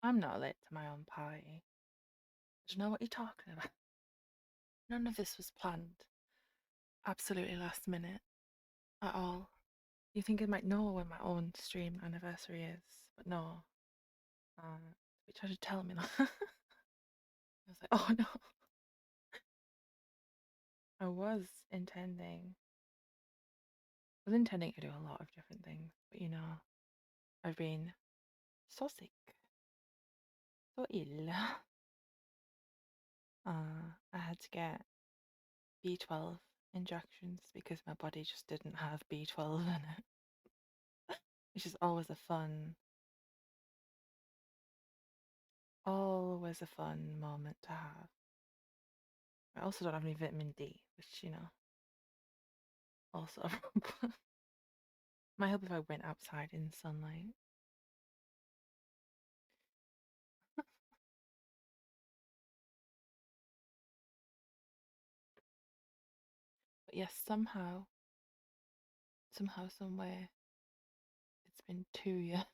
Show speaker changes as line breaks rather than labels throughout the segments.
I'm not late to my own party. Do you know what you're talking about? None of this was planned. Absolutely last minute at all. You think I might know when my own stream anniversary is, but no. You tried to tell me that. I was like, oh no. I was intending to do a lot of different things, but I've been so sick, so ill. I had to get B12 injections because my body just didn't have B12 in it, which is always a fun moment to have. I also don't have any vitamin D, which, also a problem. Might help if I went outside in sunlight. But yes, somehow, somewhere, it's been 2 years.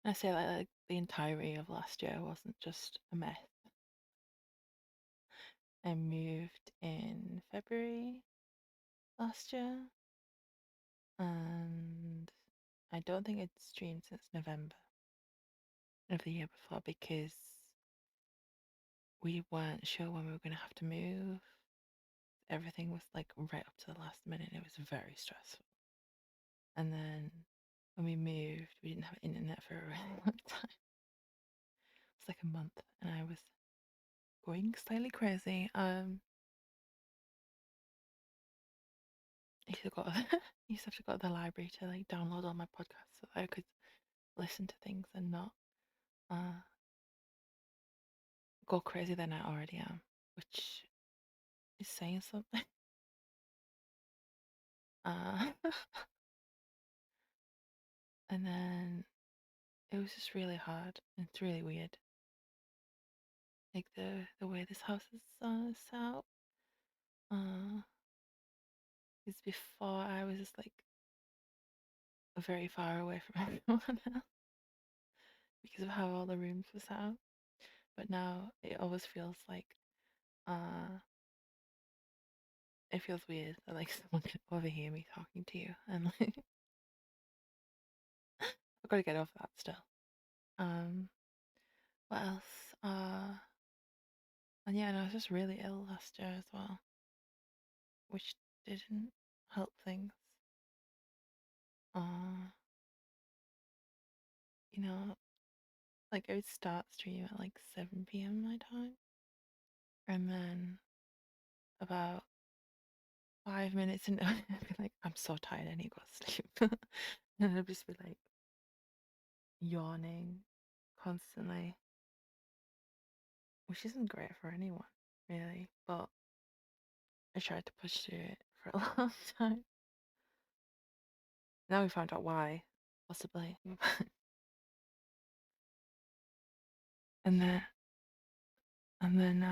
And I say like the entirety of last year wasn't just a mess. I moved in February last year, and I don't think I'd streamed since November of the year before because we weren't sure when we were going to have to move. Everything was like right up to the last minute. It was very stressful. And then when we moved, we didn't have internet for a really long time. It was like a month, and I was going slightly crazy. I used to go, used to have to go to the library to like download all my podcasts so that I could listen to things and not uh go crazy than I already am, which is saying something. Uh, and then it was just really hard. It's really weird, like the way this house is set up. Uh, is before I was just like very far away from everyone else because of how all the rooms were set up. But now it always feels like uh it feels weird that like someone can overhear me talking to you and like I've got to get over that still. Um, what else? And yeah, and I was just really ill last year as well, which didn't help things. Uh, you know, like I would start stream at like 7 p.m. my time, and then about 5 minutes into it, I'd be like, I'm so tired, I need to go to sleep. And I'd just be like yawning constantly, which isn't great for anyone, really. But I tried to push through it for a long time. Now we found out why, possibly. and then, and then,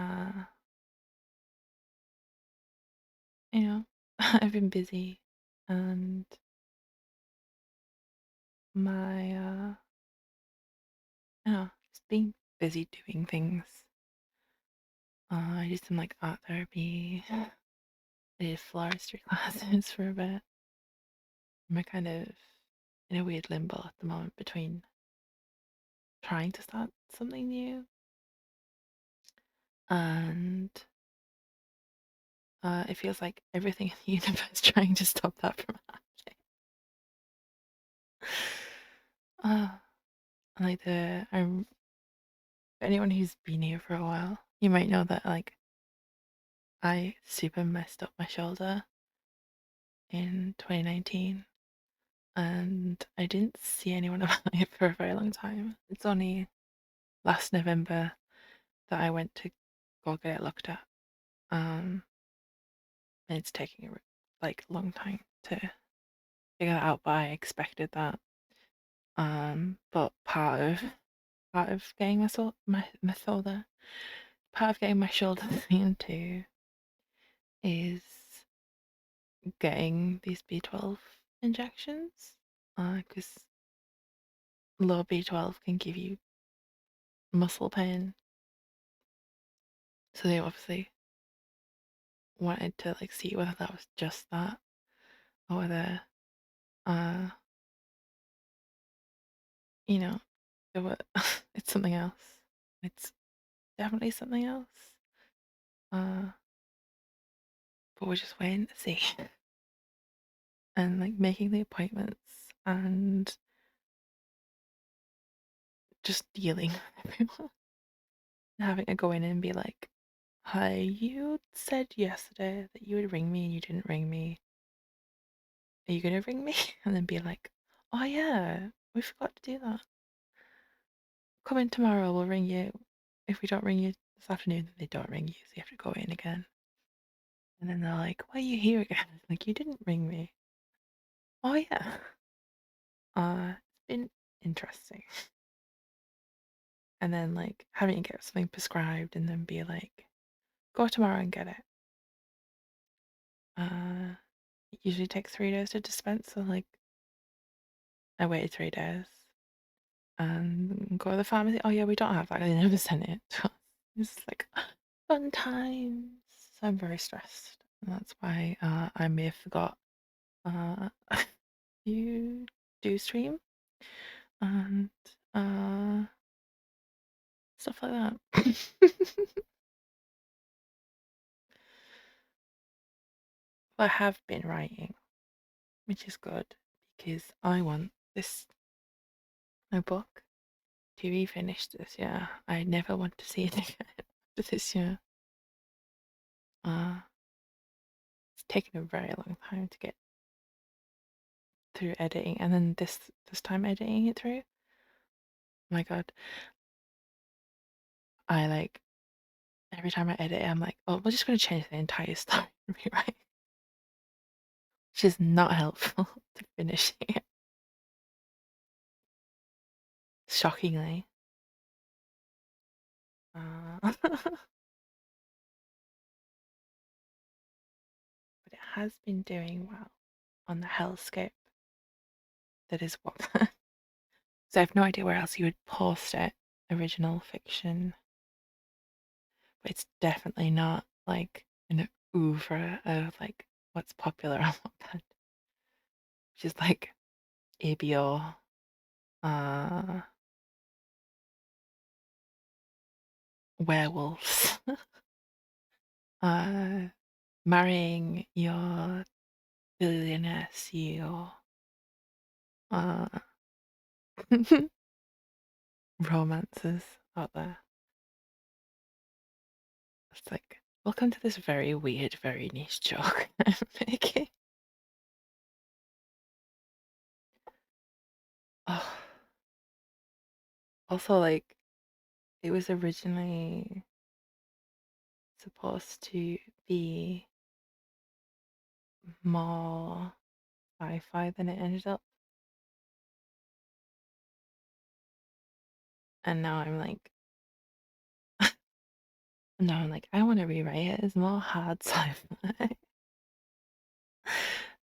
I've been busy, and my, just being busy doing things. I did some like art therapy. I did floristry classes for a bit. I'm kind of in a weird limbo at the moment between trying to start something new and it feels like everything in the universe trying to stop that from happening. Uh, like anyone who's been here for a while, you might know that like I super messed up my shoulder in 2019, and I didn't see anyone about it for a very long time. It's only last November that I went to go get it looked at. And it's taking a like long time to figure that out, but I expected that. But part of getting my shoulder, part of getting my shoulder into is getting these B12 injections. Because low B12 can give you muscle pain. So they obviously wanted to like see whether that was just that or whether uh you know it was, it's something else. It's definitely something else. Uh but we're just waiting to see and like making the appointments and just dealing with everyone. Having to go in and be like, hi, you said yesterday that you would ring me and you didn't ring me. Are you gonna ring me? And then be like, oh yeah, we forgot to do that. Come in tomorrow, we'll ring you. If we don't ring you this afternoon, then they don't ring you, so you have to go in again. And then they're like, why are you here again? Like, you didn't ring me. Oh yeah. It's been interesting. And then like having to get something prescribed and then be like, go tomorrow and get it. It usually takes 3 days to dispense, so like I waited 3 days and go to the pharmacy. Oh yeah, we don't have that. They never sent it to us. It's like fun times. So I'm very stressed. And that's why I may have forgot uh you do stream and uh stuff like that. But I have been writing, which is good because I want this my book to be finished this year. I never want to see it again after this year. Uh, it's taken a very long time to get through editing, and then this time editing it through. Oh my god, I like every time I edit it, I'm like, oh, we're just gonna change the entire story and rewrite, which is not helpful to finishing it. Shockingly, but it has been doing well on the hellscape that is what. So I have no idea where else you would post it. Original fiction, but it's definitely not like an oeuvre of like what's popular on Wattpad, which is like ABO, uh, werewolves, uh, marrying your billionaire CEO, uh, romances out there. It's like, welcome to this very weird, very niche joke I'm making. Oh, also, like, it was originally supposed to be more sci-fi than it ended up. And now I'm like, I want to rewrite it as more hard sci-fi. And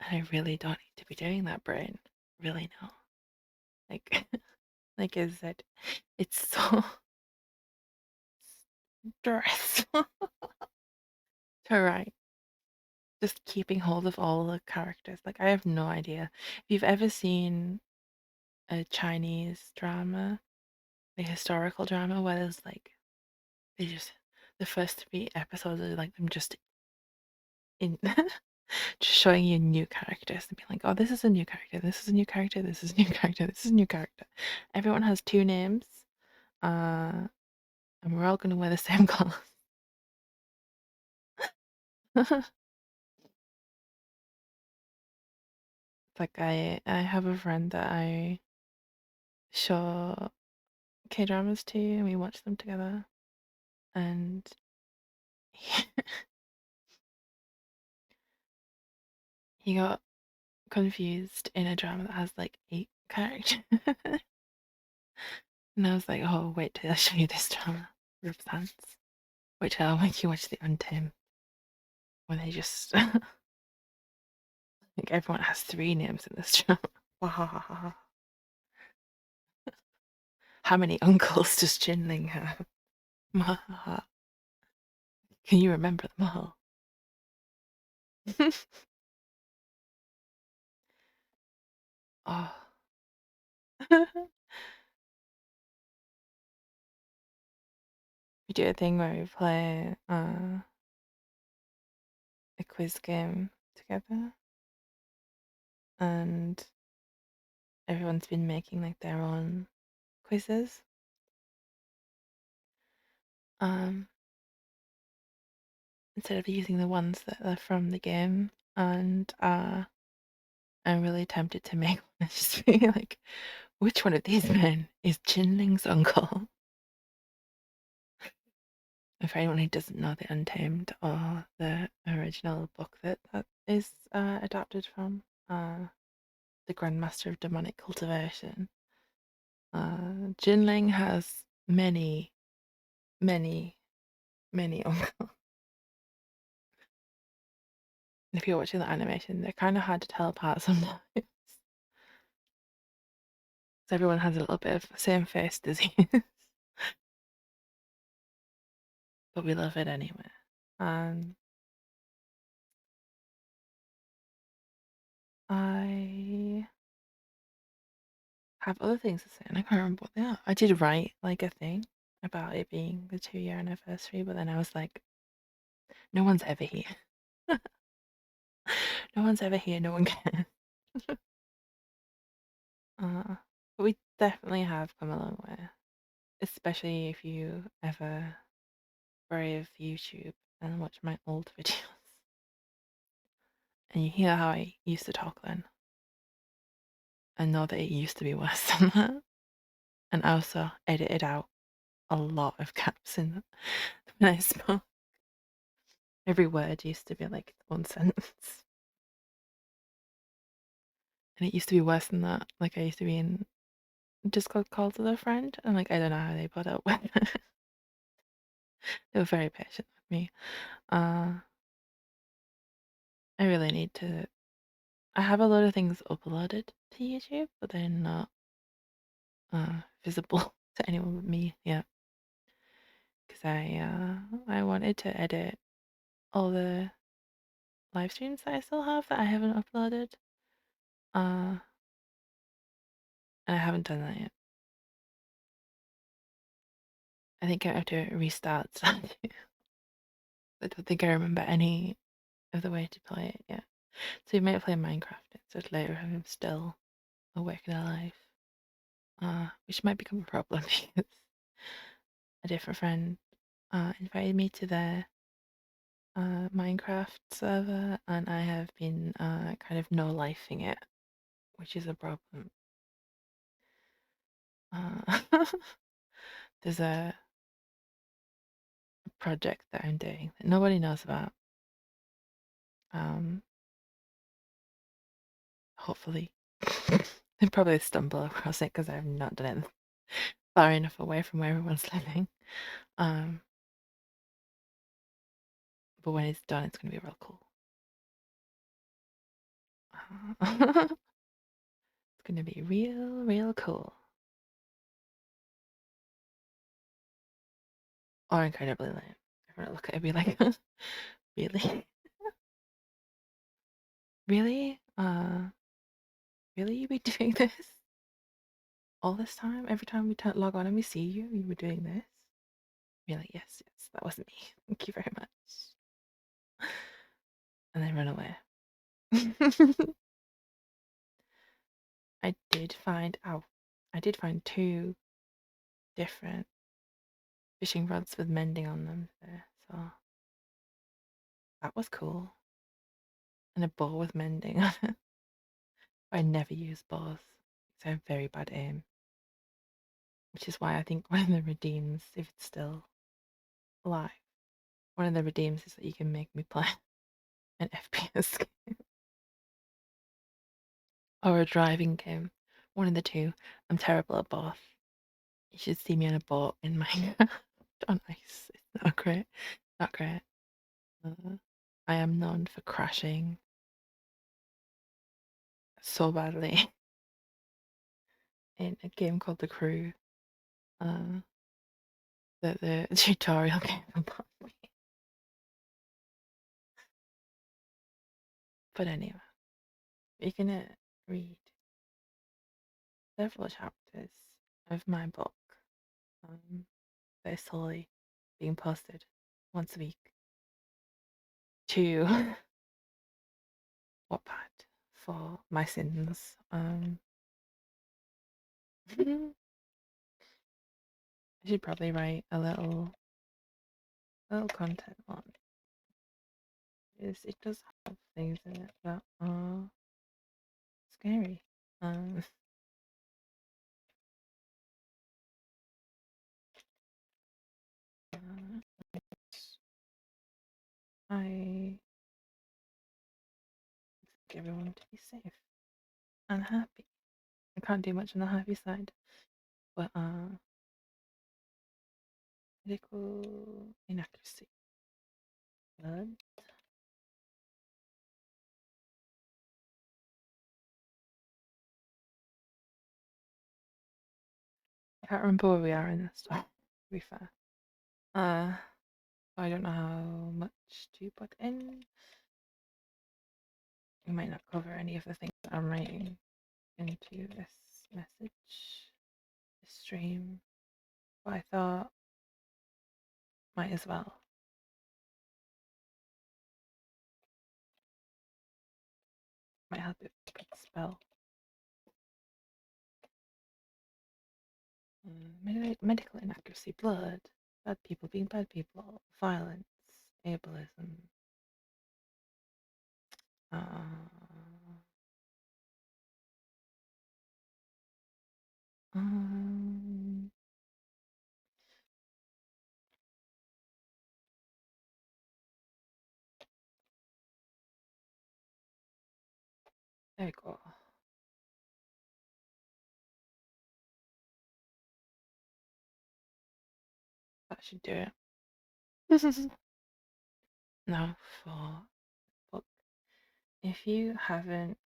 I really don't need to be doing that, brain. Really no. Like, like I said, it's so stressful to write. Just keeping hold of all the characters. Like, I have no idea. If you've ever seen a Chinese drama, a historical drama, where there's like, they just, the first 3 episodes are like them just in just showing you new characters and being like, oh, this is a new character, this is a new character, this is a new character, this is a new character. Everyone has 2 names, and we're all gonna wear the same clothes. It's like I have a friend that I show K dramas to, and we watch them together, and he, he got confused in a drama that has like 8 characters. And I was like, oh, wait till I show you this drama represents. Wait till I'll make you watch the Untamed, where they just like everyone has 3 names in this drama. How many uncles does Jinling have? Can you remember them all? Oh. We do a thing where we play a quiz game together, and everyone's been making like their own quizzes. Instead of using the ones that are from the game, and I'm really tempted to make one just be like, which one of these men is Jinling's uncle? For anyone who doesn't know the Untamed or the original book that is adapted from, the Grandmaster of Demonic Cultivation, Jinling has many, many, many uncles. If you're watching the animation, they're kind of hard to tell apart sometimes. So everyone has a little bit of same face disease, but we love it anyway. I have other things to say, and I can't remember what they are. I did write like a thing about it being the 2-year anniversary, but then I was like, no one's ever here. No one's ever here. No one cares. But we definitely have come a long way, especially if you ever brave YouTube and watch my old videos, and you hear how I used to talk then, and know that it used to be worse than that. And I also edited out a lot of gaps in when I spoke. Every word used to be like one sentence. And it used to be worse than that. Like I used to be in Discord calls with a friend, and like I don't know how they put up with it. They were very patient with me. I really need to. I have a lot of things uploaded to YouTube, but they're not visible to anyone but me yet. Because I wanted to edit all the live streams that I still have that I haven't uploaded. And I haven't done that yet. I think I have to restart Stardew. I don't think I remember any of the way to play it yet. So we might play Minecraft instead later if I'm still awake and alive. Which might become a problem because a different friend invited me to their Minecraft server, and I have been kind of no-lifing it, which is a problem. There's a project that I'm doing that nobody knows about. Hopefully, they probably stumble across it because I've not done it far enough away from where everyone's living. But when it's done, it's gonna be real cool. It's gonna be real, real cool. Or incredibly lame. I'm gonna look at it and be like, really? Really? Really you be doing this? All this time? Every time we log on and we see you, you were doing this? Really? Yes, yes, that was me. Thank you very much. And then run away. I did find out. I did find 2 different fishing rods with mending on them there, so that was cool. And a bow with mending on it. I never use bows because I have very bad aim, which is why I think one of the redeems, if it's still alive, one of the redeems is that you can make me play an FPS game or a driving game. One of the two. I'm terrible at both. You should see me on a boat in Minecraft on ice. It's not great. Not great. I am known for crashing so badly in a game called The Crew. that the tutorial came upon me. But anyway, we're gonna read several chapters of my book. That is solely being posted once a week to Wattpad for my sins. I should probably write a little content one. It does have things in it that are scary. Um, I think everyone to be safe and happy. I can't do much on the happy side, but medical inaccuracy. Blood. I can't remember where we are in this story, to be fair. I don't know how much to put in. We might not cover any of the things that I'm writing into this message, this stream, but I thought might as well. Might help if I could spell. Medical inaccuracy, blood, bad people being bad people, violence, ableism. There we go. That should do it. Now for book. If you haven't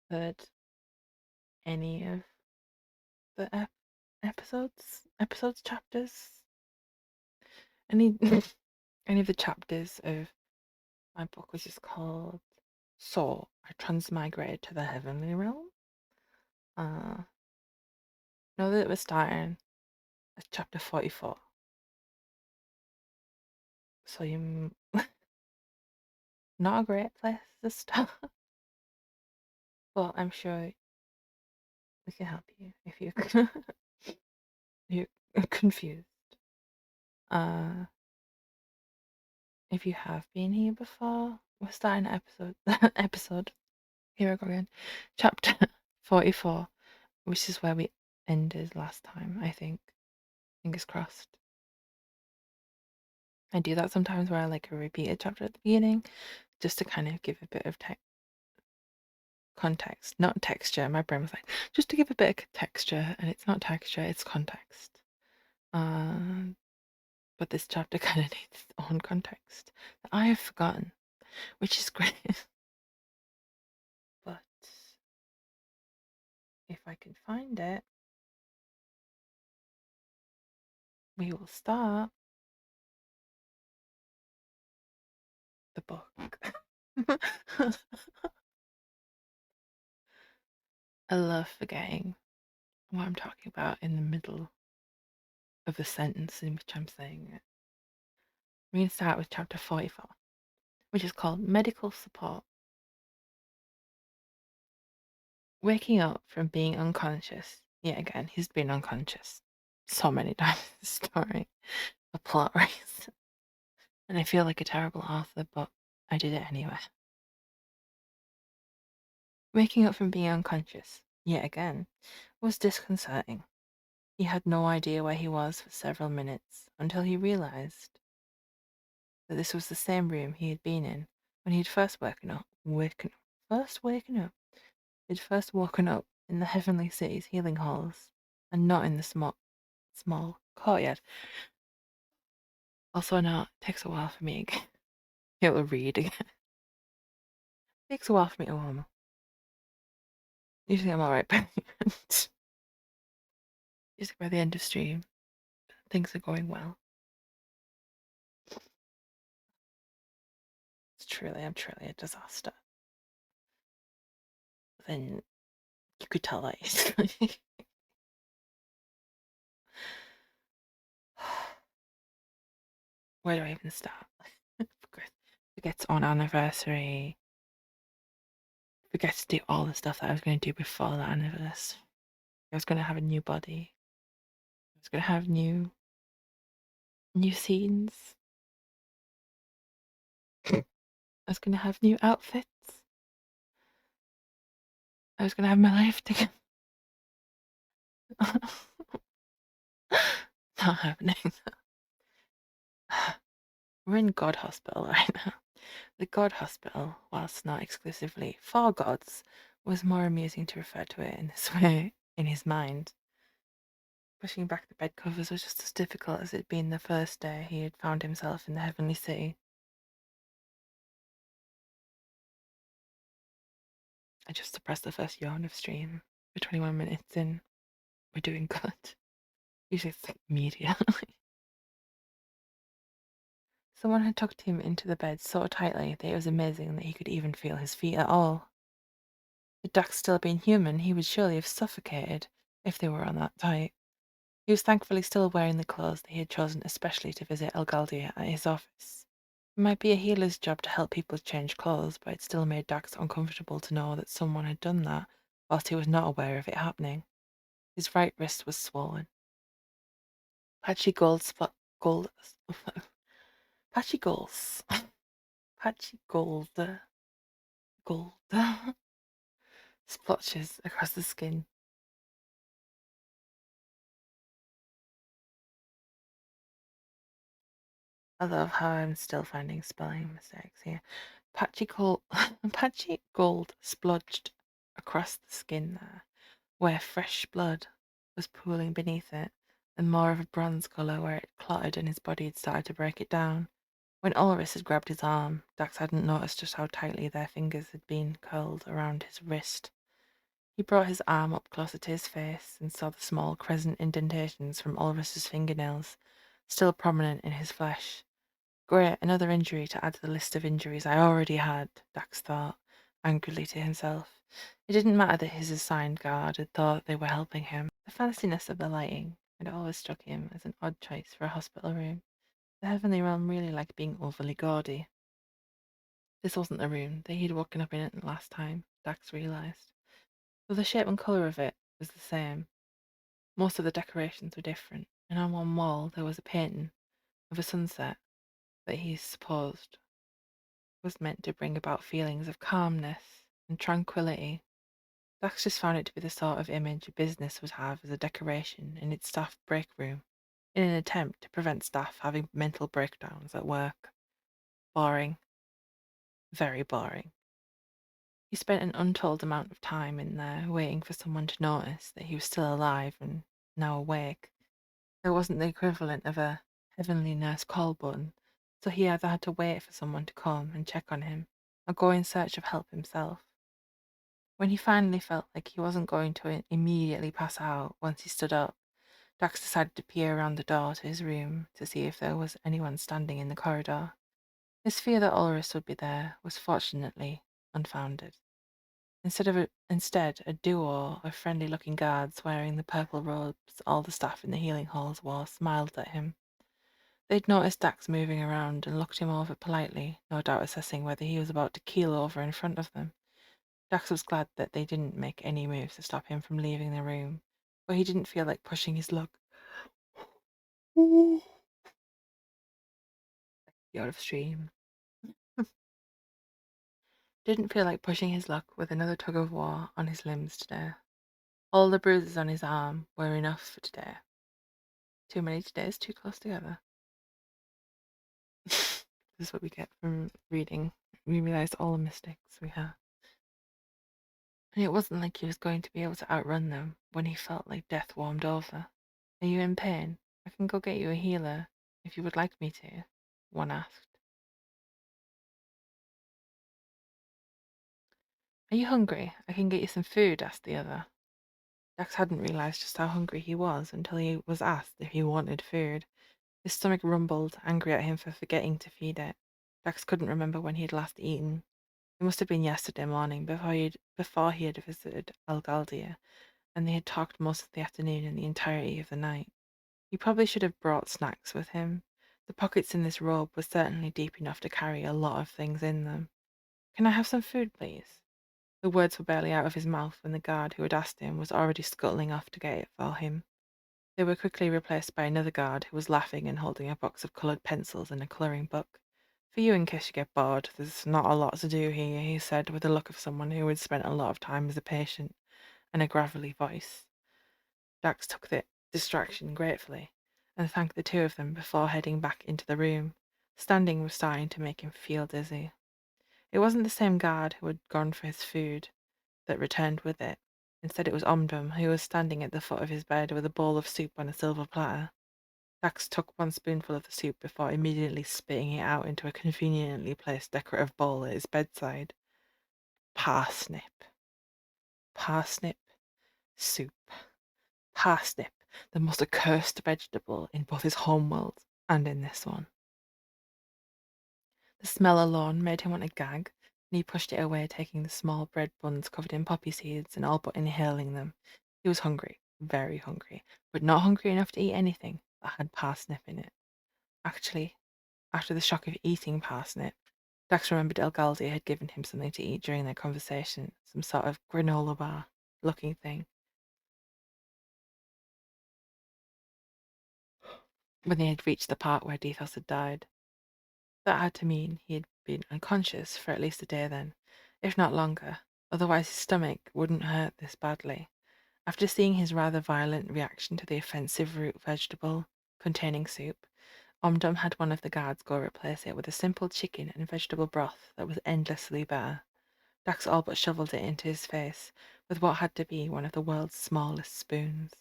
heard any of the episodes, chapters, any any of the chapters of my book, which is called So I Transmigrated to the Heavenly Realm. Know that we're starting at chapter 44. So you not a great place to start. But I'm sure we can help you if you're confused. If you have been here before, we're starting episode. Here I go again. Chapter 44, which is where we ended last time, I think. Fingers crossed. I do that sometimes where I like a repeated chapter at the beginning, just to kind of give a bit of context, not texture. My brain was like, just to give a bit of texture, and it's not texture, it's context. But this chapter kind of needs its own context that I have forgotten, which is great. But if I can find it, we will start the book. I love forgetting what I'm talking about in the middle of the sentence in which I'm saying it. We're going to start with chapter 44, which is called Medical Support. Waking up from being unconscious. Yet again, he's been unconscious so many times in the story. A plot reason. And I feel like a terrible author, but I did it anyway. Waking up from being unconscious, yet again, was disconcerting. He had no idea where he was for several minutes until he realized that this was the same room he had been in when he had first woken up. He'd first woken up in the Heavenly City's healing halls, and not in the small courtyard. Also, now it takes a while for me again. It will read again. It takes a while for me to warm up. Usually I'm alright by the end. Usually by the end of stream, Things are going well. I'm truly a disaster. Then you could tell that he's Where do I even start? Forgets on anniversary. Forgets to do all the stuff that I was going to do before that anniversary. I was going to have a new body. I was going to have new scenes. I was going to have new outfits. I was going to have my life together. Not happening. We're in God Hospital right now. The God Hospital, whilst not exclusively for gods, was more amusing to refer to it in this way in his mind. Pushing back the bed covers was just as difficult as it had been the first day he had found himself in the heavenly city. I just suppressed the first yawn of stream. We're 21 minutes in. We're doing good. Usually it's like immediately. Someone had tucked him into the bed so tightly that it was amazing that he could even feel his feet at all. Had Dax still been human, he would surely have suffocated if they were on that tight. He was thankfully still wearing the clothes that he had chosen especially to visit El Galdi at his office. It might be a healer's job to help people change clothes, but it still made Dax uncomfortable to know that someone had done that whilst he was not aware of it happening. His right wrist was swollen. Patchy gold spot gold patchy goals. Patchy gold splotches across the skin. I love how I'm still finding spelling mistakes here. Patchy gold, patchy gold splodged across the skin there, where fresh blood was pooling beneath it, and more of a bronze colour where it clotted and his body had started to break it down. When Ulrich had grabbed his arm, Dax hadn't noticed just how tightly their fingers had been curled around his wrist. He brought his arm up closer to his face and saw the small crescent indentations from Ulrich's fingernails, still prominent in his flesh. Great, another injury to add to the list of injuries I already had, Dax thought, angrily to himself. It didn't matter that his assigned guard had thought they were helping him. The fanciness of the lighting had always struck him as an odd choice for a hospital room. The heavenly realm really liked being overly gaudy. This wasn't the room that he'd woken up in it last time, Dax realised. Though the shape and colour of it was the same, most of the decorations were different, and on one wall there was a painting of a sunset that he supposed was meant to bring about feelings of calmness and tranquility. Dax just found it to be the sort of image a business would have as a decoration in its staff break room, in an attempt to prevent staff having mental breakdowns at work. Boring. Very boring. He spent an untold amount of time in there waiting for someone to notice that he was still alive and now awake. There wasn't the equivalent of a heavenly nurse call button, so he either had to wait for someone to come and check on him or go in search of help himself. When he finally felt like he wasn't going to immediately pass out once he stood up, Dax decided to peer around the door to his room to see if there was anyone standing in the corridor. His fear that Ulrich would be there was fortunately unfounded. Instead, a duo of friendly-looking guards wearing the purple robes all the staff in the healing halls wore smiled at him. They'd noticed Dax moving around and looked him over politely, no doubt assessing whether he was about to keel over in front of them. Dax was glad that they didn't make any moves to stop him from leaving the room, but he didn't feel like pushing his luck. Out of stream. Didn't feel like pushing his luck with another tug of war on his limbs today. All the bruises on his arm were enough for today. Too many todays too close together. This is what we get from reading. We realised all the mistakes we had. And it wasn't like he was going to be able to outrun them when he felt like death warmed over. Are you in pain? I can go get you a healer if you would like me to, one asked. Are you hungry? I can get you some food, asked the other. Dax hadn't realized just how hungry he was until he was asked if he wanted food. His stomach rumbled, angry at him for forgetting to feed it. Dax couldn't remember when he had last eaten. It must have been yesterday morning before he had visited Algaldia, and they had talked most of the afternoon and the entirety of the night. He probably should have brought snacks with him. The pockets in this robe were certainly deep enough to carry a lot of things in them. Can I have some food, please? The words were barely out of his mouth when the guard who had asked him was already scuttling off to get it for him. They were quickly replaced by another guard who was laughing and holding a box of coloured pencils and a colouring book. For you, in case you get bored, there's not a lot to do here, he said with the look of someone who had spent a lot of time as a patient and a gravelly voice. Dax took the distraction gratefully and thanked the two of them before heading back into the room. Standing was starting to make him feel dizzy. It wasn't the same guard who had gone for his food that returned with it. Instead, it was Omdum, who was standing at the foot of his bed with a bowl of soup on a silver platter. Dax took one spoonful of the soup before immediately spitting it out into a conveniently placed decorative bowl at his bedside. Parsnip. Parsnip soup. Parsnip, the most accursed vegetable in both his home world and in this one. The smell alone made him want to gag, and he pushed it away, taking the small bread buns covered in poppy seeds and all but inhaling them. He was hungry, very hungry, but not hungry enough to eat anything that had parsnip in it. Actually, after the shock of eating parsnip, Dax remembered Elgaldia had given him something to eat during their conversation, some sort of granola bar looking thing. When they had reached the part where Dethos had died, that had to mean he had been unconscious for at least a day then, if not longer, otherwise his stomach wouldn't hurt this badly. After seeing his rather violent reaction to the offensive root vegetable containing soup, Omdum had one of the guards go replace it with a simple chicken and vegetable broth that was endlessly better. Dax all but shoveled it into his face with what had to be one of the world's smallest spoons.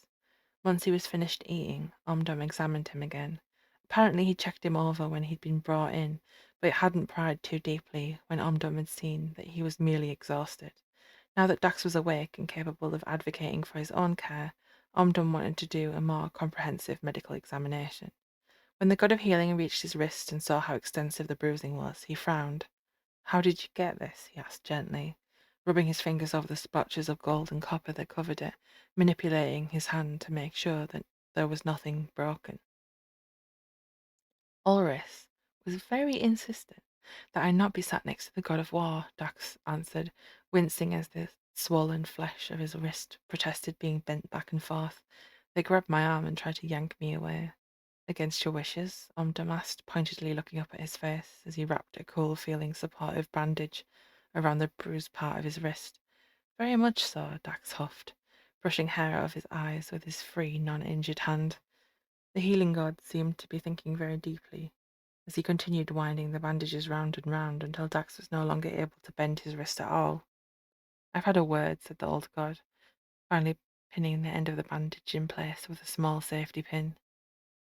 Once he was finished eating, Omdum examined him again. Apparently he'd checked him over when he'd been brought in, but hadn't pried too deeply when Omdum had seen that he was merely exhausted. Now that Dax was awake and capable of advocating for his own care, Omdum wanted to do a more comprehensive medical examination. When the god of healing reached his wrist and saw how extensive the bruising was, he frowned. "How did you get this?" he asked gently, rubbing his fingers over the splotches of gold and copper that covered it, manipulating his hand to make sure that there was nothing broken. Ulrich was very insistent that I not be sat next to the god of war, Dax answered, wincing as the swollen flesh of his wrist protested being bent back and forth. They grabbed my arm and tried to yank me away. "Against your wishes?" Omdum asked, pointedly looking up at his face as he wrapped a cool-feeling supportive bandage around the bruised part of his wrist. "Very much so," Dax huffed, brushing hair out of his eyes with his free, non-injured hand. The healing god seemed to be thinking very deeply as he continued winding the bandages round and round until Dax was no longer able to bend his wrist at all. "I've had a word," said the old god, finally pinning the end of the bandage in place with a small safety pin.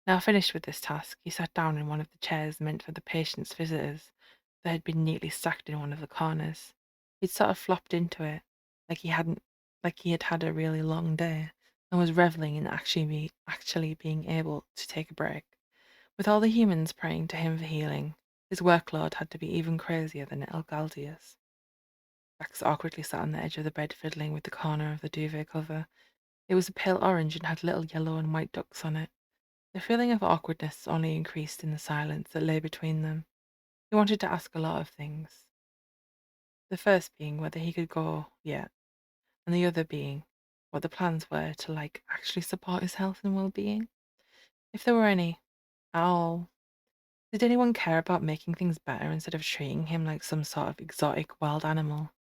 Now finished with this task, he sat down in one of the chairs meant for the patient's visitors that had been neatly stacked in one of the corners. He'd sort of flopped into it, like he had had a really long day, and was reveling in actually being able to take a break. With all the humans praying to him for healing, his workload had to be even crazier than Elgaldia's. Max awkwardly sat on the edge of the bed fiddling with the corner of the duvet cover. It was a pale orange and had little yellow and white ducks on it. The feeling of awkwardness only increased in the silence that lay between them. He wanted to ask a lot of things. The first being whether he could go yet, and the other being what the plans were to, actually support his health and well-being. If there were any at all. Did anyone care about making things better instead of treating him like some sort of exotic wild animal?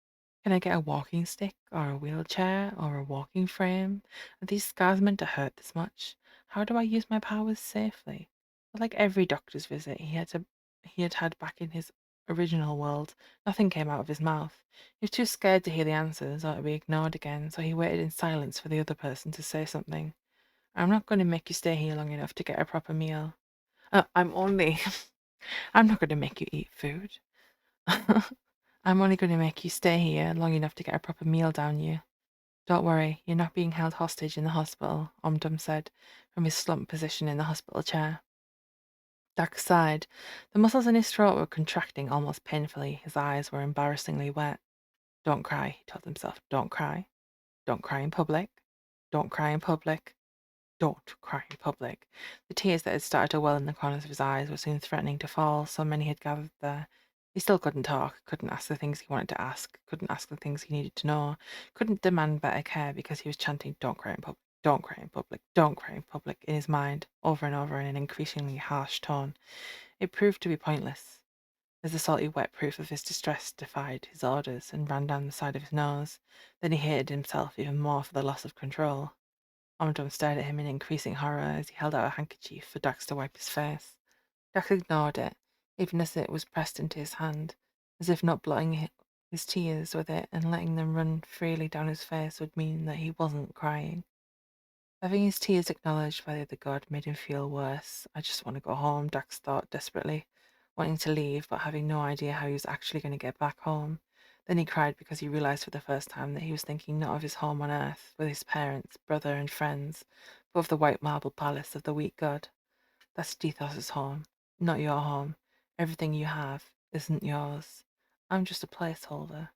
Can I get a walking stick or a wheelchair or a walking frame? Are these scars meant to hurt this much? How do I use my powers safely? But like every doctor's visit he had had back in his original world, nothing came out of his mouth. He was too scared to hear the answers or to be ignored again, so he waited in silence for the other person to say something. "I'm not going to make you stay here long enough to get a proper meal." I'm only I'm not going to make you eat food. I'm only going to make you stay here long enough to get a proper meal down you. Don't worry, you're not being held hostage in the hospital, Omdum said from his slumped position in the hospital chair. Dax sighed. The muscles in his throat were contracting almost painfully. His eyes were embarrassingly wet. Don't cry, he told himself. Don't cry. Don't cry in public. Don't cry in public. Don't cry in public. The tears that had started to well in the corners of his eyes were soon threatening to fall, so many had gathered there. He still couldn't talk, couldn't ask the things he wanted to ask, couldn't ask the things he needed to know, couldn't demand better care because he was chanting, Don't cry in public, don't cry in public, don't cry in public, in his mind, over and over in an increasingly harsh tone. It proved to be pointless, as the salty wet proof of his distress defied his orders and ran down the side of his nose. Then he hated himself even more for the loss of control. Omdom stared at him in increasing horror as he held out a handkerchief for Dax to wipe his face. Dax ignored it, even as it was pressed into his hand, as if not blotting his tears with it and letting them run freely down his face would mean that he wasn't crying. Having his tears acknowledged by the other god made him feel worse. I just want to go home, Dax thought desperately, wanting to leave but having no idea how he was actually going to get back home. Then he cried because he realized for the first time that he was thinking not of his home on earth with his parents, brother, and friends, but of the white marble palace of the weak god. That's Dethos's home, not your home. Everything you have isn't yours. I'm just a placeholder,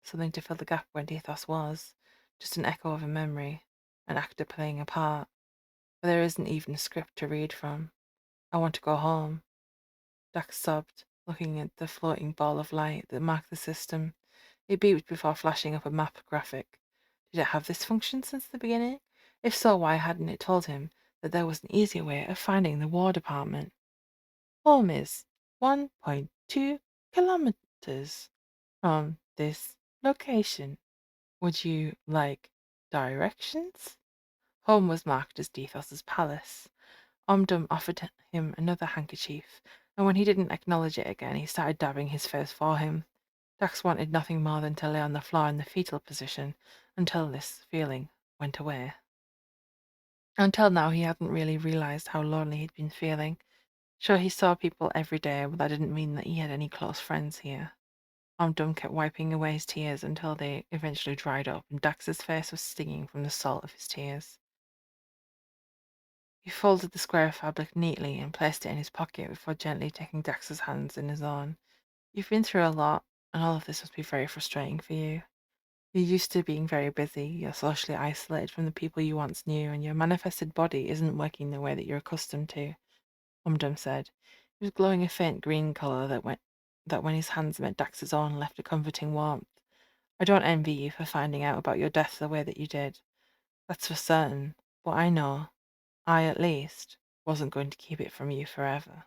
something to fill the gap where Dethos was, just an echo of a memory, an actor playing a part. But there isn't even a script to read from. I want to go home. Dax sobbed, looking at the floating ball of light that marked the system. It beeped before flashing up a map graphic. Did it have this function since the beginning? If so, why hadn't it told him that there was an easier way of finding the War Department? Home is 1.2 kilometers from this location. Would you like directions? Home was marked as Dethos's palace. Omdum offered him another handkerchief, and when he didn't acknowledge it again, he started dabbing his face for him. Dax wanted nothing more than to lay on the floor in the fetal position until this feeling went away. Until now, he hadn't really realized how lonely he'd been feeling. Sure, he saw people every day, but that didn't mean that he had any close friends here. Omdum kept wiping away his tears until they eventually dried up, and Dax's face was stinging from the salt of his tears. He folded the square of fabric neatly and placed it in his pocket before gently taking Dax's hands in his own. You've been through a lot, and all of this must be very frustrating for you. You're used to being very busy, you're socially isolated from the people you once knew, and your manifested body isn't working the way that you're accustomed to, Umdum said. He was glowing a faint green colour that when his hands met Dax's own left a comforting warmth. I don't envy you for finding out about your death the way that you did. That's for certain, but I know, I at least, wasn't going to keep it from you forever.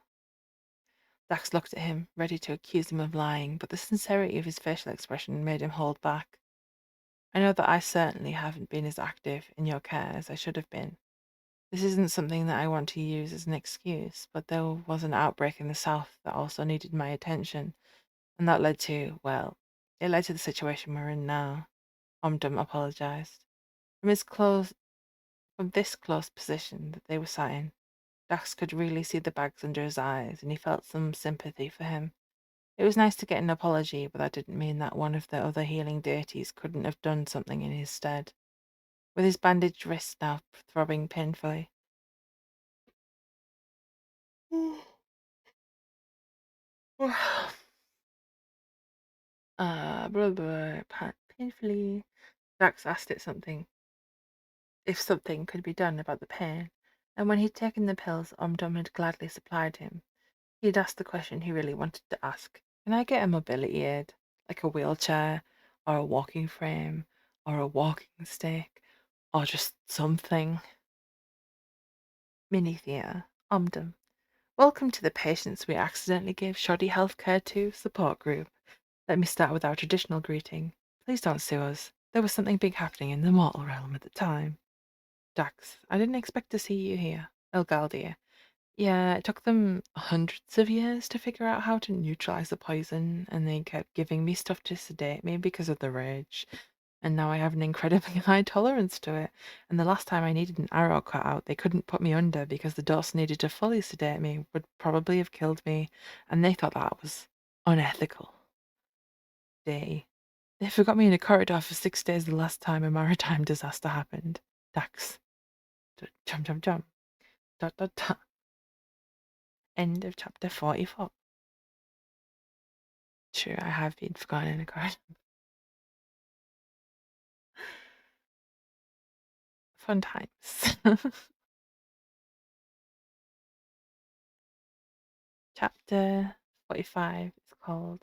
Dax looked at him, ready to accuse him of lying, but the sincerity of his facial expression made him hold back. I know that I certainly haven't been as active in your care as I should have been. This isn't something that I want to use as an excuse, but there was an outbreak in the south that also needed my attention, and that led to, well, it led to the situation we're in now. Omdum apologized. From from this close position that they were sat in, Dax could really see the bags under his eyes, and he felt some sympathy for him. It was nice to get an apology, but that didn't mean that one of the other healing deities couldn't have done something in his stead. With his bandaged wrist now throbbing painfully. Blah, blah, painfully. Dax asked it something, if something could be done about the pain, and when he'd taken the pills Omdum had gladly supplied him, he'd asked the question he really wanted to ask. Can I get a mobility aid, like a wheelchair, or a walking frame, or a walking stick, or just something? Mini Thea, Omdum. Welcome to the patients we accidentally gave shoddy healthcare to support group. Let me start with our traditional greeting. Please don't sue us. There was something big happening in the mortal realm at the time. Dax, I didn't expect to see you here. Elgaldia. Yeah, it took them hundreds of years to figure out how to neutralize the poison, and they kept giving me stuff to sedate me because of the rage. And now I have an incredibly high tolerance to it. And the last time I needed an arrow cut out, they couldn't put me under because the dose needed to fully sedate me would probably have killed me, and they thought that was unethical. They They forgot me in a corridor for 6 days the last time a maritime disaster happened. Dax. Jump, jump, jump. Dot, dot, dot. End of chapter 44. True, I have been forgotten in a corridor. Fun times. Chapter 45 is called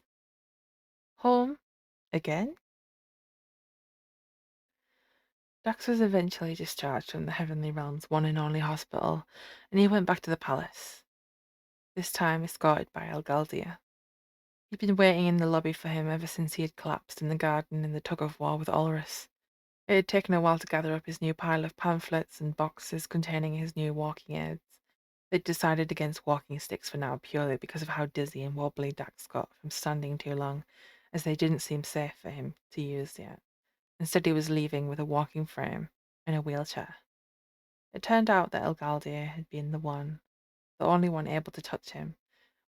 Home Again? Dax was eventually discharged from the Heavenly Realm's one and only hospital, and he went back to the palace, this time escorted by Elgaldia. He'd been waiting in the lobby for him ever since he had collapsed in the garden in the tug-of-war with Ulrus. It had taken a while to gather up his new pile of pamphlets and boxes containing his new walking aids. They'd decided against walking sticks for now purely because of how dizzy and wobbly Dax got from standing too long, as they didn't seem safe for him to use yet. Instead, he was leaving with a walking frame and a wheelchair. It turned out that Elgaldir had been the only one able to touch him,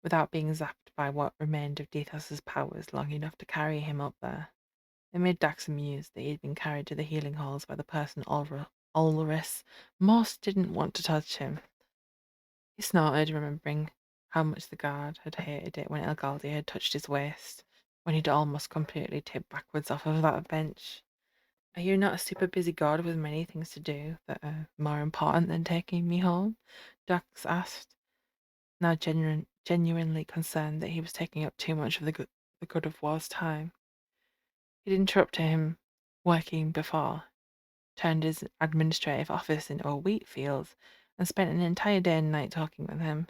without being zapped by what remained of Dethos's powers long enough to carry him up there. It made Dax amused that he had been carried to the healing halls by the person Ulrus most didn't want to touch him. He snorted, remembering how much the guard had hated it when Elgaldir had touched his waist, when he'd almost completely tipped backwards off of that bench. Are you not a super busy god with many things to do that are more important than taking me home? Dax asked, now genuinely concerned that he was taking up too much of the God of War's time. He'd interrupted him working before, turned his administrative office into a wheat field, and spent an entire day and night talking with him.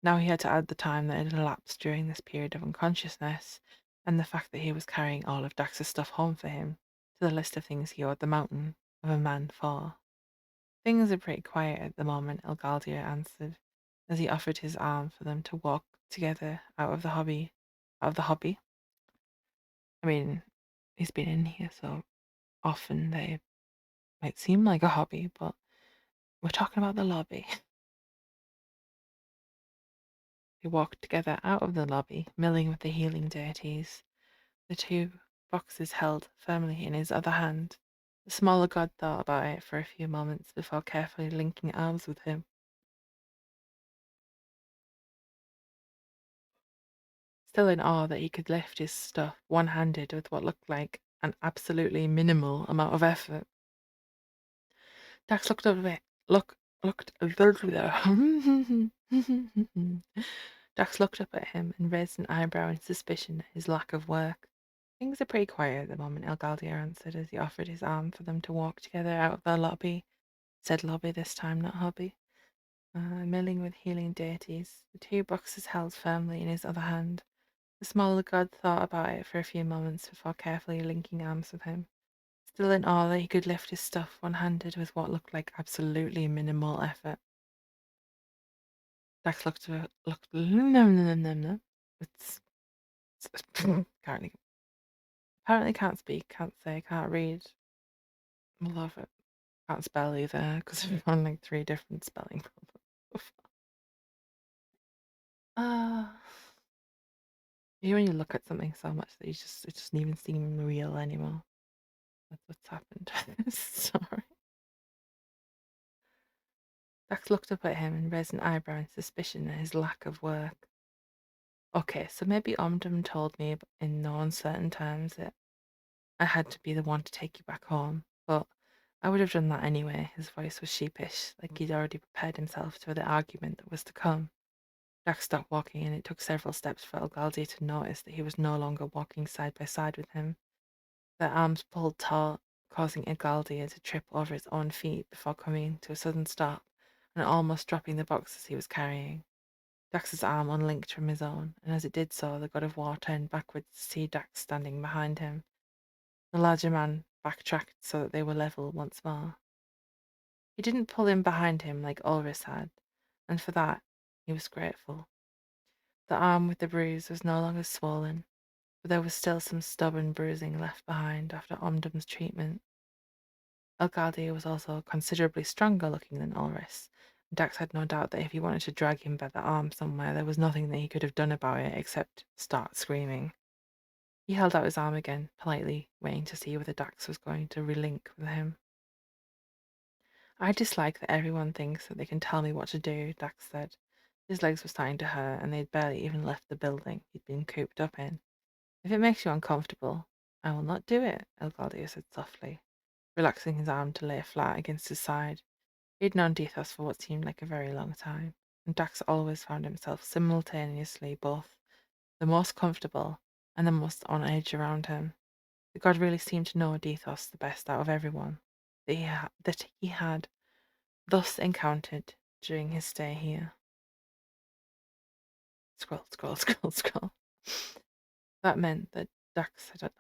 Now he had to add the time that had elapsed during this period of unconsciousness, and the fact that he was carrying all of Dax's stuff home for him, to the list of things he owed the mountain of a man for. Things are pretty quiet at the moment, Elgaldir answered, as he offered his arm for them to walk together out of the hobby. Out of the hobby? I mean, he's been in here so often they might seem like a hobby, but we're talking about the lobby. They walked together out of the lobby, milling with the healing deities, the two boxes held firmly in his other hand. The smaller god thought about it for a few moments before carefully linking arms with him. Still in awe that he could lift his stuff one-handed with what looked like an absolutely minimal amount of effort. Dax looked up at it. Dax looked up at him and raised an eyebrow in suspicion at his lack of work. Things are pretty quiet at the moment, Elgaldir answered as he offered his arm for them to walk together out of the lobby. Said lobby this time, not hobby. Milling with healing deities, the two boxes held firmly in his other hand. The smaller god thought about it for a few moments before carefully linking arms with him, still in awe that he could lift his stuff one-handed with what looked like absolutely minimal effort. Dax it's apparently can't speak, can't say, can't read. I love it. Can't spell either because I've found like 3 different spelling problems. Uh, when you look at something so much that it doesn't even seem real anymore. That's what's happened. Sorry. Dax looked up at him and raised an eyebrow in suspicion at his lack of work. Okay, so maybe Omdom told me in no uncertain terms that I had to be the one to take you back home, but I would have done that anyway. His voice was sheepish, like he'd already prepared himself for the argument that was to come. Dax stopped walking, and it took several steps for Elgaldi to notice that he was no longer walking side by side with him. Their arms pulled taut, causing Elgaldi to trip over his own feet before coming to a sudden stop and almost dropping the boxes he was carrying. Dax's arm unlinked from his own, and as it did so, the god of war turned backwards to see Dax standing behind him. The larger man backtracked so that they were level once more. He didn't pull in behind him like Ulrich had, and for that he was grateful. The arm with the bruise was no longer swollen, but there was still some stubborn bruising left behind after Omdum's treatment. Elgardi was also considerably stronger looking than Ulrich, and Dax had no doubt that if he wanted to drag him by the arm somewhere, there was nothing that he could have done about it except start screaming. He held out his arm again, politely waiting to see whether Dax was going to relink with him. I dislike that everyone thinks that they can tell me what to do, Dax said. His legs were starting to hurt, and they'd barely even left the building he'd been cooped up in. If it makes you uncomfortable, I will not do it, Elgaldia said softly, relaxing his arm to lay flat against his side. He'd known Dethos for what seemed like a very long time, and Dax always found himself simultaneously both the most comfortable and the most on edge around him. The god really seemed to know Dethos the best out of everyone that he had thus encountered during his stay here. Scroll, scroll, scroll, scroll. That meant that Dax had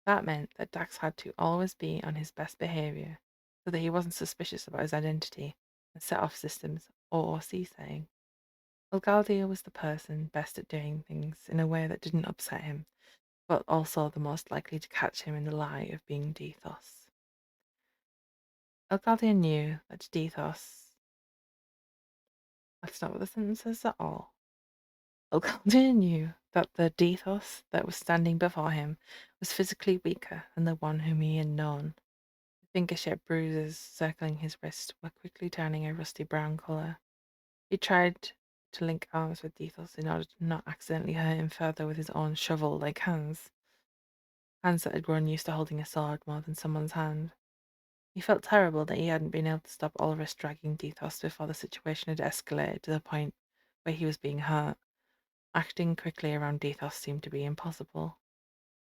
that meant that Dax had to always be on his best behavior so that he wasn't suspicious about his identity and set off systems OOC saying. Elgaldia was the person best at doing things in a way that didn't upset him, but also the most likely to catch him in the lie of being Dethos. Elgaldia knew that Dethos. That's not what the sentence says at all. Elgaldia knew that the Dethos that was standing before him was physically weaker than the one whom he had known. The finger-shaped bruises circling his wrist were quickly turning a rusty brown colour. He tried to link arms with Dethos in order to not accidentally hurt him further with his own shovel-like hands that had grown used to holding a sword more than someone's hand. He felt terrible that he hadn't been able to stop Ulrich dragging Dethos before the situation had escalated to the point where he was being hurt. Acting quickly around Dethos seemed to be impossible.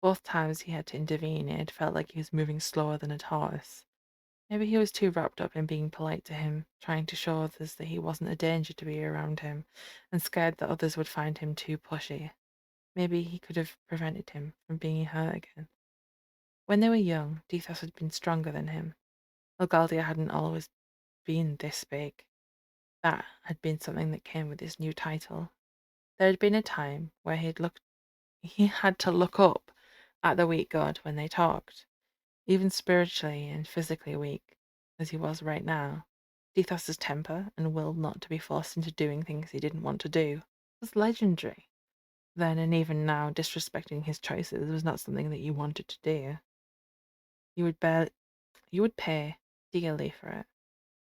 Both times he had to intervene, it had felt like he was moving slower than a tortoise. Maybe he was too wrapped up in being polite to him, trying to show others that he wasn't a danger to be around him, and scared that others would find him too pushy. Maybe he could have prevented him from being hurt again. When they were young, Dethos had been stronger than him. Elgaldia hadn't always been this big. That had been something that came with his new title. There had been a time where he had to look up at the weak god when they talked. Even spiritually and physically weak, as he was right now, Dethos's temper and will not to be forced into doing things he didn't want to do was legendary. Then and even now, disrespecting his choices was not something that you wanted to do. You would pay dearly for it.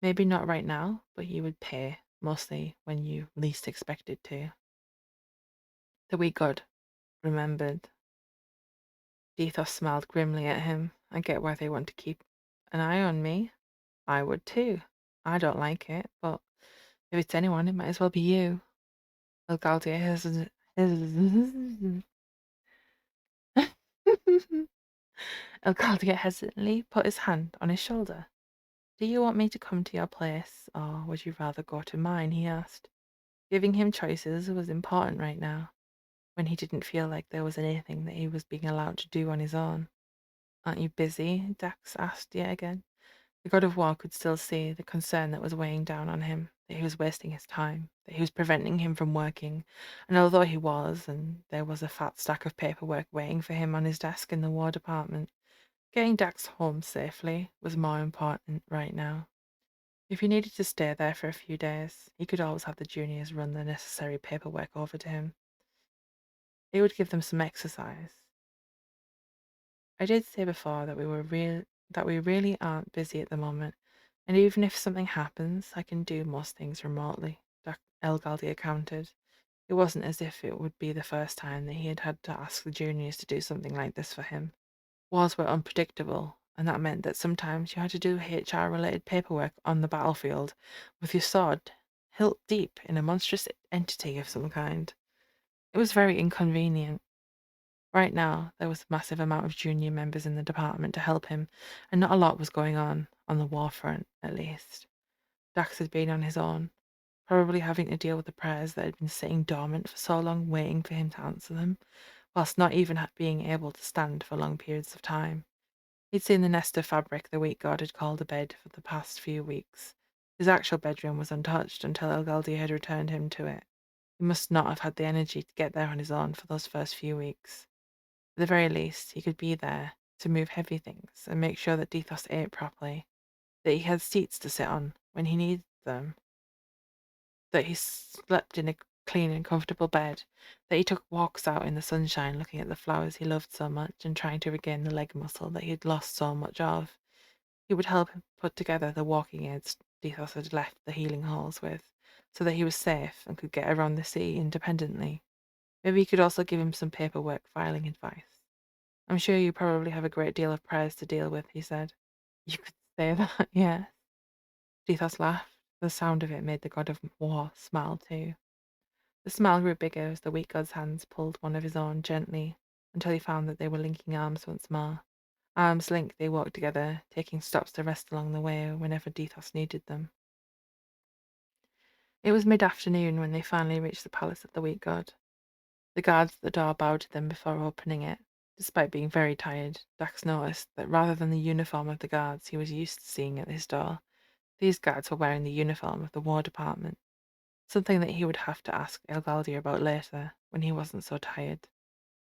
Maybe not right now, but you would pay, mostly when you least expected to. The weak god remembered. Dethos smiled grimly at him. I get why they want to keep an eye on me. I would too. I don't like it, but if it's anyone, it might as well be you. Elgaldia Elgaldia hesitantly put his hand on his shoulder. Do you want me to come to your place, or would you rather go to mine? He asked. Giving him choices was important right now, when he didn't feel like there was anything that he was being allowed to do on his own. Aren't you busy? Dax asked yet again. The god of war could still see the concern that was weighing down on him, that he was wasting his time, that he was preventing him from working, and although he was, and there was a fat stack of paperwork waiting for him on his desk in the war department, getting Dax home safely was more important right now. If he needed to stay there for a few days, he could always have the juniors run the necessary paperwork over to him. It would give them some exercise. I did say before that we really aren't busy at the moment, and even if something happens, I can do most things remotely, Elgaldia countered. It wasn't as if it would be the first time that he had had to ask the juniors to do something like this for him. Wars were unpredictable, and that meant that sometimes you had to do HR-related paperwork on the battlefield with your sword hilt deep in a monstrous entity of some kind. It was very inconvenient. Right now, there was a massive amount of junior members in the department to help him, and not a lot was going on the war front, at least. Dax had been on his own, probably having to deal with the prayers that had been sitting dormant for so long, waiting for him to answer them, whilst not even being able to stand for long periods of time. He'd seen the nest of fabric the weak god had called a bed for the past few weeks. His actual bedroom was untouched until Elgaldi had returned him to it. He must not have had the energy to get there on his own for those first few weeks. At the very least, he could be there to move heavy things and make sure that Dethos ate properly, that he had seats to sit on when he needed them, that he slept in a clean and comfortable bed, that he took walks out in the sunshine looking at the flowers he loved so much and trying to regain the leg muscle that he had lost so much of. He would help him put together the walking aids Dethos had left the healing halls with, so that he was safe and could get around the city independently. Maybe he could also give him some paperwork filing advice. I'm sure you probably have a great deal of prayers to deal with, he said. You could say that, yes. Dethos laughed. The sound of it made the god of war smile too. The smile grew bigger as the weak god's hands pulled one of his own gently until he found that they were linking arms once more. Arms linked, they walked together, taking stops to rest along the way whenever Dethos needed them. It was mid-afternoon when they finally reached the palace of the weak god. The guards at the door bowed to them before opening it. Despite being very tired, Dax noticed that rather than the uniform of the guards he was used to seeing at his door, these guards were wearing the uniform of the War Department, something that he would have to ask Elgaldia about later, when he wasn't so tired.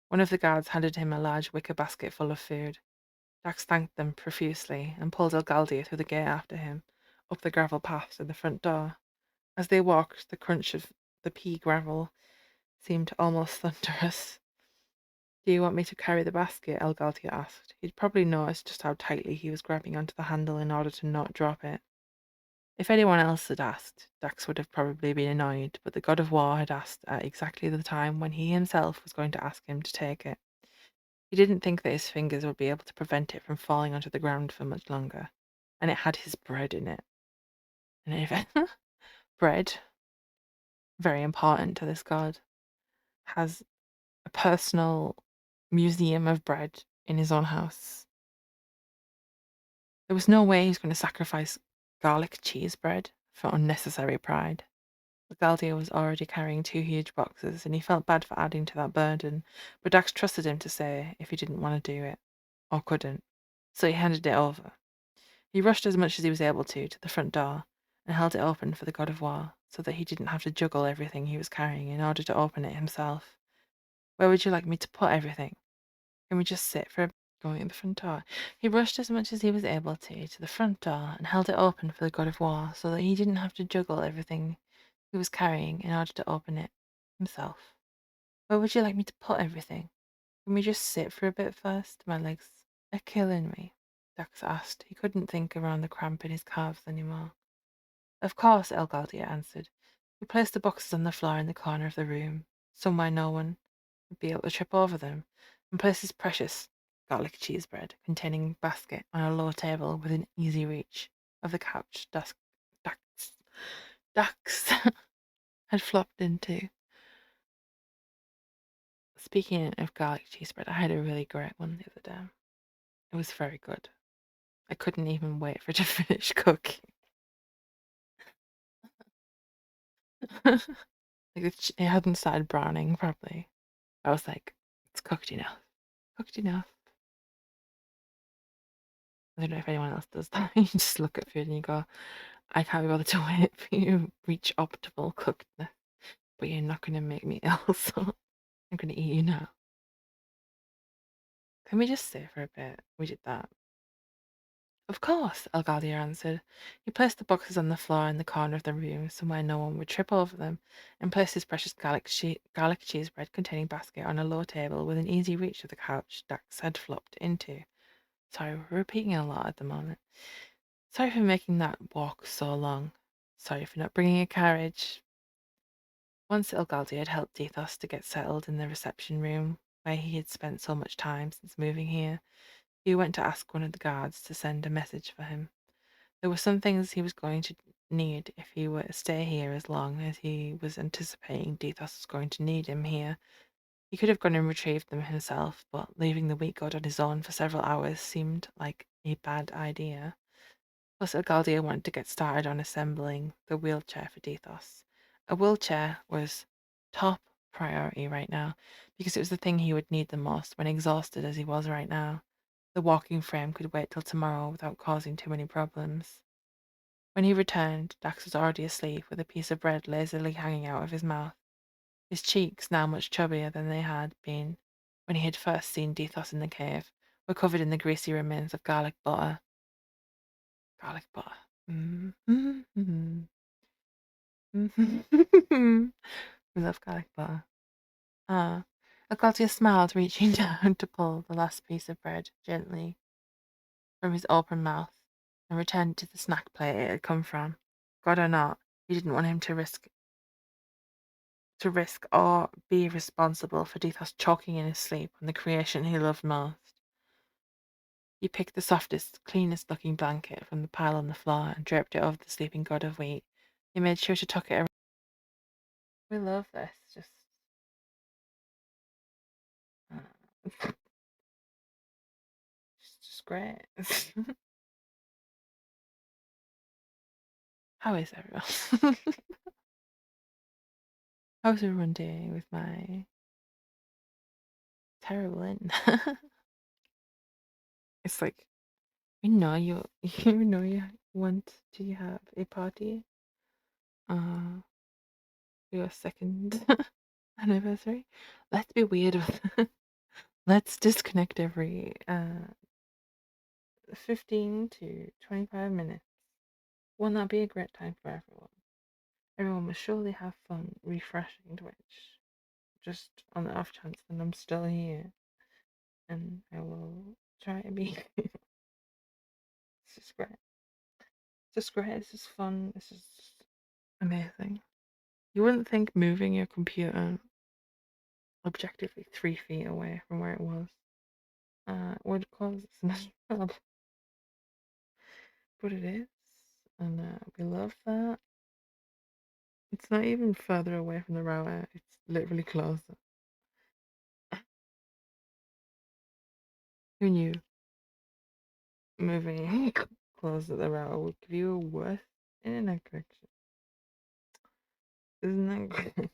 One of the guards handed him a large wicker basket full of food. Dax thanked them profusely and pulled Elgaldia through the gate after him, up the gravel path to the front door. As they walked, the crunch of the pea gravel seemed almost thunderous. "Do you want me to carry the basket?" Elgaltia asked. He'd probably noticed just how tightly he was grabbing onto the handle in order to not drop it. If anyone else had asked, Dax would have probably been annoyed, but the god of war had asked at exactly the time when he himself was going to ask him to take it. He didn't think that his fingers would be able to prevent it from falling onto the ground for much longer, and it had his bread in it. And if bread, very important to this god, has a personal museum of bread in his own house. There was no way he was going to sacrifice garlic cheese bread for unnecessary pride. Galdia was already carrying 2 huge boxes, and he felt bad for adding to that burden, but Dax trusted him to say if he didn't want to do it, or couldn't, so he handed it over. He rushed as much as he was able to the front door, and held it open for the god of war, so that he didn't have to juggle everything he was carrying in order to open it himself. "Where would you like me to put everything? Can we just sit for a going at the front door?" He rushed as much as he was able to the front door, and held it open for the god of war, so that he didn't have to juggle everything he was carrying in order to open it himself. "Where would you like me to put everything? Can we just sit for a bit first? My legs are killing me," Dax asked. He couldn't think around the cramp in his calves anymore. "Of course," Elgaldia answered. He placed the boxes on the floor in the corner of the room, somewhere no one would be able to trip over them, and placed his precious garlic cheese bread containing basket on a low table within easy reach of the couch Dax had flopped into. Speaking of garlic cheese bread, I had a really great one the other day. It was very good. I couldn't even wait for it to finish cooking. Like it hadn't started browning properly. I was like, it's cooked enough. Cooked enough. I don't know if anyone else does that. You just look at food and you go, I can't be bothered to wait for you to reach optimal cookedness, but you're not going to make me ill, so I'm going to eat you now. Can we just sit for a bit? We did that. Of course, Elgadia answered. He placed the boxes on the floor in the corner of the room, somewhere no one would trip over them, and placed his precious garlic cheese bread containing basket on a low table within easy reach of the couch Dax had flopped into. Sorry, we're repeating a lot at the moment. Sorry for making that walk so long. Sorry for not bringing a carriage. Once Elgaldia had helped Dethos to get settled in the reception room, where he had spent so much time since moving here, he went to ask one of the guards to send a message for him. There were some things he was going to need if he were to stay here as long as he was anticipating Dethos was going to need him here. He could have gone and retrieved them himself, but leaving the weak god on his own for several hours seemed like a bad idea. Plus, Elgaldia wanted to get started on assembling the wheelchair for Dethos. A wheelchair was top priority right now, because it was the thing he would need the most when exhausted as he was right now. The walking frame could wait till tomorrow without causing too many problems. When he returned, Dax was already asleep with a piece of bread lazily hanging out of his mouth. His cheeks, now much chubbier than they had been when he had first seen Dethos in the cave, were covered in the greasy remains of garlic butter. Garlic butter. Mm-hmm. We love garlic butter. Aglatia smiled, reaching down to pull the last piece of bread gently from his open mouth and returned to the snack plate it had come from. God or not, he didn't want him to risk or be responsible for Dethos choking in his sleep on the creation he loved most. He picked the softest, cleanest looking blanket from the pile on the floor and draped it over the sleeping god of wheat. He made sure to tuck it around. We love this. Uh, just great. How is everyone? How's everyone doing with my terrible in? It's like we know you. You know you want to have a party. Uh, your second anniversary. Let's be weird with. Let's disconnect every 15 to 25 minutes. Won't that be a great time for everyone? Everyone will surely have fun refreshing Twitch. Just on the off chance that I'm still here, and I will try to be. This is great. This is great. This is fun. This is amazing. You wouldn't think moving your computer objectively 3 feet away from where it was would cause this much trouble, but it is, and we love that. It's not even further away from the router, it's literally closer. Who knew moving closer to the router would give you a worse internet connection? Isn't that great?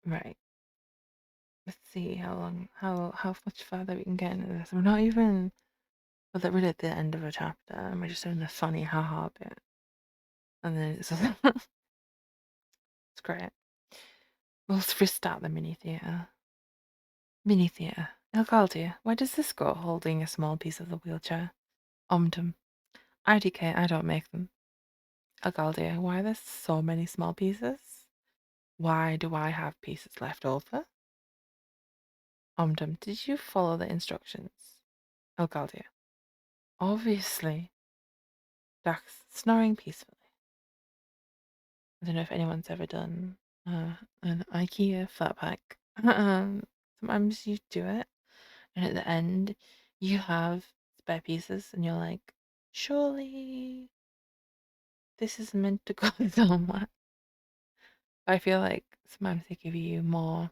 Right. Let's see how much further we can get into this. We're not even well, we're at the end of a chapter and we're just doing the funny haha bit. And then it's it's great. We'll restart the mini theatre. Mini theatre. Elgaldia, where does this go holding a small piece of the wheelchair? Omdum. IDK, I don't make them. Elgaldia, why are there so many small pieces? Why do I have pieces left over? Omdum, did you follow the instructions? Elgaldia. Obviously. Dax, snoring peacefully. I don't know if anyone's ever done an IKEA flat pack. Sometimes you do it, and at the end, you have spare pieces, and you're like, surely this is meant to go somewhere. I feel like sometimes they give you more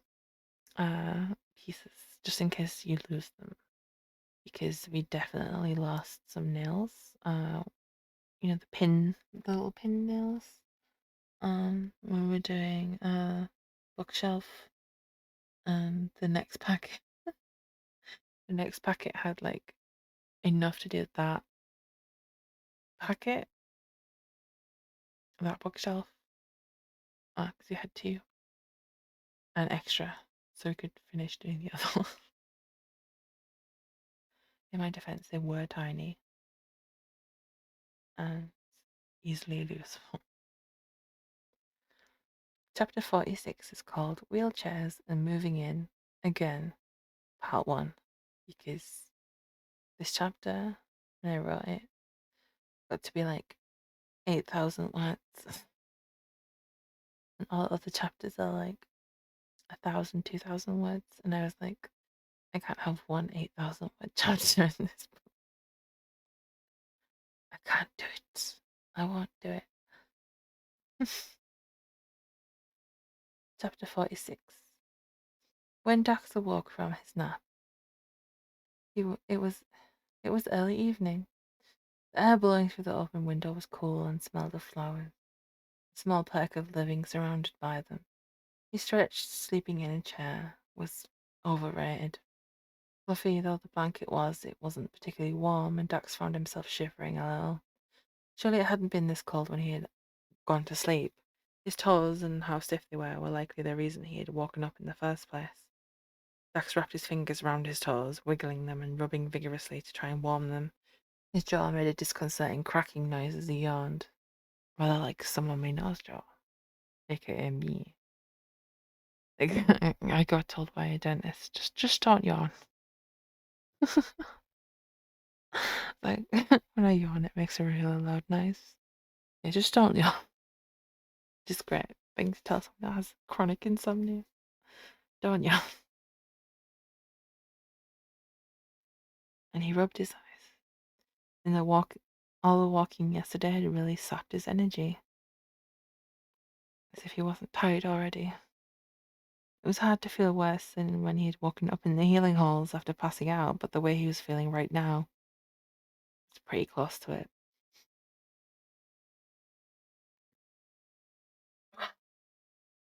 pieces just in case you lose them, because we definitely lost some nails. The little pin nails. When we're doing bookshelf, and the next packet had like enough to do that packet, that bookshelf, because we had two, an extra, so we could finish doing the other one. In my defense, they were tiny and easily losable. Chapter 46 is called Wheelchairs and Moving In Again, Part 1, because this chapter, when I wrote it, got to be like 8,000 words, and all other chapters are like 1,000, 2,000 words, and I was like, I can't have one 8,000 word chapter in this book. I can't do it. I won't do it. Chapter 46. When Dax awoke from his nap, it was early evening. The air blowing through the open window was cool and smelled of flowers. A small perk of living surrounded by them. He stretched, sleeping in a chair was overrated. Fluffy though the blanket was, it wasn't particularly warm, and Dax found himself shivering a little. Surely it hadn't been this cold when he had gone to sleep. His toes and how stiff they were likely the reason he had woken up in the first place. Dax wrapped his fingers round his toes, wiggling them and rubbing vigorously to try and warm them. His jaw made a disconcerting cracking noise as he yawned, rather like someone we know's jaw, aka me. Like, I got told by a dentist, just don't yawn. Like when I yawn, it makes a really loud noise. Yeah, just don't yawn. Just great thing to tell someone that has chronic insomnia. Don't yawn. And he rubbed his eyes. And all the walking yesterday had really sapped his energy, as if he wasn't tired already. It was hard to feel worse than when he had woken up in the healing halls after passing out, but the way he was feeling right now was pretty close to it. I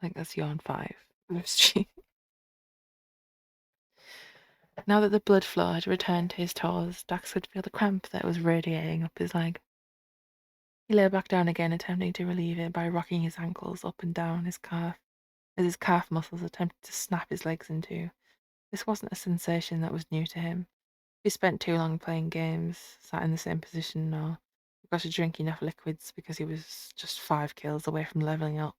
think that's yawn 5. Now that the blood flow had returned to his toes, Dax could feel the cramp that was radiating up his leg. He lay back down again, attempting to relieve it by rocking his ankles up and down his calf, as his calf muscles attempted to snap his legs in two. This wasn't a sensation that was new to him. He spent too long playing games, sat in the same position, or forgot to drink enough liquids because he was just 5 kills away from leveling up.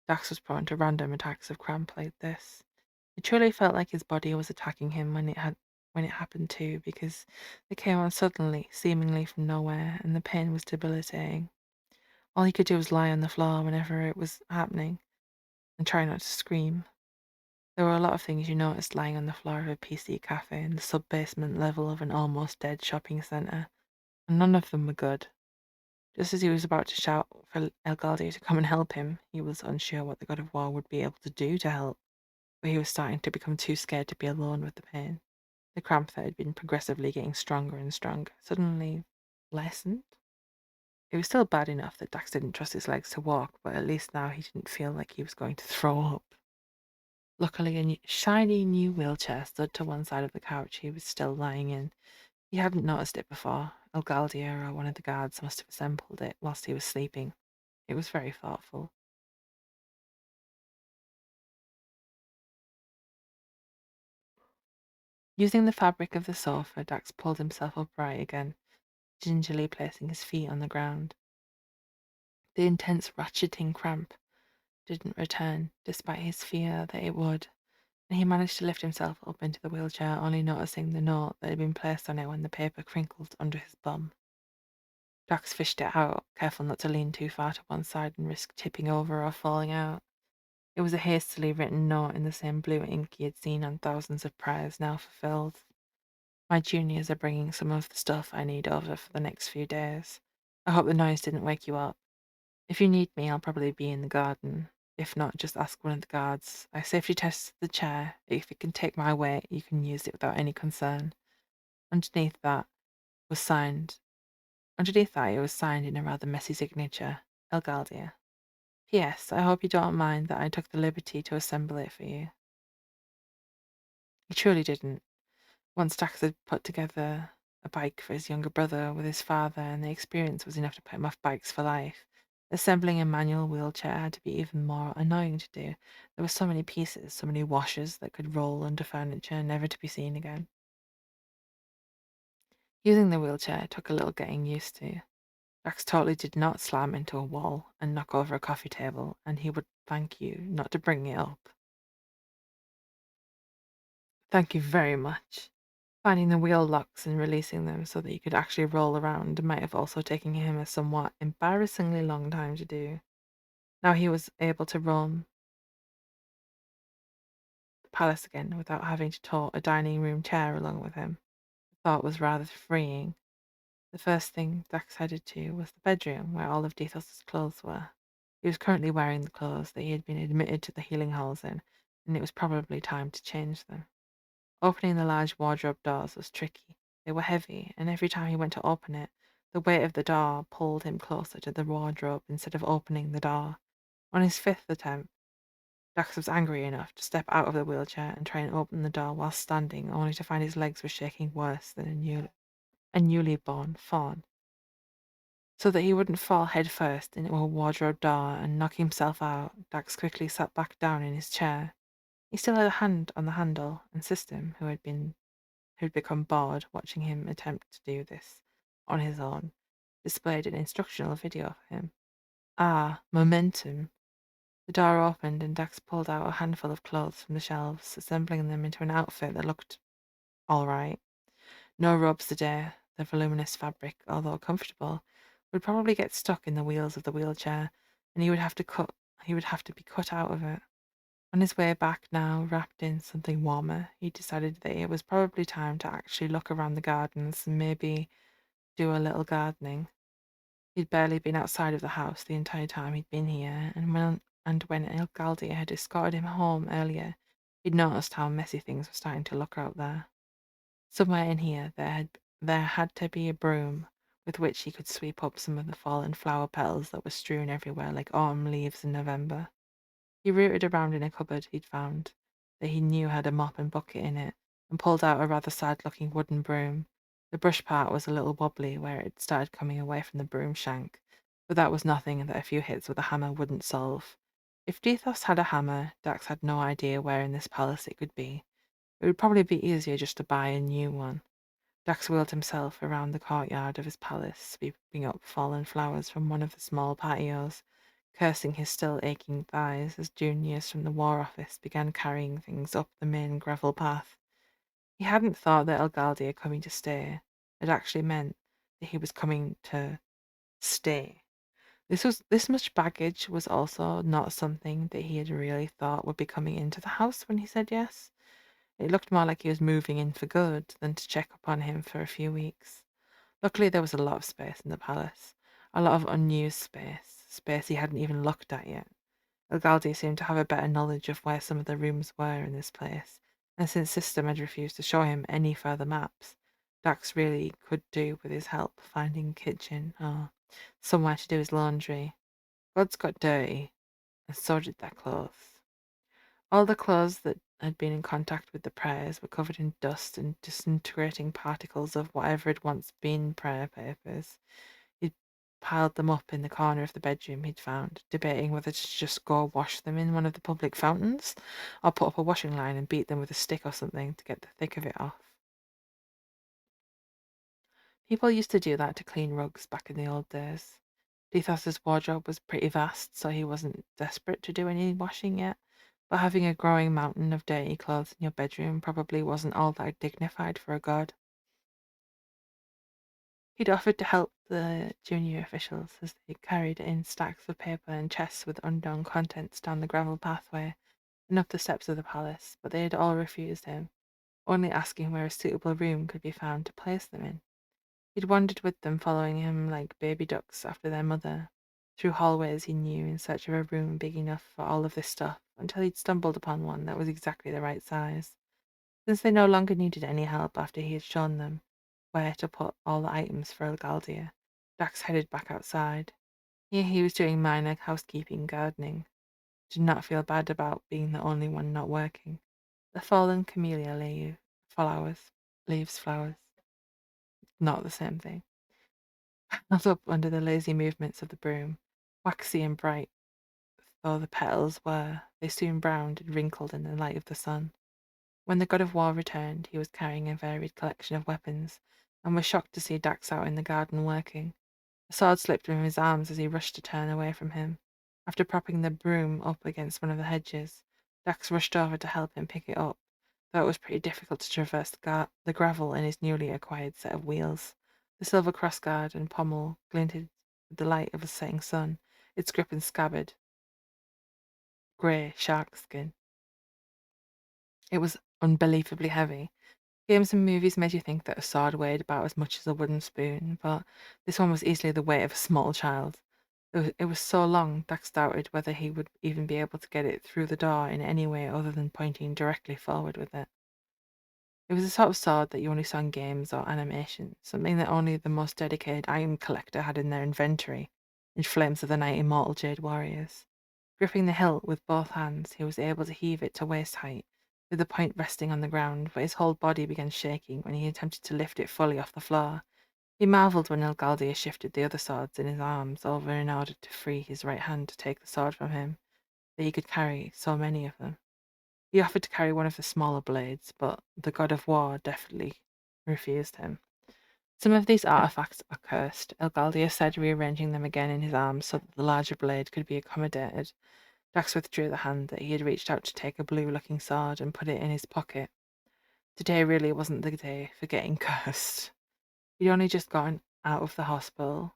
Dax was prone to random attacks of cramp like this. It truly felt like his body was attacking him when it happened too, because they came on suddenly, seemingly from nowhere, and the pain was debilitating. All he could do was lie on the floor whenever it was happening and try not to scream. There were a lot of things you noticed lying on the floor of a PC cafe in the sub-basement level of an almost dead shopping centre, and none of them were good. Just as he was about to shout for Elgaldi to come and help him, he was unsure what the God of War would be able to do to help, but he was starting to become too scared to be alone with the pain. The cramp that had been progressively getting stronger and stronger suddenly lessened. It was still bad enough that Dax didn't trust his legs to walk, but at least now he didn't feel like he was going to throw up. Luckily, a shiny new wheelchair stood to one side of the couch he was still lying in. He hadn't noticed it before. Elgaldia or one of the guards must have assembled it whilst he was sleeping. It was very thoughtful. Using the fabric of the sofa, Dax pulled himself upright again, gingerly placing his feet on the ground. The intense ratcheting cramp didn't return, despite his fear that it would, and he managed to lift himself up into the wheelchair, only noticing the note that had been placed on it when the paper crinkled under his bum. Dax fished it out, careful not to lean too far to one side and risk tipping over or falling out. It was a hastily written note in the same blue ink he had seen on thousands of prayers now fulfilled. My juniors are bringing some of the stuff I need over for the next few days. I hope the noise didn't wake you up. If you need me, I'll probably be in the garden. If not, just ask one of the guards. I safety tested the chair. If it can take my weight, you can use it without any concern. Underneath that was signed. Underneath that, it was signed in a rather messy signature. Elgaldia. P.S. I hope you don't mind that I took the liberty to assemble it for you. He truly didn't. Once Dax had put together a bike for his younger brother with his father, and the experience was enough to put him off bikes for life. Assembling a manual wheelchair had to be even more annoying to do. There were so many pieces, so many washers that could roll under furniture, never to be seen again. Using the wheelchair took a little getting used to. Dax totally did not slam into a wall and knock over a coffee table, and he would thank you not to bring it up. Thank you very much. Finding the wheel locks and releasing them so that he could actually roll around might have also taken him a somewhat embarrassingly long time to do. Now he was able to roam the palace again without having to tow a dining room chair along with him. The thought was rather freeing. The first thing Dax headed to was the bedroom where all of Dethos' clothes were. He was currently wearing the clothes that he had been admitted to the healing halls in, and it was probably time to change them. Opening the large wardrobe doors was tricky. They were heavy, and every time he went to open it, the weight of the door pulled him closer to the wardrobe instead of opening the door. On his 5th attempt, Dax was angry enough to step out of the wheelchair and try and open the door while standing, only to find his legs were shaking worse than a newly born fawn. So that he wouldn't fall head first into a wardrobe door and knock himself out, Dax quickly sat back down in his chair. He still had a hand on the handle, and System, who'd become bored watching him attempt to do this on his own, displayed an instructional video for him. Ah, momentum. The door opened and Dax pulled out a handful of clothes from the shelves, assembling them into an outfit that looked all right. No robes today. The voluminous fabric, although comfortable, would probably get stuck in the wheels of the wheelchair, and he would have to be cut out of it. On his way back now, wrapped in something warmer, he decided that it was probably time to actually look around the gardens and maybe do a little gardening. He'd barely been outside of the house the entire time he'd been here, and when Elgaldia had escorted him home earlier, he'd noticed how messy things were starting to look out there. Somewhere in here there had to be a broom with which he could sweep up some of the fallen flower petals that were strewn everywhere like autumn leaves in November. He rooted around in a cupboard he'd found that he knew had a mop and bucket in it, and pulled out a rather sad-looking wooden broom. The brush part was a little wobbly where it started coming away from the broom shank, but that was nothing that a few hits with a hammer wouldn't solve. If Dethos had a hammer, Dax had no idea where in this palace it could be. It would probably be easier just to buy a new one. Dax wheeled himself around the courtyard of his palace, sweeping up fallen flowers from one of the small patios, cursing his still aching thighs as juniors from the War Office began carrying things up the main gravel path. He hadn't thought that Elgaldia coming to stay had actually meant that he was coming to stay. This much baggage was also not something that he had really thought would be coming into the house when he said yes. It looked more like he was moving in for good than to check upon him for a few weeks. Luckily, there was a lot of space in the palace, a lot of unused space he hadn't even looked at yet. Elgaldi seemed to have a better knowledge of where some of the rooms were in this place, and since System had refused to show him any further maps, Dax really could do with his help finding a kitchen or somewhere to do his laundry. Gods got dirty, and so did their clothes. All the clothes that had been in contact with the prayers were covered in dust and disintegrating particles of whatever had once been prayer papers. He'd piled them up in the corner of the bedroom he'd found, debating whether to just go wash them in one of the public fountains or put up a washing line and beat them with a stick or something to get the thick of it off. People used to do that to clean rugs back in the old days. Dethos's wardrobe was pretty vast, so he wasn't desperate to do any washing yet, but having a growing mountain of dirty clothes in your bedroom probably wasn't all that dignified for a god. He'd offered to help the junior officials as they carried in stacks of paper and chests with unknown contents down the gravel pathway and up the steps of the palace, but they had all refused him, only asking where a suitable room could be found to place them in. He'd wandered with them, following him like baby ducks after their mother, through hallways he knew in search of a room big enough for all of this stuff, until he'd stumbled upon one that was exactly the right size. Since they no longer needed any help after he had shown them where to put all the items for Elgaldia, Dax headed back outside. Here he was doing minor housekeeping, gardening. Did not feel bad about being the only one not working. The fallen camellia leaves flowers, not the same thing. Held up under the lazy movements of the broom, waxy and bright though the petals were, they soon browned and wrinkled in the light of the sun. When the god of war returned, he was carrying a varied collection of weapons, and was shocked to see Dax out in the garden working. A sword slipped from his arms as he rushed to turn away from him. After propping the broom up against one of the hedges, Dax rushed over to help him pick it up, though it was pretty difficult to traverse the gravel in his newly acquired set of wheels. The silver crossguard and pommel glinted with the light of a setting sun, its grip and scabbard grey shark skin. It was unbelievably heavy. Games and movies made you think that a sword weighed about as much as a wooden spoon, but this one was easily the weight of a small child. It was so long, Dax doubted whether he would even be able to get it through the door in any way other than pointing directly forward with it. It was the sort of sword that you only saw in games or animation, something that only the most dedicated item collector had in their inventory, in Flames of the Night Immortal Jade Warriors. Gripping the hilt with both hands, he was able to heave it to waist height, with the point resting on the ground, but his whole body began shaking when he attempted to lift it fully off the floor. He marvelled when Elgaldia shifted the other swords in his arms over in order to free his right hand to take the sword from him, that he could carry so many of them. He offered to carry one of the smaller blades, but the god of war definitely refused him. Some of these artifacts are cursed, Elgaldia said, rearranging them again in his arms so that the larger blade could be accommodated. Dax withdrew the hand that he had reached out to take a blue-looking sword and put it in his pocket. Today really wasn't the day for getting cursed. He'd only just gotten out of the hospital,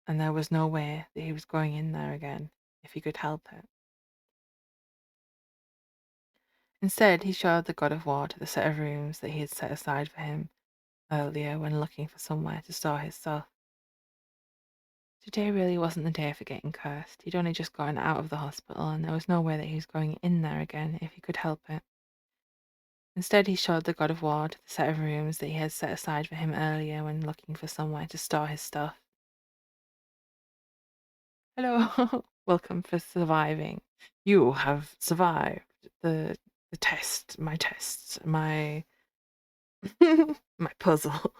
and there was no way that he was going in there again if he could help it. Instead, he showed the god of war to the set of rooms that he had set aside for him earlier when looking for somewhere to store his stuff. Today really wasn't the day for getting cursed. He'd only just gotten out of the hospital, and there was no way that he was going in there again if he could help it. Instead, he showed the god of war to the set of rooms that he had set aside for him earlier when looking for somewhere to store his stuff. Hello, welcome for surviving. You have survived the test, my tests, my my puzzle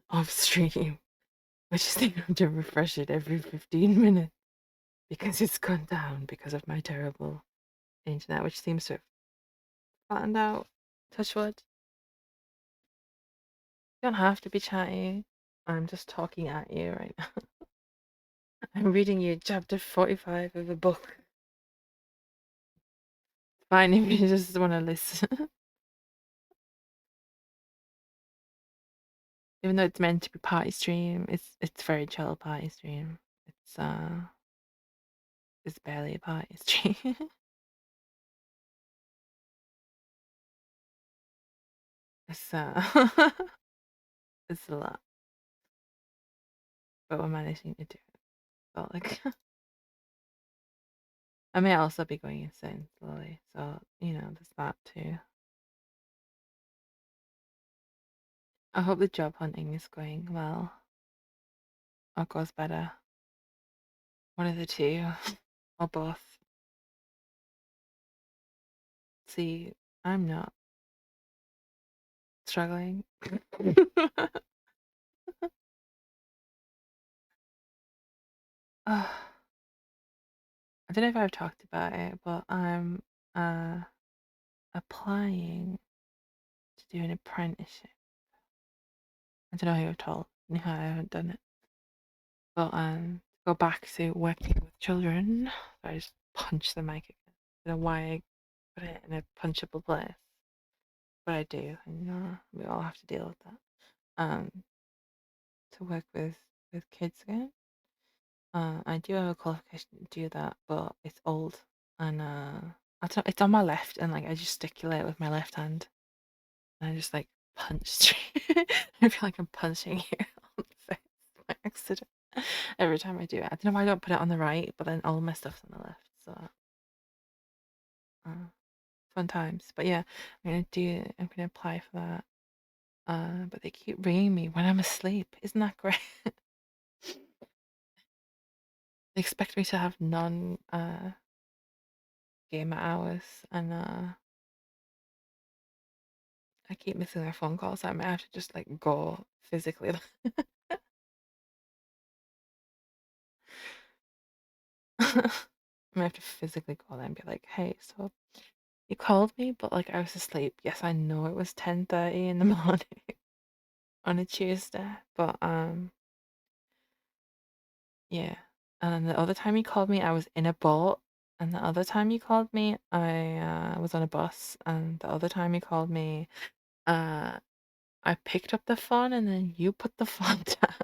off stream. I just think I have to refresh it every 15 minutes because it's gone down because of my terrible internet, which seems to have flattened out. Touch wood. You don't have to be chatty. I'm just talking at you right now. I'm reading you chapter 45 of a book. Fine if you just want to listen. Even though it's meant to be party stream, it's very chill party stream. It's barely a party stream. it's it's a lot, but we're managing to do it. So like, I may also be going insane slowly, so there's that too. I hope the job hunting is going well or goes better. One of the two, or both. See, I'm not struggling. I don't know if I've talked about it, but I'm applying to do an apprenticeship. I don't know who I've told. No, I haven't done it. But go back to working with children. So I just punch the mic again. I don't know why I put it in a punchable place, but I do, and we all have to deal with that. To work with kids again. I do have a qualification to do that, but it's old, and I don't, it's on my left, and like I gesticulate with my left hand, and I just like punch straight. I feel like I'm punching you on the face by accident every time I do it. I don't know why I don't put it on the right, but then all my stuff's on the left. So fun times. But yeah, I'm gonna apply for that. But they keep ringing me when I'm asleep. Isn't that great? They expect me to have non gamer hours, and I keep missing their phone calls. I might have to just like go physically. I might have to physically call them and be like, "Hey, so you called me, but like I was asleep. Yes, I know it was 10:30 in the morning on a Tuesday, but yeah. And then the other time you called me, I was in a boat, and the other time you called me, I was on a bus, and the other time you called me, uh, I picked up the phone, and then you put the phone down.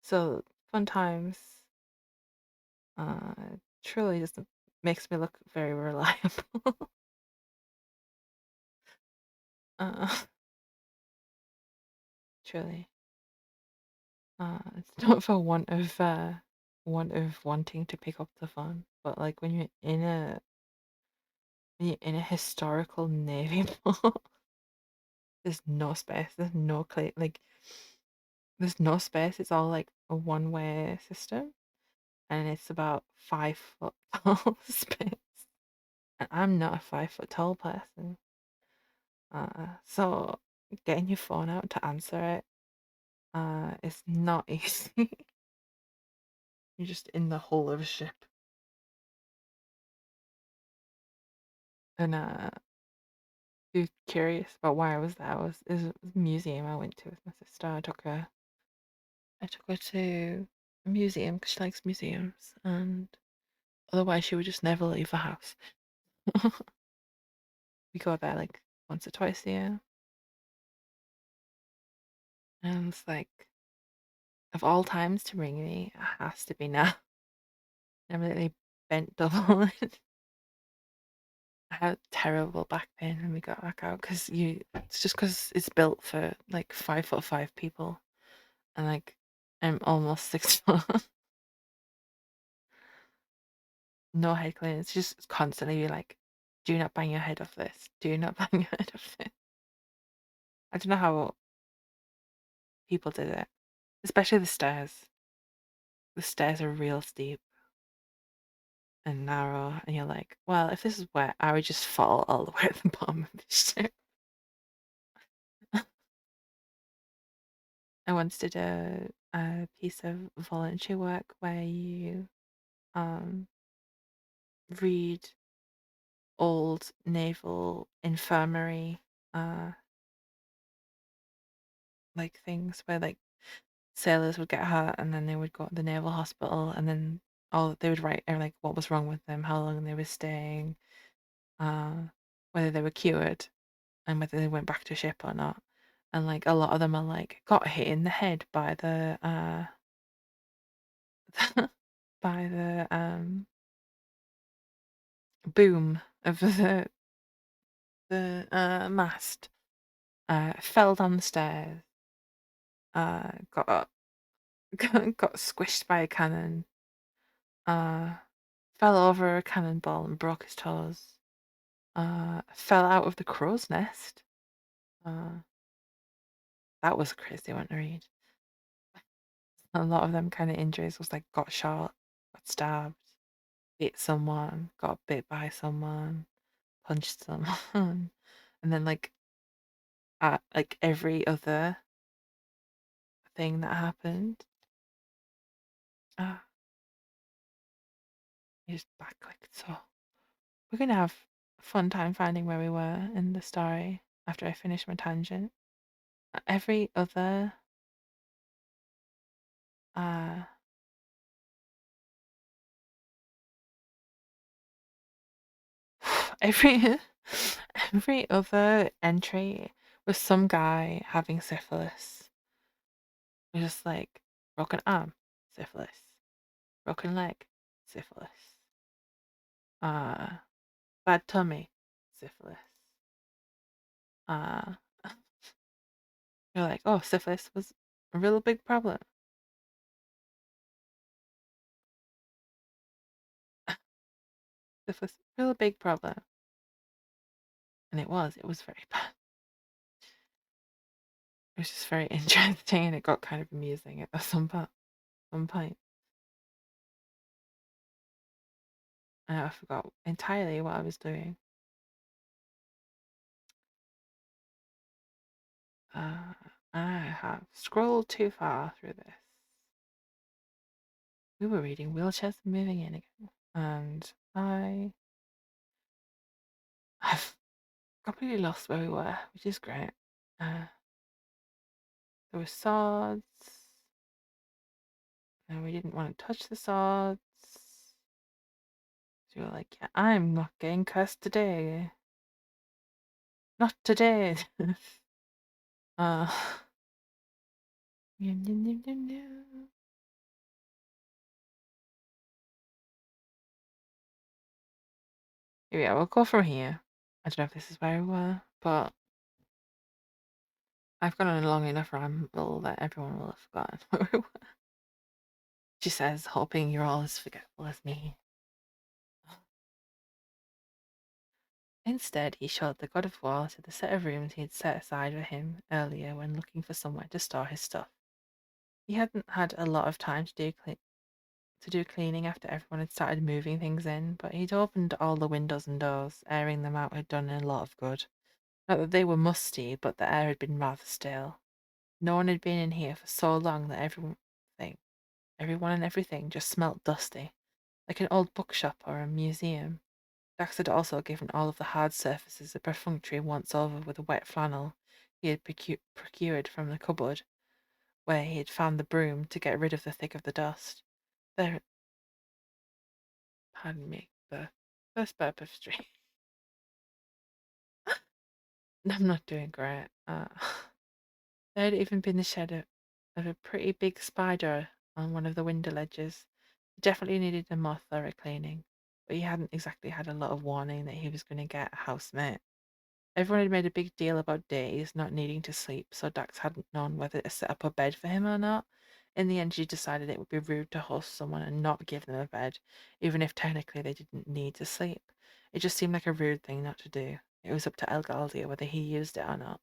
So fun times. Truly just makes me look very reliable. uh, truly. It's not for want of wanting to pick up the phone, but like when you're in a historical navy port, there's no space. There's no like there's no space. It's all like a one-way system, and it's about 5 foot tall space. And I'm not a 5 foot tall person. So getting your phone out to answer it is not easy. You're just in the hull of a ship. And if you're curious about why I was there, it was a museum I went to with my sister. I took her to a museum because she likes museums, and Otherwise, she would just never leave the house. We go there like once or twice a year, and it's like, of all times to ring me, it has to be now. I'm literally bent double. I had terrible back pain when we got back out because it's just because it's built for like 5'5" people, and like I'm almost 6 foot. No head clean. It's just constantly be like, do not bang your head off this. Do not bang your head off this. I don't know how people did it, especially the stairs. The stairs are real steep and narrow, and you're like, well, if this is wet, I would just fall all the way at the bottom of this shit. I once did a piece of voluntary work where you um read old naval infirmary uh like things where like sailors would get hurt and then they would go to the naval hospital and then all they would write like what was wrong with them, how long they were staying, uh whether they were cured and whether they went back to ship or not. And like a lot of them are like got hit in the head by the by the boom of the mast, fell down the stairs, got got squished by a cannon, uh, fell over a cannonball and broke his toes, fell out of the crow's nest. Uh, that was a crazy one to read. A lot of them kind of injuries was like got shot, got stabbed, bit someone, got bit by someone, punched someone, and then like every other thing that happened, uh, he just backlicked. So we're gonna have a fun time finding where we were in the story after I finish my tangent. Every other uh every every other entry was some guy having syphilis. It was just like broken arm, syphilis, broken leg, syphilis, uh bad tummy, syphilis. Uh you're like, oh, syphilis was a real big problem. Syphilis, real big problem. And it was very bad. It was just very interesting and it got kind of amusing at some point. And I forgot entirely what I was doing. Uh, I have scrolled too far through this. We were reading Wheelchairs Moving In again, and I have completely lost where we were, which is great. Uh, there were swords, and we didn't want to touch the swords. So we were like, yeah, I'm not getting cursed today. Not today. uh, yeah, we'll go from here. I don't know if this is where we were, but I've gone on a long enough ramble that everyone will have forgotten where we were. She says, hoping you're all as forgetful as me. Instead, he showed the god of war to the set of rooms he had set aside for him earlier when looking for somewhere to store his stuff. He hadn't had a lot of time to do cleaning after everyone had started moving things in, but he'd opened all the windows and doors. Airing them out had done a lot of good. Not that they were musty, but the air had been rather stale. No one had been in here for so long that everyone and everything just smelt dusty, like an old bookshop or a museum. Dax had also given all of the hard surfaces a perfunctory once over with a wet flannel he had procured from the cupboard, where he had found the broom to get rid of the thick of the dust. There, Pardon me, the first burp of stream. I'm not doing great. There had even been the shadow of a pretty big spider on one of the window ledges. It definitely needed a more thorough cleaning, but he hadn't exactly had a lot of warning that he was going to get a housemate. Everyone had made a big deal about Days not needing to sleep, so Dax hadn't known whether to set up a bed for him or not. In the end, she decided it would be rude to host someone and not give them a bed, even if technically they didn't need to sleep. It just seemed like a rude thing not to do. It was up to El Galdia whether he used it or not.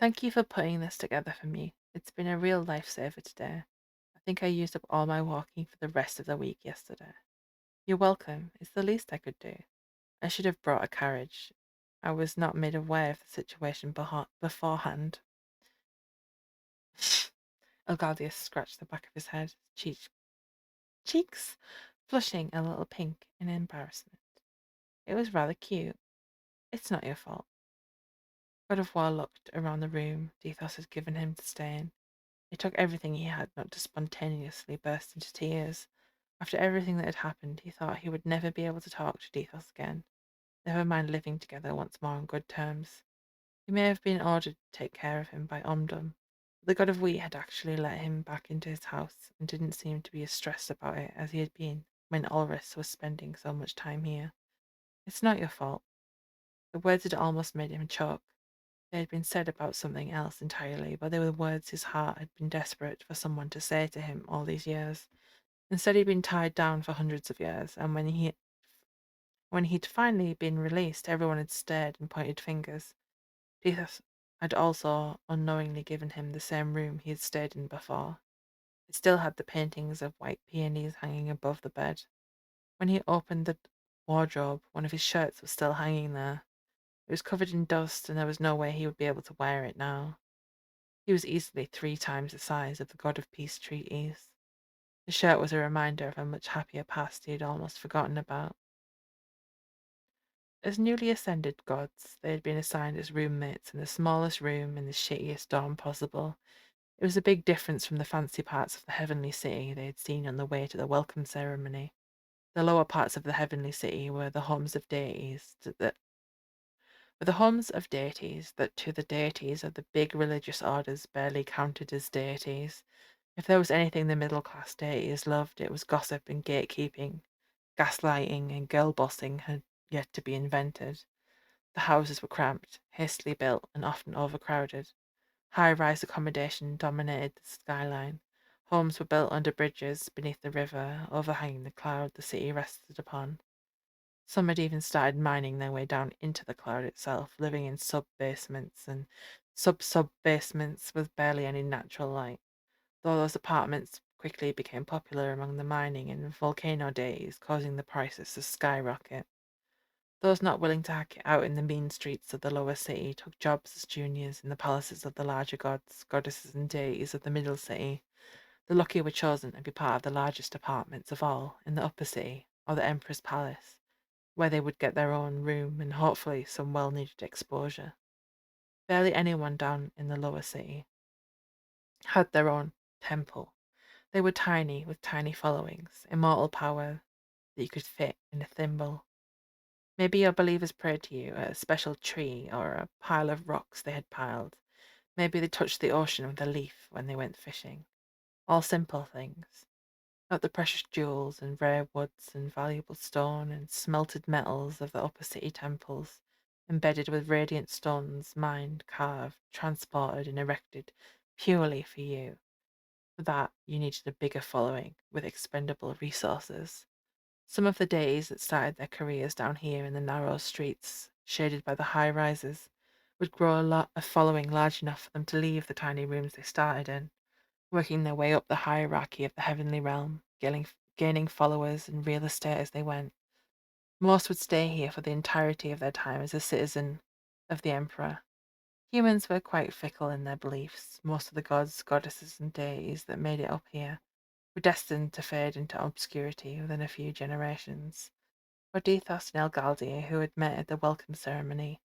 Thank you for putting this together for me. It's been a real lifesaver today. I think I used up all my walking for the rest of the week yesterday. You're welcome. It's the least I could do. I should have brought a carriage. I was not made aware of the situation beforehand. Elgaldius scratched the back of his head, cheeks flushing a little pink in embarrassment. It was rather cute. It's not your fault. God of War looked around the room Dethos had given him to stay in. It took everything he had not to spontaneously burst into tears. After everything that had happened, he thought he would never be able to talk to Dethos again, never mind living together once more on good terms. He may have been ordered to take care of him by Omdum, but the god of wheat had actually let him back into his house and didn't seem to be as stressed about it as he had been when Ulrich was spending so much time here. It's not your fault. The words had almost made him choke. They had been said about something else entirely, but they were words his heart had been desperate for someone to say to him all these years. Instead, he'd been tied down for hundreds of years, and when he'd finally been released, everyone had stared and pointed fingers. Jesus had also unknowingly given him the same room he had stayed in before. It still had the paintings of white peonies hanging above the bed. When he opened the wardrobe, one of his shirts was still hanging there. It was covered in dust, and there was no way he would be able to wear it now. He was easily 3 times the size of the god of peace treaties. The shirt was a reminder of a much happier past he had almost forgotten about. As newly ascended gods, they had been assigned as roommates in the smallest room in the shittiest dorm possible. It was a big difference from the fancy parts of the heavenly city they had seen on the way to the welcome ceremony. The lower parts of the heavenly city were the homes of deities that to the deities of the big religious orders barely counted as deities. If there was anything the middle class deities loved, it was gossip and gatekeeping. Gaslighting and girl bossing had yet to be invented. The houses were cramped, hastily built, and often overcrowded. High-rise accommodation dominated the skyline. Homes were built under bridges beneath the river, overhanging the cloud the city rested upon. Some had even started mining their way down into the cloud itself, living in sub-basements and sub-sub-basements with barely any natural light. Though those apartments quickly became popular among the mining and volcano days, causing the prices to skyrocket. Those not willing to hack it out in the mean streets of the lower city took jobs as juniors in the palaces of the larger gods, goddesses, and deities of the middle city. The lucky were chosen to be part of the largest apartments of all in the upper city, or the Emperor's palace, where they would get their own room and hopefully some well needed exposure. Barely anyone down in the lower city had their own temple. They were tiny, with tiny followings, immortal power that you could fit in a thimble. Maybe your believers prayed to you at a special tree or a pile of rocks they had piled. Maybe they touched the ocean with a leaf when they went fishing. All simple things. Not the precious jewels and rare woods and valuable stone and smelted metals of the upper city temples, embedded with radiant stones, mined, carved, transported, and erected purely for you. For that, you needed a bigger following with expendable resources. Some of the deities that started their careers down here in the narrow streets, shaded by the high rises, would grow a following large enough for them to leave the tiny rooms they started in, working their way up the hierarchy of the heavenly realm, gaining followers and real estate as they went. Most would stay here for the entirety of their time as a citizen of the Emperor. Humans were quite fickle in their beliefs. Most of the gods, goddesses, and deities that made it up here were destined to fade into obscurity within a few generations. For Dethos and Elgaldi, who had met at the welcome ceremony,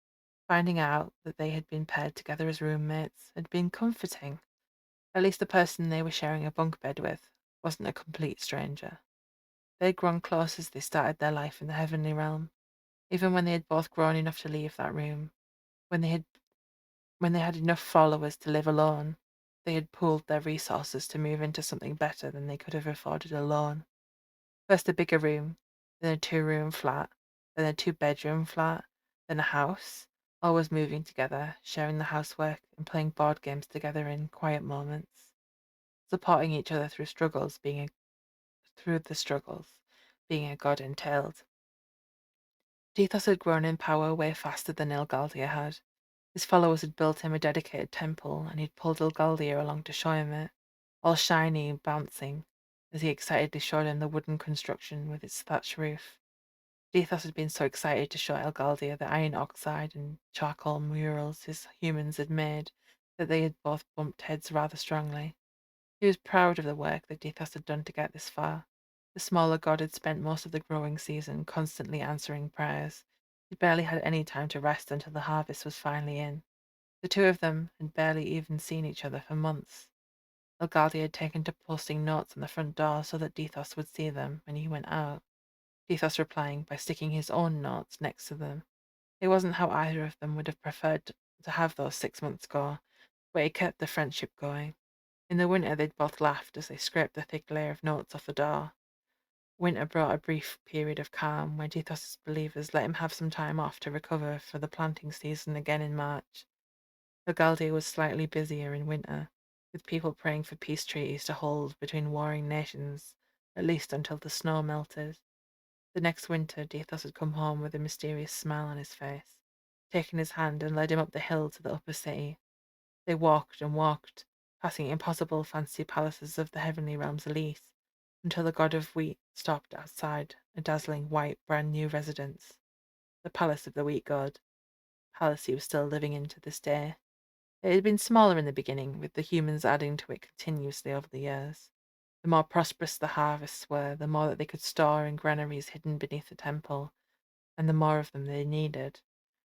finding out that they had been paired together as roommates had been comforting. At least the person they were sharing a bunk bed with wasn't a complete stranger. They'd grown close as they started their life in the heavenly realm, even when they had both grown enough to leave that room. When they had when they had enough followers to live alone, they had pooled their resources to move into something better than they could have afforded alone. First a bigger room, then a 2-room flat, then a 2-bedroom flat, then a house, always moving together, sharing the housework and playing board games together in quiet moments, supporting each other through the struggles being a god entailed. Dethos had grown in power way faster than Ilgaldir had. His followers had built him a dedicated temple, and he'd pulled Ilgaldir along to show him it, all shiny and bouncing, as he excitedly showed him the wooden construction with its thatched roof. Dethos had been so excited to show Ilgaldir the iron oxide and charcoal murals his humans had made that they had both bumped heads rather strongly. He was proud of the work that Dethos had done to get this far. The smaller god had spent most of the growing season constantly answering prayers. He barely had any time to rest until the harvest was finally in. The two of them had barely even seen each other for months. Elgardi had taken to posting notes on the front door so that Dethos would see them when he went out, Dethos replying by sticking his own notes next to them. It wasn't how either of them would have preferred to have those 6 months go, but it kept the friendship going. In the winter, they'd both laughed as they scraped the thick layer of notes off the door. Winter brought a brief period of calm where Dethos' believers let him have some time off to recover for the planting season again in March. Elgaldi was slightly busier in winter, with people praying for peace treaties to hold between warring nations, at least until the snow melted. The next winter, Dethos had come home with a mysterious smile on his face, taken his hand and led him up the hill to the upper city. They walked and walked, passing impossible fancy palaces of the heavenly realm's elite, until the god of wheat stopped outside a dazzling white brand new residence, the palace of the wheat god, palace he was still living in to this day. It had been smaller in the beginning, with the humans adding to it continuously over the years. The more prosperous the harvests were, the more that they could store in granaries hidden beneath the temple, and the more of them they needed.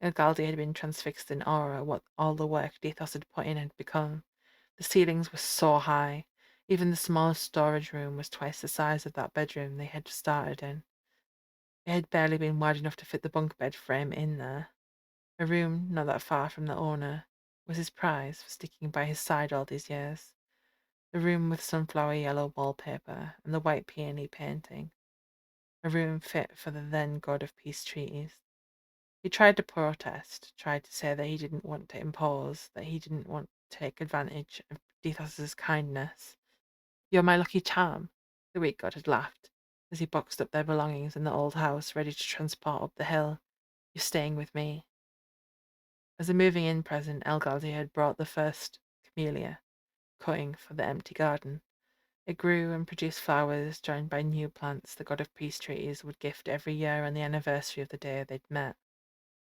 Ilgaldi had been transfixed in awe at what all the work Dethos had put in had become. The ceilings were so high. Even the smallest storage room was twice the size of that bedroom they had started in. It had barely been wide enough to fit the bunk bed frame in there. A room not that far from the owner was his prize for sticking by his side all these years. The room with sunflower yellow wallpaper and the white peony painting. A room fit for the then god of peace treaties. He tried to protest, tried to say that he didn't want to impose, that he didn't want to take advantage of Dethos's kindness. "You're my lucky charm," the weak god had laughed, as he boxed up their belongings in the old house, ready to transport up the hill. "You're staying with me." As a moving in present, Elgaldi had brought the first camellia, cutting for the empty garden. It grew and produced flowers, joined by new plants the god of peace treaties would gift every year on the anniversary of the day they'd met.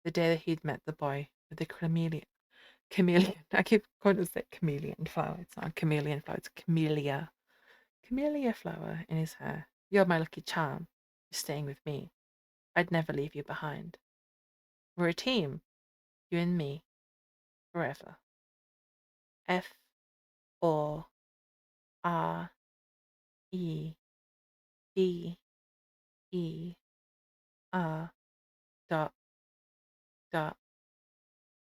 The day that he'd met the boy with the chameleon. I keep going to say chameleon flower. It's not a chameleon flower, it's a camellia. Camellia flower in his hair. "You're my lucky charm. You're staying with me. I'd never leave you behind. We're a team, you and me, forever." F-O-R-E-D-E-R dot dot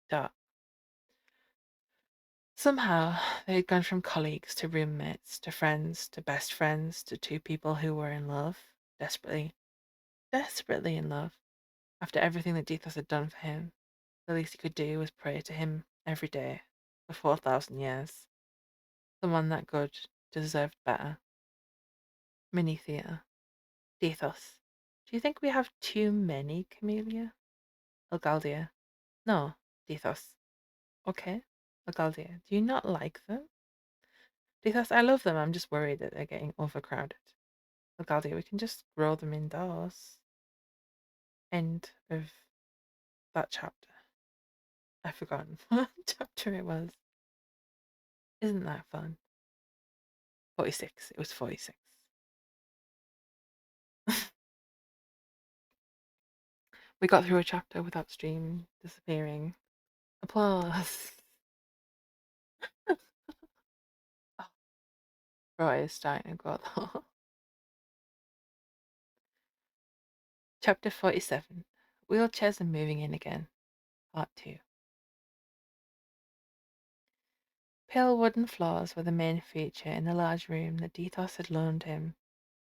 dot. Somehow they had gone from colleagues to roommates to friends to best friends to two people who were in love, desperately, desperately in love. After everything that Dethos had done for him, the least he could do was pray to him every day for 4,000 years. Someone that good deserved better. Mini theatre. Dethos, do you think we have too many camellia? Elgaldia. No. Dethos. Okay. Elgaldia, do you not like them? Dethos, I love them. I'm just worried that they're getting overcrowded. Elgaldia, we can just grow them indoors. End of that chapter. I've forgotten what chapter it was. Isn't that fun? 46. It was 46. We got through a chapter without stream disappearing. Applause. Oh, bro, it's starting to go though. Chapter 47. Wheelchairs are moving in again. Part 2. Pale wooden floors were the main feature in the large room that Deitos had loaned him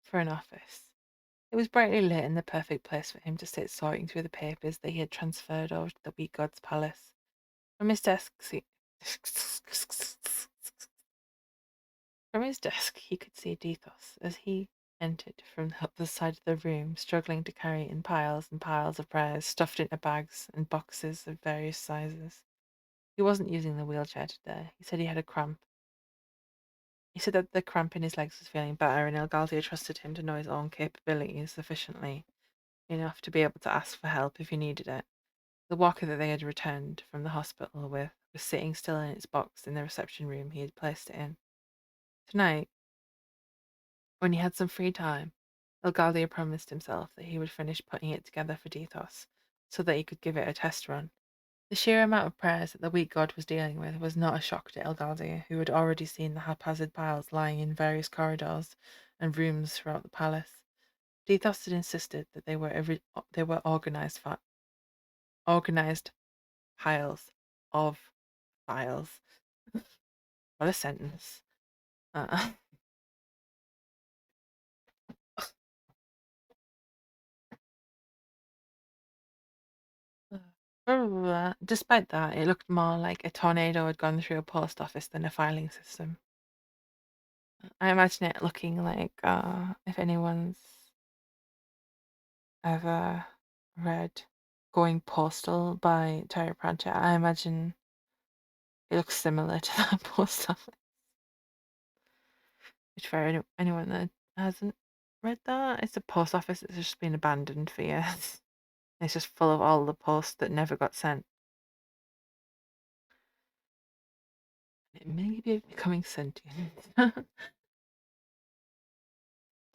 for an office. It was brightly lit and the perfect place for him to sit sorting through the papers that he had transferred over to the wheat god's palace. From his desk, From his desk, he could see Deitos as he entered from the other side of the room, struggling to carry in piles and piles of prayers stuffed into bags and boxes of various sizes. He wasn't using the wheelchair today. He said he had a cramp. He said that the cramp in his legs was feeling better, and Elgaldia trusted him to know his own capabilities sufficiently enough to be able to ask for help if he needed it. The walker that they had returned from the hospital with was sitting still in its box in the reception room he had placed it in. Tonight, when he had some free time, Elgaldia promised himself that he would finish putting it together for Dethos so that he could give it a test run. The sheer amount of prayers that the weak god was dealing with was not a shock to Elgaldia, who had already seen the haphazard piles lying in various corridors and rooms throughout the palace. Dethos had insisted that they were organized piles of files. What a sentence! Uh, Despite that, it looked more like a tornado had gone through a post office than a filing system. I imagine it looking like if anyone's ever read Going Postal by Terry Pratchett, I imagine it looks similar to that post office. Which for anyone that hasn't read that, it's a post office that's just been abandoned for years. It's just full of all the posts that never got sent. It may be becoming sentient.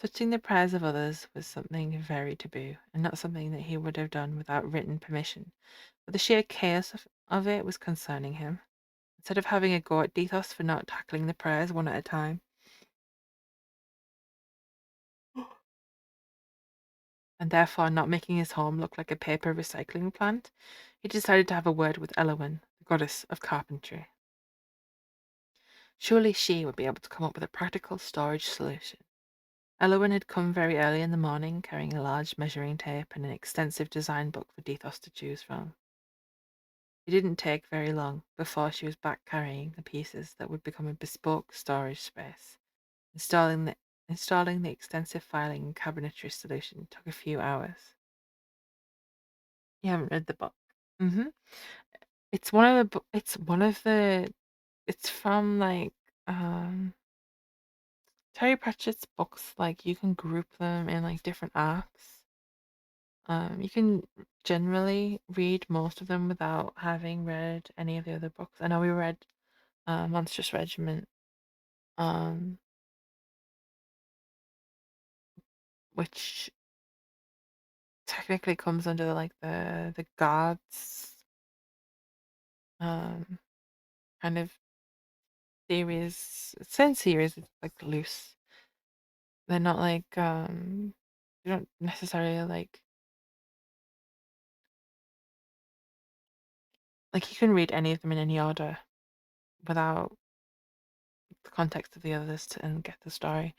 Touching the prayers of others was something very taboo, and not something that he would have done without written permission. But the sheer chaos of it was concerning him. Instead of having a go at Dethos for not tackling the prayers one at a time, and therefore not making his home look like a paper recycling plant, he decided to have a word with Elowyn, the goddess of carpentry. Surely she would be able to come up with a practical storage solution. Elowyn had come very early in the morning, carrying a large measuring tape and an extensive design book for Dethos to choose from. It didn't take very long before she was back carrying the pieces that would become a bespoke storage space. Installing the extensive filing and cabinetry solution took a few hours. You haven't read the book. Mm-hmm. It's from like Terry Pratchett's books. Like you can group them in like different arcs. You can generally read most of them without having read any of the other books. I know we read Monstrous Regiment, um, which technically comes under like the gods um kind of series. It's in series, it's like loose. They're not like they don't necessarily like you can read any of them in any order without the context of the others and get the story.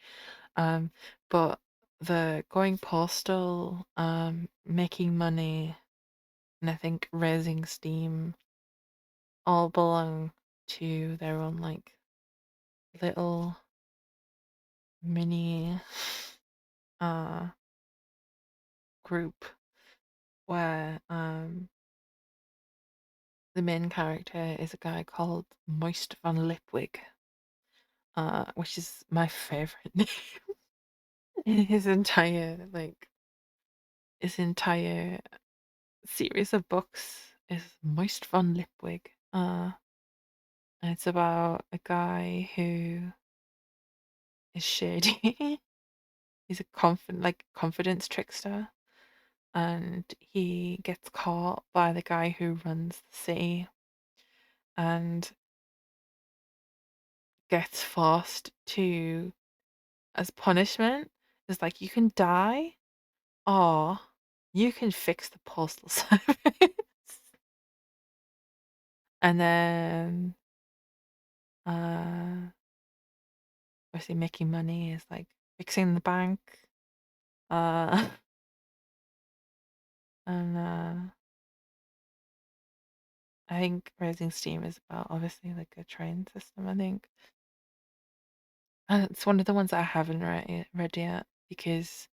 Um, but the going postal, making money, and I think raising steam all belong to their own like little mini uh group where the main character is a guy called Moist von Lipwig, which is my favorite name in his entire series of books is Moist von Lipwig. And it's about a guy who is shady. He's a confidence trickster, and he gets caught by the guy who runs the city and gets forced to, as punishment, is like you can die or you can fix the postal service. And then uh obviously making money is like fixing the bank. Uh and I think raising steam is about obviously like a train system, I think. And it's one of the ones that I haven't read yet because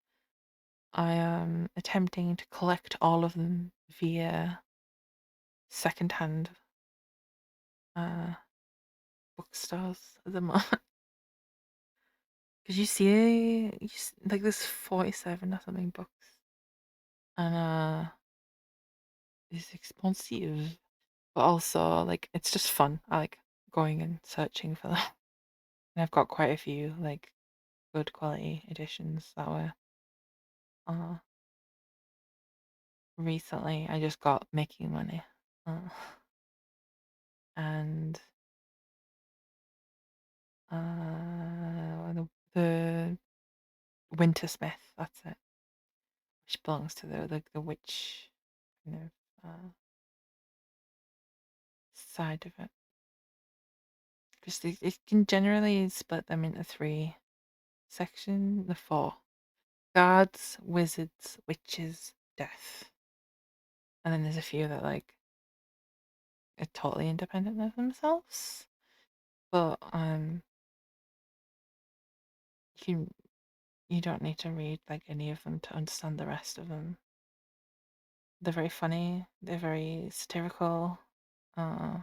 I am attempting to collect all of them via secondhand uh bookstores at the moment. Because like there's 47 or something books, and it's expensive, but also like it's just fun. I like going and searching for them. And I've got quite a few like good quality editions that were uh recently I just got making money. Uh, and the Wintersmith, that's it, which belongs to the witch kind of side of it. Because it can generally split them into three sections, the four: gods, wizards, witches, death. And then there's a few that like are totally independent of themselves. But you you don't need to read like any of them to understand the rest of them. They're very funny. They're very satirical. Uh,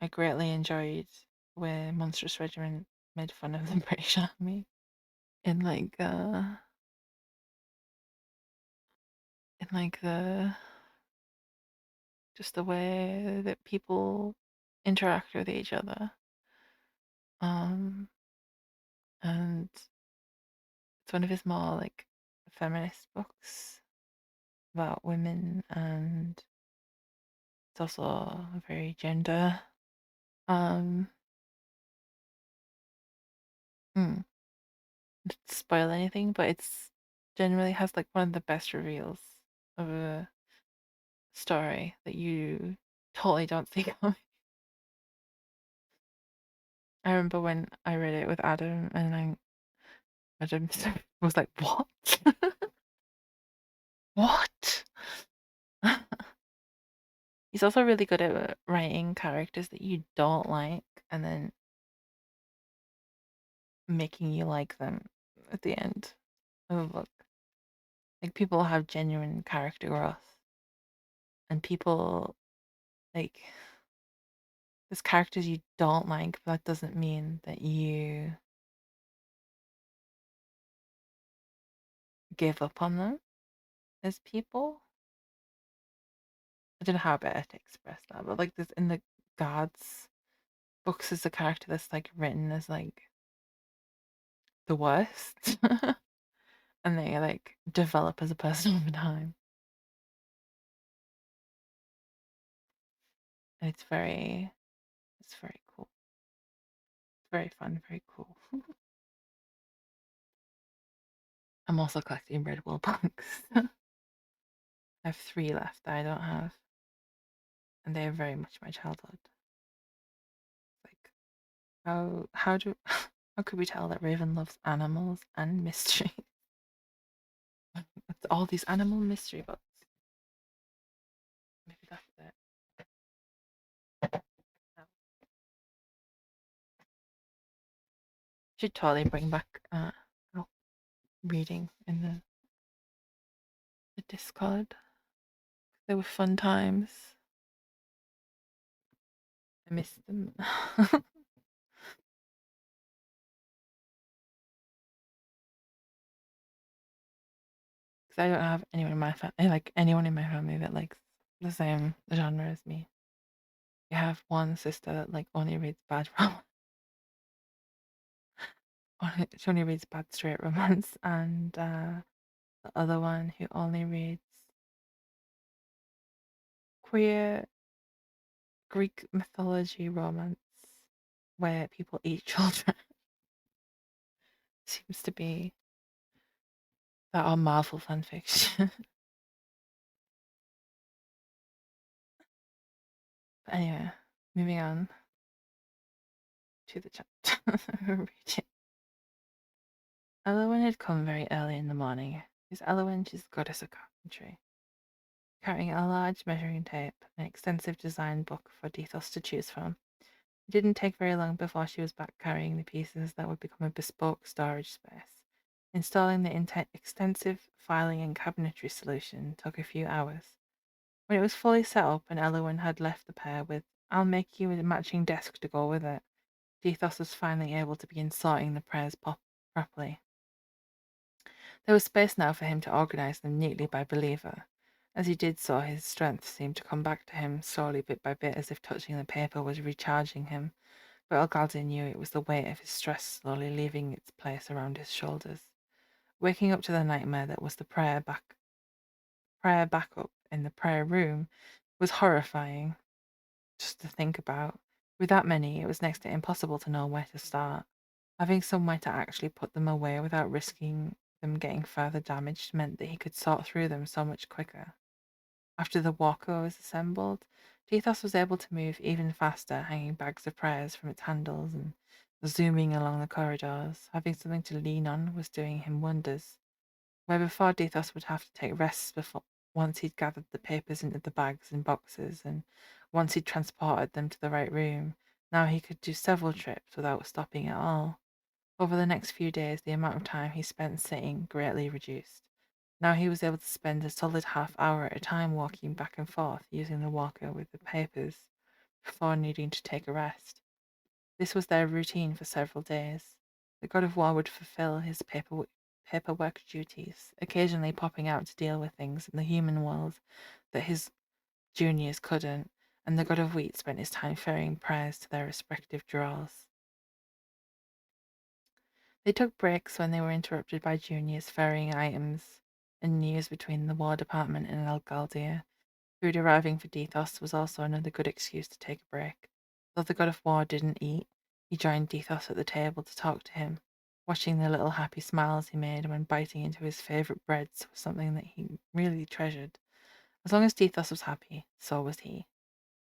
I greatly enjoyed where Monstrous Regiment made fun of the British Army in like the just the way that people interact with each other. Um, and it's one of his more like feminist books about women, and it's also very gender. Um, mm, not to spoil anything, but it's generally has like one of the best reveals of a story that you totally don't see coming. I remember when I read it with Adam, and Adam was like, "What? What?" He's also really good at writing characters that you don't like and then making you like them at the end of a book. Like people have genuine character growth, and people like there's characters you don't like, but that doesn't mean that you give up on them as people. I don't know how better to express that, but like this in the gods books is a character that's like written as like the worst. And they like develop as a person over time. And it's very cool. It's very fun, very cool. I'm also collecting Red Bull books. I have 3 left that I don't have, and they are very much my childhood. Like how do how could we tell that Raven loves animals and mystery? It's all these animal mystery books. Maybe that's it. No. Should totally bring back oh, reading in the Discord. They were fun times. I miss them. Because I don't have anyone in my family, like anyone in my family that likes the same genre as me. You have one sister that like only reads bad romance. She only reads bad straight romance, and the other one who only reads queer Greek mythology romance where people eat children. Seems to be That are Marvel fanfiction. But anyway, moving on to the chapter we're reading. Elowen had come very early in the morning. Who's Elowen? She's the goddess of carpentry. Carrying a large measuring tape, an extensive design book for Dethos to choose from. It didn't take very long before she was back carrying the pieces that would become a bespoke storage space. Installing the extensive filing and cabinetry solution took a few hours. When it was fully set up and Elowen had left the pair with, "I'll make you a matching desk to go with it," Dethos was finally able to begin sorting the prayers properly. There was space now for him to organize them neatly by believer. As he did so, his strength seemed to come back to him slowly, bit by bit, as if touching the paper was recharging him. But Algaldi knew it was the weight of his stress slowly leaving its place around his shoulders. Waking up to the nightmare that was the prayer backup in the prayer room was horrifying just to think about. With that many, it was next to impossible to know where to start. Having somewhere to actually put them away without risking them getting further damaged meant that he could sort through them so much quicker. After the walker was assembled, Tethos was able to move even faster, hanging bags of prayers from its handles and zooming along the corridors. Having something to lean on was doing him wonders. Where before Dethos would have to take rests once he'd gathered the papers into the bags and boxes, and once he'd transported them to the right room, now he could do several trips without stopping at all. Over the next few days, the amount of time he spent sitting greatly reduced. Now he was able to spend a solid half hour at a time walking back and forth using the walker with the papers before needing to take a rest. This was their routine for several days. The god of war would fulfill his paperwork duties, occasionally popping out to deal with things in the human world that his juniors couldn't, and the god of wheat spent his time ferrying prayers to their respective drawers. They took breaks when they were interrupted by juniors ferrying items and news between the War Department and Algaldia. Food arriving for Dethos was also another good excuse to take a break. Though the god of war didn't eat, he joined Dethos at the table to talk to him. Watching the little happy smiles he made when biting into his favourite breads was something that he really treasured. As long as Dethos was happy, so was he.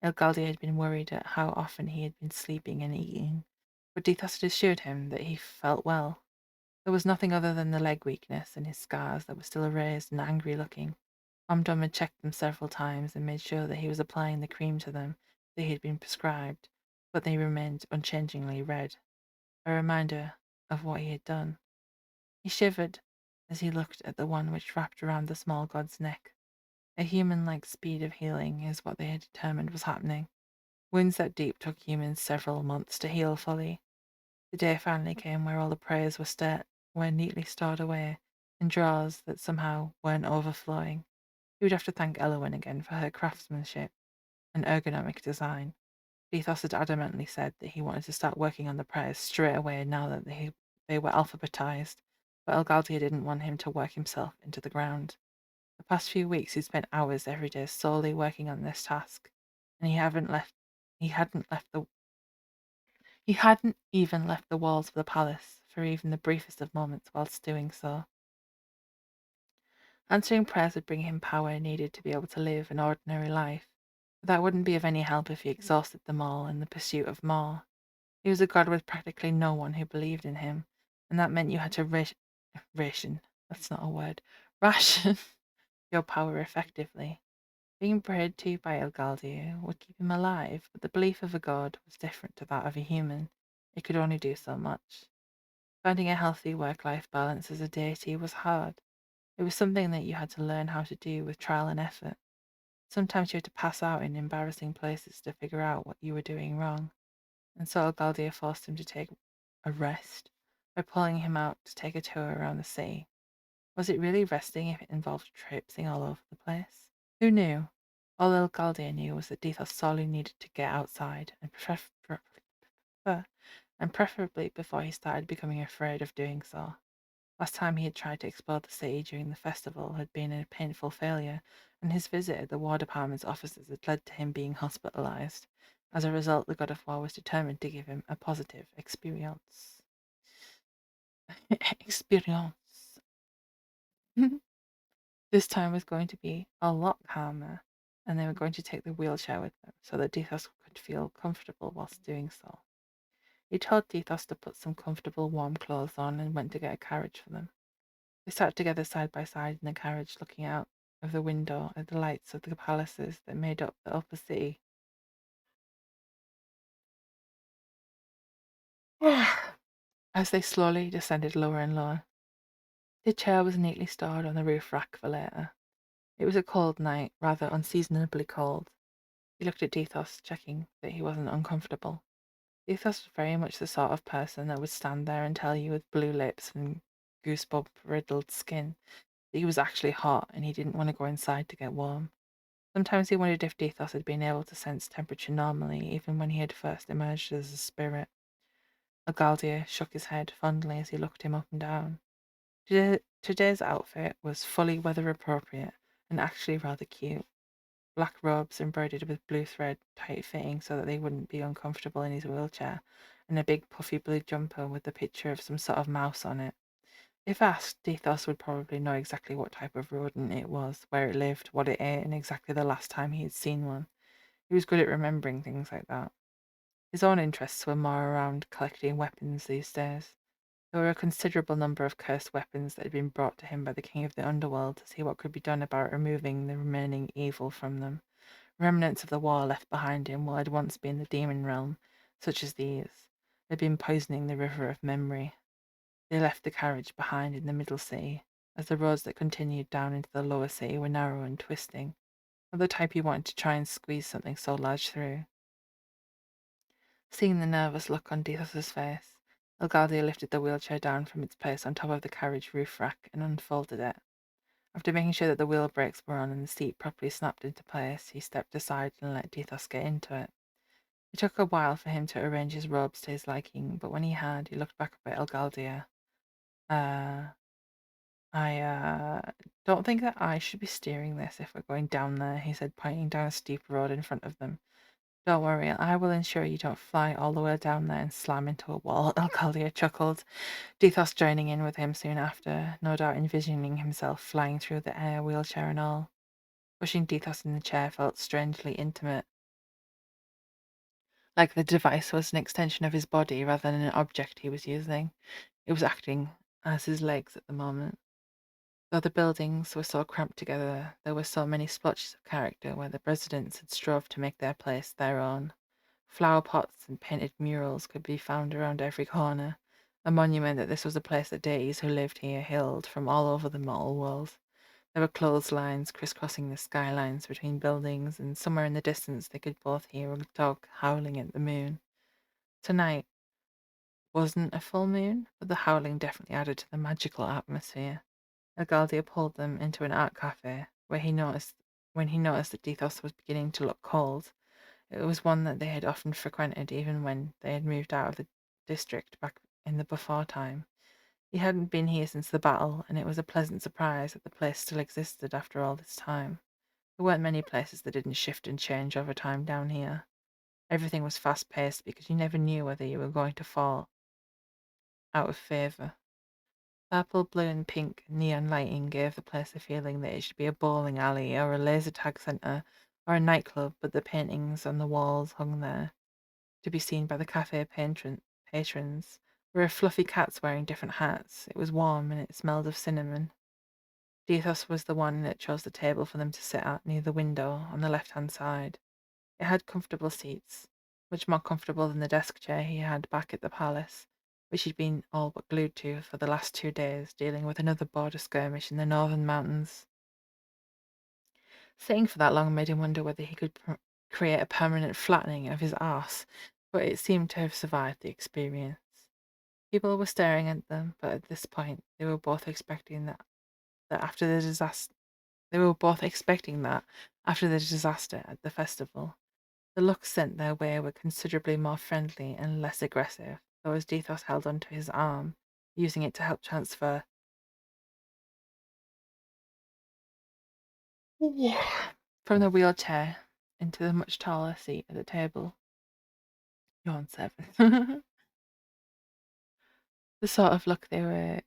Algaldia had been worried at how often he had been sleeping and eating, but Dethos had assured him that he felt well. There was nothing other than the leg weakness and his scars that were still erased and angry looking. Omdom had checked them several times and made sure that he was applying the cream to them that he had been prescribed, but they remained unchangingly red, a reminder of what he had done. He shivered as he looked at the one which wrapped around the small god's neck. A human-like speed of healing is what they had determined was happening. Wounds that deep took humans several months to heal fully. The day finally came where all the prayers were neatly stored away in drawers that somehow weren't overflowing. He would have to thank Elowen again for her craftsmanship and ergonomic design. Bethos had adamantly said that he wanted to start working on the prayers straight away now that they were alphabetized, but Elgaldia didn't want him to work himself into the ground. The past few weeks he'd spent hours every day solely working on this task, and he hadn't even left the walls of the palace for even the briefest of moments whilst doing so. Answering prayers would bring him power needed to be able to live an ordinary life, but that wouldn't be of any help if he exhausted them all in the pursuit of more. He was a god with practically no one who believed in him, and that meant you had to ration, that's not a word, ration your power effectively. Being prayed to by Elgaldir would keep him alive, but the belief of a god was different to that of a human. It could only do so much. Finding a healthy work-life balance as a deity was hard. It was something that you had to learn how to do with trial and effort. Sometimes you had to pass out in embarrassing places to figure out what you were doing wrong, and so Galdia forced him to take a rest by pulling him out to take a tour around the sea. Was it really resting if it involved traipsing all over the place? Who knew? All Galdia knew was that Dethos sorely needed to get outside, and preferably before he started becoming afraid of doing so. Last time he had tried to explore the city during the festival had been a painful failure, and his visit at the War Department's offices had led to him being hospitalized. As a result, the god of war was determined to give him a positive experience. experience. This time was going to be a lot calmer, and they were going to take the wheelchair with them so that Dethos could feel comfortable whilst doing so. He told Dethos to put some comfortable warm clothes on and went to get a carriage for them. They sat together side by side in the carriage, looking out of the window at the lights of the palaces that made up the upper city. As they slowly descended lower and lower, the chair was neatly stored on the roof rack for later. It was a cold night, rather unseasonably cold. He looked at Dethos, checking that he wasn't uncomfortable. Dethos was very much the sort of person that would stand there and tell you with blue lips and goosebump-riddled skin that he was actually hot and he didn't want to go inside to get warm. Sometimes he wondered if Dethos had been able to sense temperature normally, even when he had first emerged as a spirit. Algaldia shook his head fondly as he looked him up and down. Today's outfit was fully weather appropriate and actually rather cute. Black robes embroidered with blue thread, tight fitting so that they wouldn't be uncomfortable in his wheelchair, and a big puffy blue jumper with the picture of some sort of mouse on it. If asked, Dethos would probably know exactly what type of rodent it was, where it lived, what it ate, and exactly the last time he had seen one. He was good at remembering things like that. His own interests were more around collecting weapons these days. There were a considerable number of cursed weapons that had been brought to him by the king of the underworld to see what could be done about removing the remaining evil from them. Remnants of the war left behind him what had once been the demon realm, such as these, had been poisoning the river of memory. They left the carriage behind in the middle city, as the roads that continued down into the lower city were narrow and twisting, not the type you wanted to try and squeeze something so large through. Seeing the nervous look on Dethos's face, Elgardia lifted the wheelchair down from its place on top of the carriage roof rack and unfolded it. After making sure that the wheel brakes were on and the seat properly snapped into place, he stepped aside and let Dethos get into it. It took a while for him to arrange his robes to his liking, but when he had, he looked back up at Elgaldia. Uh, I don't think that I should be steering this if we're going down there, he said, pointing down a steep road in front of them. Don't worry, I will ensure you don't fly all the way down there and slam into a wall, Alcaldia chuckled, Dethos joining in with him soon after, no doubt envisioning himself flying through the air, wheelchair and all. Pushing Dethos in the chair felt strangely intimate, like the device was an extension of his body rather than an object he was using. It was acting as his legs at the moment. Though the buildings were so cramped together, there were so many splotches of character where the residents had strove to make their place their own. Flower pots and painted murals could be found around every corner, a monument that this was a place that deities who lived here hailed from all over the mortal world. There were clotheslines crisscrossing the skylines between buildings, and somewhere in the distance they could both hear a dog howling at the moon. Tonight wasn't a full moon, but the howling definitely added to the magical atmosphere. Elgaldia pulled them into an art cafe, where when he noticed that Dethos was beginning to look cold. It was one that they had often frequented even when they had moved out of the district back in the before time. He hadn't been here since the battle, and it was a pleasant surprise that the place still existed after all this time. There weren't many places that didn't shift and change over time down here. Everything was fast paced because you never knew whether you were going to fall out of favour. Purple, blue, and pink neon lighting gave the place a feeling that it should be a bowling alley or a laser tag centre or a nightclub, but the paintings on the walls hung there to be seen by the cafe patrons were fluffy cats wearing different hats. It was warm and it smelled of cinnamon. Dethos was the one that chose the table for them to sit at near the window on the left-hand side. It had comfortable seats, much more comfortable than the desk chair he had back at the palace, which he'd been all but glued to for the last 2 days, dealing with another border skirmish in the northern mountains. Sitting for that long made him wonder whether he could create a permanent flattening of his arse, but it seemed to have survived the experience. People were staring at them, but at this point they were both expecting that after the disaster at the festival. The looks sent their way were considerably more friendly and less aggressive, though as Dethos held onto his arm, using it to help transfer from the wheelchair into the much taller seat at the table. You're on 7. The sort of look they were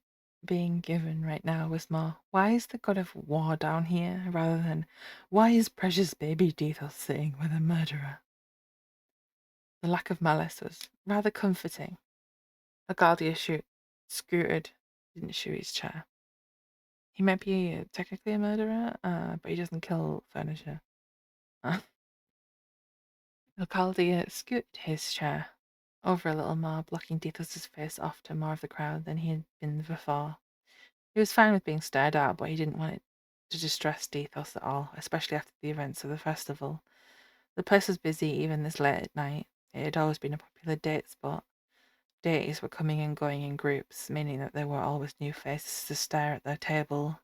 being given right now was more, why is the god of war down here, rather than, why is precious baby Dethos sitting with a murderer? The lack of malice was rather comforting. Agaldia didn't shoot his chair. He might be technically a murderer, but he doesn't kill furniture. Agaldia scooted his chair over a little more, blocking Dethos' face off to more of the crowd than he had been before. He was fine with being stared at, but he didn't want it to distress Dethos at all, especially after the events of the festival. The place was busy even this late at night. It had always been a popular date spot. Deities were coming and going in groups, meaning that there were always new faces to stare at their table,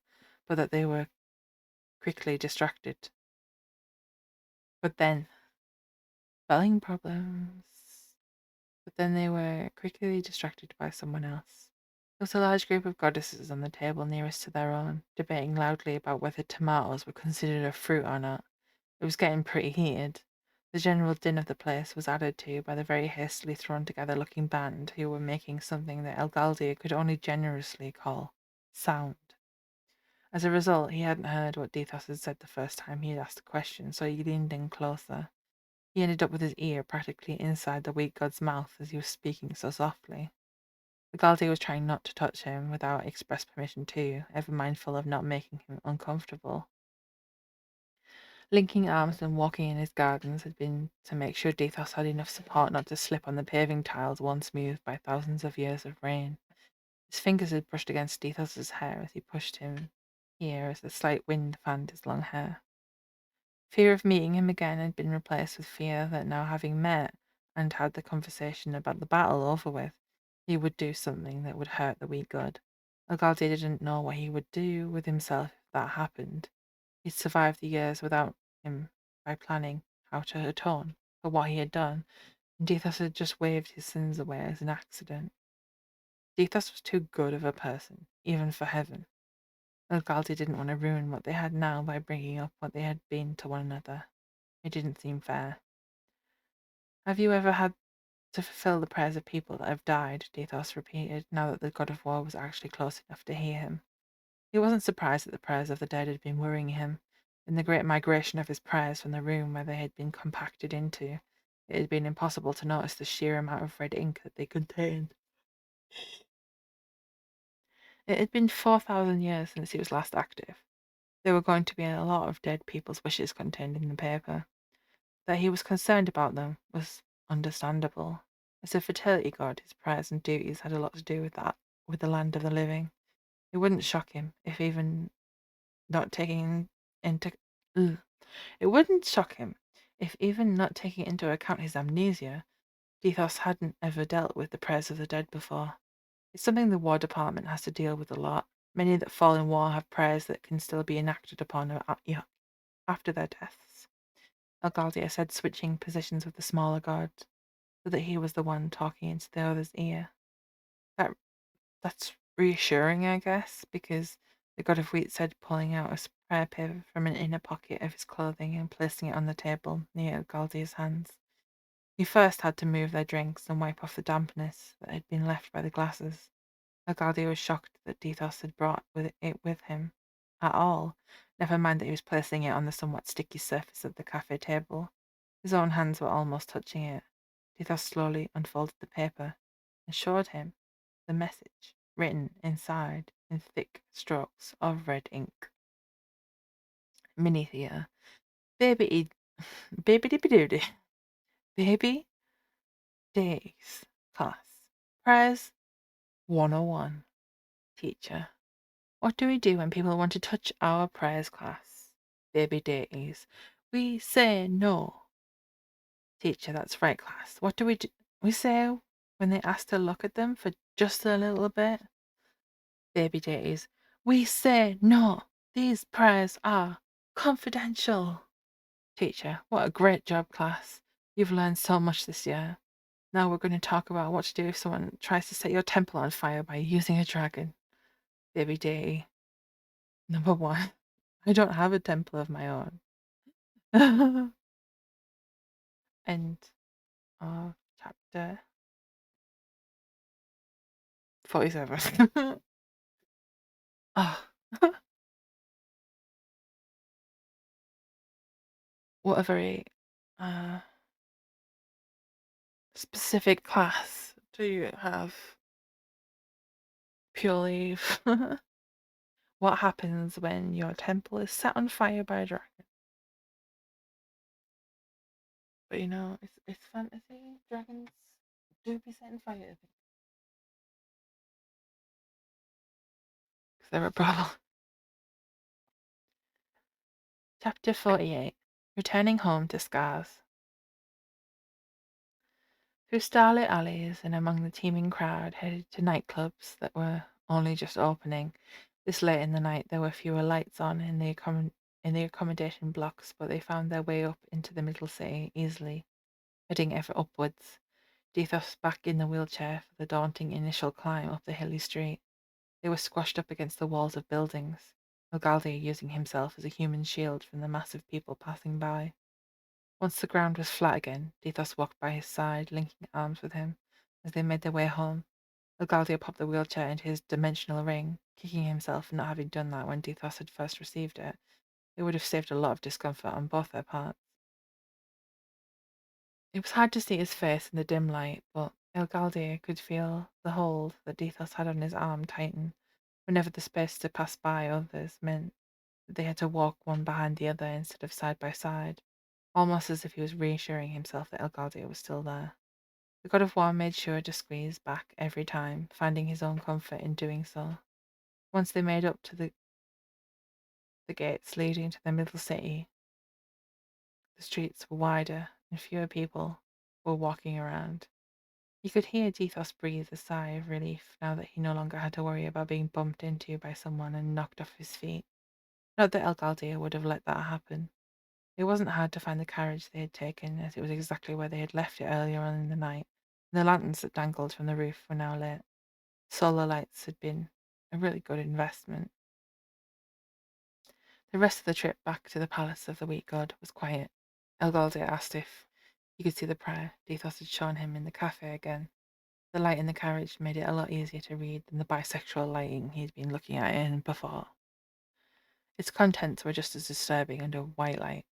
but that they were quickly distracted. But then, spelling problems. But then they were quickly distracted by someone else. There was a large group of goddesses on the table nearest to their own, debating loudly about whether tomatoes were considered a fruit or not. It was getting pretty heated. The general din of the place was added to by the very hastily thrown together looking band who were making something that Elgaldia could only generously call sound. As a result, he hadn't heard what Dethos had said the first time he had asked a question, so he leaned in closer. He ended up with his ear practically inside the weak god's mouth as he was speaking so softly. Elgaldia was trying not to touch him without express permission too, ever mindful of not making him uncomfortable. Linking arms and walking in his gardens had been to make sure Dethos had enough support not to slip on the paving tiles once smoothed by thousands of years of rain. His fingers had brushed against Dethos's hair as he pushed him here as the slight wind fanned his long hair. Fear of meeting him again had been replaced with fear that now having met and had the conversation about the battle over with, he would do something that would hurt the weak god. Elgaldia didn't know what he would do with himself if that happened. He'd survived the years without him by planning how to atone for what he had done, and Dethos had just waved his sins away as an accident. Dethos was too good of a person, even for heaven. Elgaldi didn't want to ruin what they had now by bringing up what they had been to one another. It didn't seem fair. Have you ever had to fulfill the prayers of people that have died? Dethos repeated, now that the god of war was actually close enough to hear him. He wasn't surprised that the prayers of the dead had been worrying him. In the great migration of his prayers from the room where they had been compacted into, it had been impossible to notice the sheer amount of red ink that they contained. It had been 4,000 years since he was last active. There were going to be a lot of dead people's wishes contained in the paper. That he was concerned about them was understandable. As a fertility god, his prayers and duties had a lot to do with that, with the land of the living. It wouldn't shock him if even not taking into ugh. It wouldn't shock him if even not taking into account his amnesia, Dethos hadn't ever dealt with the prayers of the dead before. It's something the War Department has to deal with a lot. Many that fall in war have prayers that can still be enacted upon after their deaths. Elgaldia said, switching positions with the smaller god, so that he was the one talking into the other's ear. That's reassuring, I guess, because the god of wheat said, pulling out a prayer paper from an inner pocket of his clothing and placing it on the table near Galdia's hands. He first had to move their drinks and wipe off the dampness that had been left by the glasses. Galdia was shocked that Dethos had brought it with him at all, never mind that he was placing it on the somewhat sticky surface of the cafe table. His own hands were almost touching it. Dethos slowly unfolded the paper and showed him the message written inside in thick strokes of red ink. Mini theatre. Baby baby doody. Baby days class. Prayers 101. Teacher. What do we do when people want to touch our prayers class? Baby deities. We say no. Teacher, that's right, class. What do? We say when they ask to look at them for just a little bit? Baby deities. We say no. These prayers are confidential. Teacher, what a great job, class. You've learned so much this year. Now we're going to talk about what to do if someone tries to set your temple on fire by using a dragon. Baby deity. Number 1. I don't have a temple of my own. End of chapter 47. Ah, what a very uh, specific class do you have purely? What happens when your temple is set on fire by a dragon? But it's fantasy. Dragons do be set on fire, I think, 'cause they're a problem. Chapter 48. Returning home to Scars. Through starlit alleys and among the teeming crowd headed to nightclubs that were only just opening. This late in the night there were fewer lights on in the accommodation blocks, but they found their way up into the middle city easily, heading ever upwards. Dethos back in the wheelchair for the daunting initial climb up the hilly street. They were squashed up against the walls of buildings, Algaldi using himself as a human shield from the mass of people passing by. Once the ground was flat again, Dethos walked by his side, linking arms with him. As they made their way home, Algaldia popped the wheelchair into his dimensional ring, kicking himself for not having done that when Dethos had first received it. It would have saved a lot of discomfort on both their parts. It was hard to see his face in the dim light, but Algaldia could feel the hold that Dethos had on his arm tighten whenever the space to pass by others meant that they had to walk one behind the other instead of side by side, almost as if he was reassuring himself that Algaldia was still there. The god of war made sure to squeeze back every time, finding his own comfort in doing so. Once they made up to the gates leading to the middle city, the streets were wider and fewer people were walking around. He could hear Dethos breathe a sigh of relief now that he no longer had to worry about being bumped into by someone and knocked off his feet. Not that Elgaldia would have let that happen. It wasn't hard to find the carriage they had taken, as it was exactly where they had left it earlier on in the night, and the lanterns that dangled from the roof were now lit. Solar lights had been a really good investment. The rest of the trip back to the palace of the wheat god was quiet. Elgaldia asked if he could see the prayer Dethos had shown him in the cafe again. The light in the carriage made it a lot easier to read than the bisexual lighting he'd been looking at in before. Its contents were just as disturbing under white light.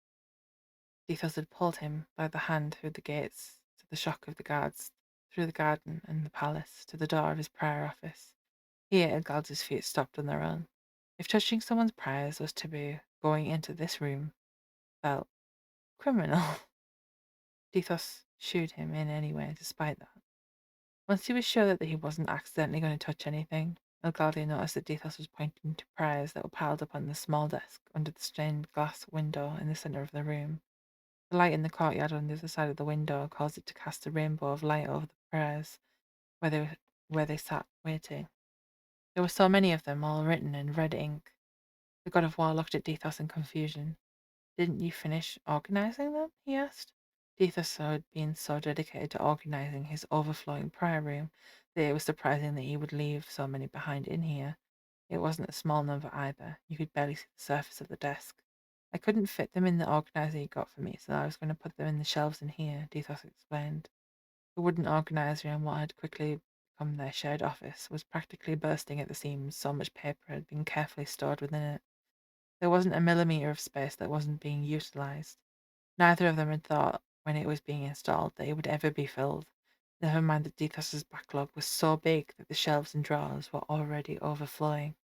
Dethos had pulled him by the hand through the gates, to the shock of the guards, through the garden and the palace, to the door of his prayer office. Here Elgaldi's feet stopped on their own. If touching someone's prayers was to be going into this room, felt criminal. Dethos shooed him in anyway, despite that. Once he was sure that he wasn't accidentally going to touch anything, Elgaldia noticed that Dethos was pointing to prayers that were piled up on the small desk under the stained glass window in the centre of the room. The light in the courtyard on the other side of the window caused it to cast a rainbow of light over the prayers where they sat waiting. There were so many of them, all written in red ink. The god of war looked at Dethos in confusion. "Didn't you finish organizing them?" he asked. Dethos had been so dedicated to organizing his overflowing prayer room that it was surprising that he would leave so many behind in here. It wasn't a small number either. You could barely see the surface of the desk. "I couldn't fit them in the organizer you got for me, so I was going to put them in the shelves in here," Dethos explained. The wooden organizer in what had quickly become their shared office was practically bursting at the seams, so much paper had been carefully stored within it. There wasn't a millimetre of space that wasn't being utilized. Neither of them had thought, when it was being installed, that it would ever be filled. Never mind that Dethos's backlog was so big that the shelves and drawers were already overflowing.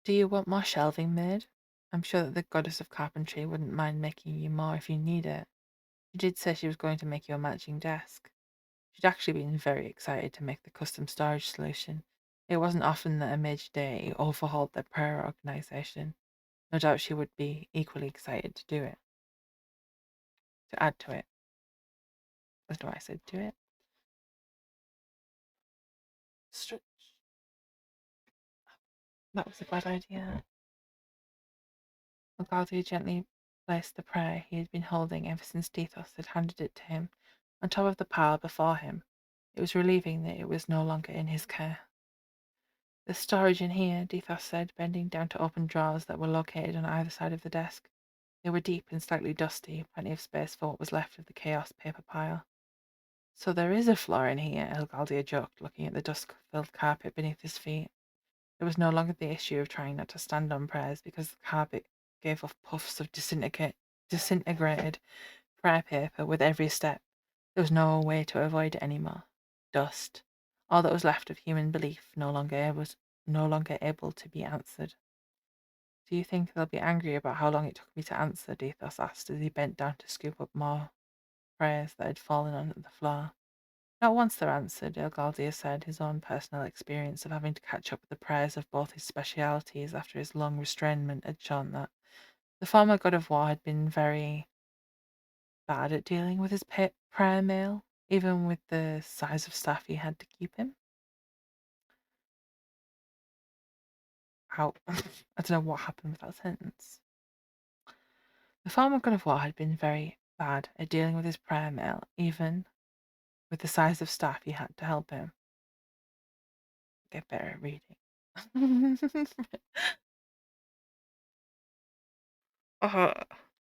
"Do you want more shelving made? I'm sure that the goddess of carpentry wouldn't mind making you more if you need it. She did say she was going to make you a matching desk." She'd actually been very excited to make the custom storage solution. It wasn't often that a major deity overhauled their prayer organization. No doubt she would be equally excited to do it, to add to it. That's what I said, do it. Stretch. That was a bad idea. Ogaldi gently placed the prayer he had been holding ever since Dethos had handed it to him on top of the pile before him. It was relieving that it was no longer in his care. "There's storage in here," Dethos said, bending down to open drawers that were located on either side of the desk. They were deep and slightly dusty, plenty of space for what was left of the chaos paper pile. So there is a flaw in here, Elgaldia joked, looking at the dust-filled carpet beneath his feet. It was no longer the issue of trying not to stand on prayers because the carpet gave off puffs of disintegrated prayer paper with every step. There was no way to avoid it anymore. Dust. All that was left of human belief, no longer able to be answered. Do you think they'll be angry about how long it took me to answer? Dethos asked as he bent down to scoop up more prayers that had fallen onto the floor. Not once they're answered, Elgaldia said. His own personal experience of having to catch up with the prayers of both his specialities after his long restrainment had shown that. The former god of war had been very bad at dealing with his prayer mail, even with the size of staff he had to keep him. How? I don't know what happened with that sentence. The former god of war had been very bad at dealing with his prayer mail, even with the size of staff he had to help him. Get better at reading. uh,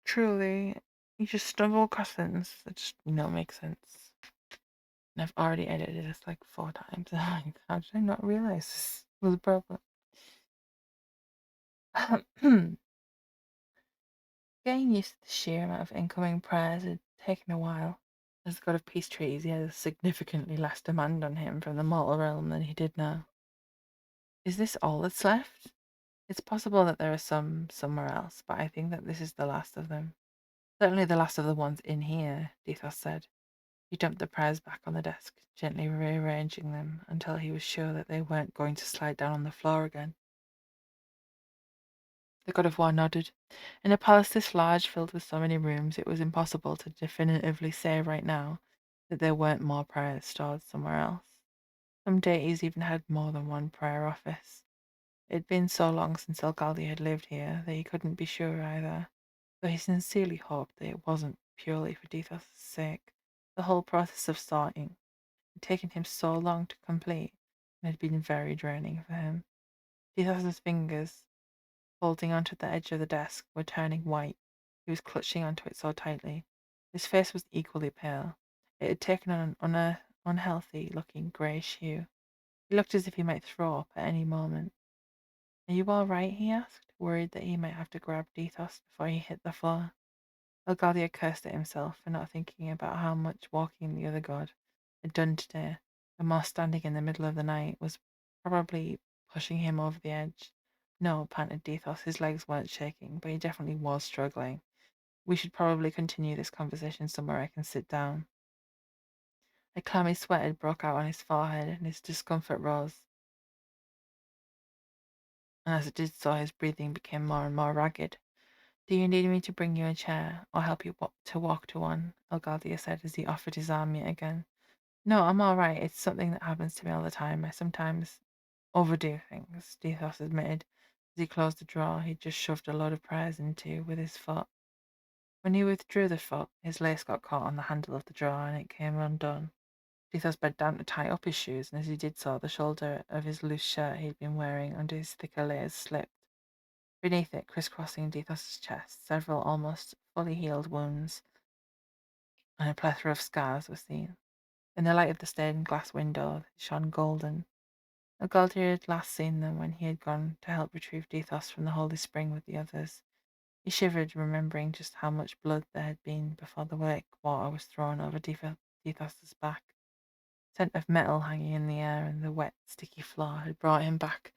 Truly, you just stumble across things that just make sense. And I've already edited this like 4 times. How did I not realize this was a problem? Getting used to the sheer amount of incoming prayers had taken a while. As the god of peace treaties, he had significantly less demand on him from the mortal realm than he did now. Is this all that's left? It's possible that there are some somewhere else, but I think that this is the last of them. Certainly the last of the ones in here, Dethos said. He dumped the prayers back on the desk, gently rearranging them until he was sure that they weren't going to slide down on the floor again. The god of war nodded. In a palace this large, filled with so many rooms, it was impossible to definitively say right now that there weren't more prayers stored somewhere else. Some deities even had more than one prayer office. It had been so long since Elgaldi had lived here that he couldn't be sure either, though he sincerely hoped that it wasn't purely for Dethos' sake. The whole process of sorting had taken him so long to complete and had been very draining for him. Dethos' fingers, holding onto the edge of the desk, were turning white. He was clutching onto it so tightly. His face was equally pale. It had taken on an unhealthy-looking greyish hue. He looked as if he might throw up at any moment. Are you all right? He asked, worried that he might have to grab Dethos before he hit the floor. Elgadia cursed at himself for not thinking about how much walking the other god had done today, and more standing in the middle of the night was probably pushing him over the edge. No, panted Dethos. His legs weren't shaking, but he definitely was struggling. We should probably continue this conversation somewhere I can sit down. A clammy sweat had broke out on his forehead, and his discomfort rose. And as it did so, his breathing became more and more ragged. Do you need me to bring you a chair, or help you to walk to one? Elgadia said as he offered his arm yet again. No, I'm all right. It's something that happens to me all the time. I sometimes overdo things, Dethos admitted. As he closed the drawer he'd just shoved a load of prayers into with his foot. When he withdrew the foot, his lace got caught on the handle of the drawer and it came undone. Dethos bent down to tie up his shoes, and as he did so, the shoulder of his loose shirt he'd been wearing under his thicker layers slipped. Beneath it, crisscrossing Dethos's chest, several almost fully healed wounds and a plethora of scars were seen. In the light of the stained glass window, they shone golden. Elgaldir had last seen them when he had gone to help retrieve Dethos from the holy spring with the others. He shivered, remembering just how much blood there had been before the lake water was thrown over Dethos's back. Scent of metal hanging in the air and the wet, sticky floor had brought him back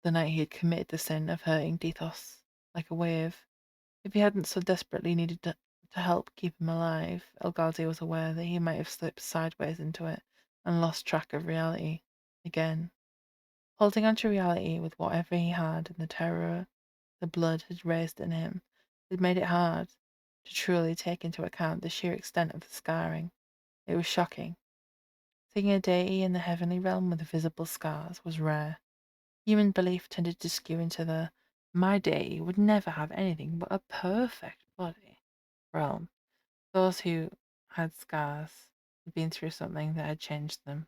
the night he had committed the sin of hurting Dethos like a wave. If he hadn't so desperately needed to help keep him alive, Elgaldi was aware that he might have slipped sideways into it and lost track of reality again. Holding on to reality with whatever he had and the terror the blood had raised in him had made it hard to truly take into account the sheer extent of the scarring. It was shocking. Seeing a deity in the heavenly realm with visible scars was rare. Human belief tended to skew into the my deity would never have anything but a perfect body realm. Those who had scars had been through something that had changed them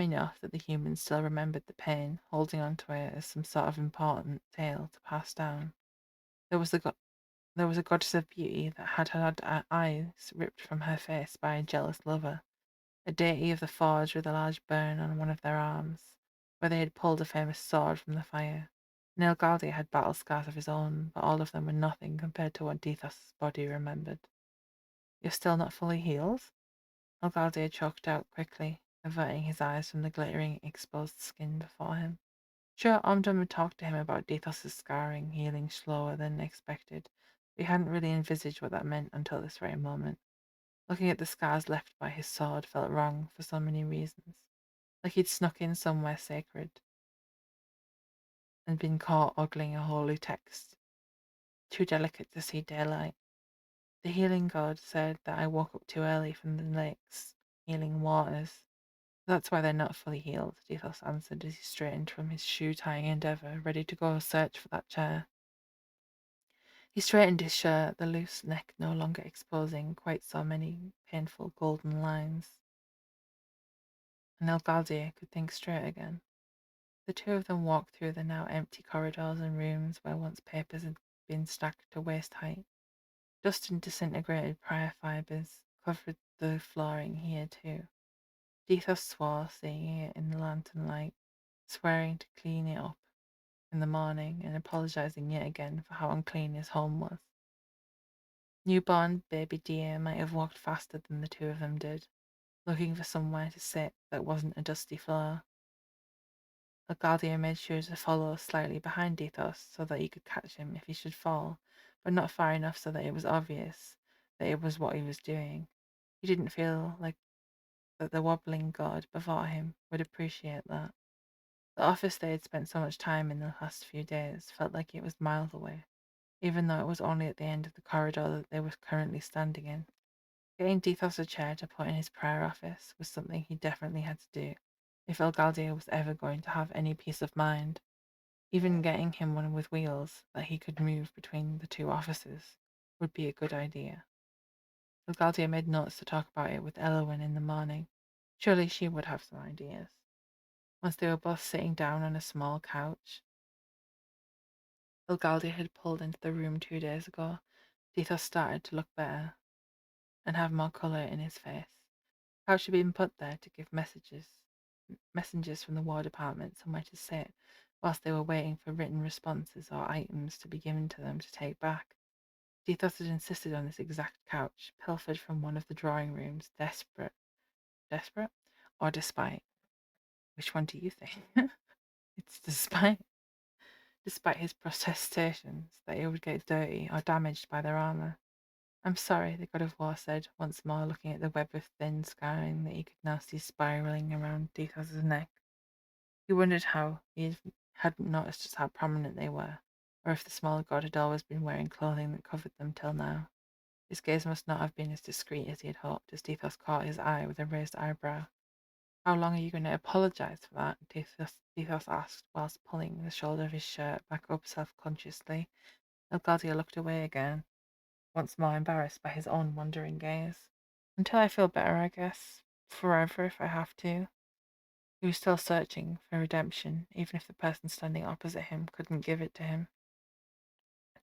enough that the humans still remembered the pain, holding on to it as some sort of important tale to pass down. There was the There was a goddess of beauty that had had her eyes ripped from her face by a jealous lover, a deity of the forge with a large burn on one of their arms, where they had pulled a famous sword from the fire. Nilgaldi had battle scars of his own, but all of them were nothing compared to what Dethos' body remembered. You're still not fully healed? Nilgaldi choked out quickly, averting his eyes from the glittering, exposed skin before him. Sure, Omdom had talked to him about Dethos' scarring healing slower than expected, but he hadn't really envisaged what that meant until this very moment. Looking at the scars left by his sword felt wrong for so many reasons, like he'd snuck in somewhere sacred and been caught ogling a holy text, too delicate to see daylight. The healing god said that I woke up too early from the lake's healing waters. That's why they're not fully healed, Dethos answered as he straightened from his shoe-tying endeavour, ready to go search for that chair. He straightened his shirt, the loose neck no longer exposing quite so many painful golden lines. And Elgaldier could think straight again. The two of them walked through the now empty corridors and rooms where once papers had been stacked to waist height. Dust and disintegrated prior fibres covered the flooring here too. Dethos swore, seeing it in the lantern light, swearing to clean it up in the morning and apologising yet again for how unclean his home was. Newborn baby deer might have walked faster than the two of them did, looking for somewhere to sit that wasn't a dusty floor. Algaldia made sure to follow slightly behind Dethos so that he could catch him if he should fall, but not far enough so that it was obvious that it was what he was doing. He didn't feel like that the wobbling god before him would appreciate that. The office they had spent so much time in the last few days felt like it was miles away, even though it was only at the end of the corridor that they were currently standing in. Getting Dethos a chair to put in his prayer office was something he definitely had to do if Elgaldia was ever going to have any peace of mind. Even getting him one with wheels that he could move between the two offices would be a good idea. Elgaldia made notes to talk about it with Elowyn in the morning. Surely she would have some ideas. Once they were both sitting down on a small couch, Elgaldia had pulled into the room 2 days ago. Dethos started to look better and have more colour in his face. Couch had been put there to give messengers from the War Department somewhere to sit whilst they were waiting for written responses or items to be given to them to take back. Dethos had insisted on this exact couch, pilfered from one of the drawing rooms, desperate, or despite. Which one do you think? It's despite his protestations that it would get dirty or damaged by their armour. I'm sorry, the god of war said, once more looking at the web of thin scarring that he could now see spiralling around Dethos' neck. He wondered how he hadn't noticed just how prominent they were, or if the small god had always been wearing clothing that covered them till now. His gaze must not have been as discreet as he had hoped, as Dethos caught his eye with a raised eyebrow. How long are you going to apologise for that? Dethos asked, whilst pulling the shoulder of his shirt back up self-consciously. Elgadia looked away again, once more embarrassed by his own wondering gaze. Until I feel better, I guess. Forever, if I have to. He was still searching for redemption, even if the person standing opposite him couldn't give it to him.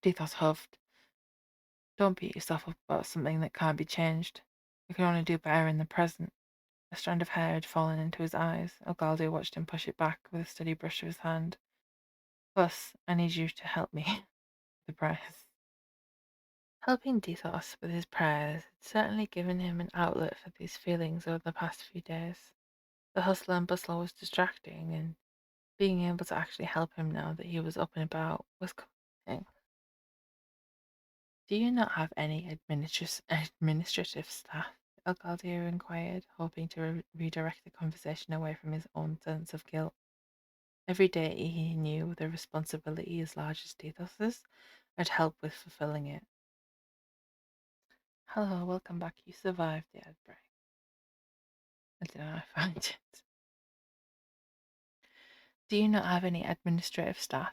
Dethos huffed. Don't beat yourself up about something that can't be changed. You can only do better in the present. A strand of hair had fallen into his eyes. Elgaldi watched him push it back with a steady brush of his hand. Plus, I need you to help me with the prayers. Helping Dethos with his prayers had certainly given him an outlet for these feelings over the past few days. The hustle and bustle was distracting, and being able to actually help him now that he was up and about was comforting. Do you not have any administrative staff? Elgaldir inquired, hoping to redirect the conversation away from his own sense of guilt. Every day he knew the responsibility as large as Dethos's and help with fulfilling it. Hello, welcome back. You survived the outbreak. I don't know how I found it. Do you not have any administrative staff?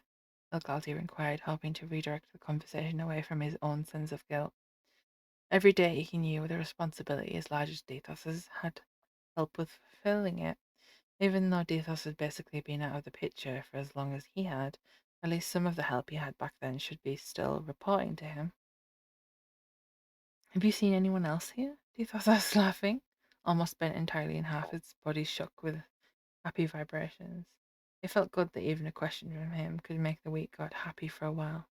Elgaldir inquired, hoping to redirect the conversation away from his own sense of guilt. Every day he knew the responsibility as large as Dethos's had help with fulfilling it. Even though Dethos had basically been out of the picture for as long as he had, at least some of the help he had back then should be still reporting to him. Have you seen anyone else here? Dethos asked, laughing, almost bent entirely in half, his body shook with happy vibrations. It felt good that even a question from him could make the weak god happy for a while.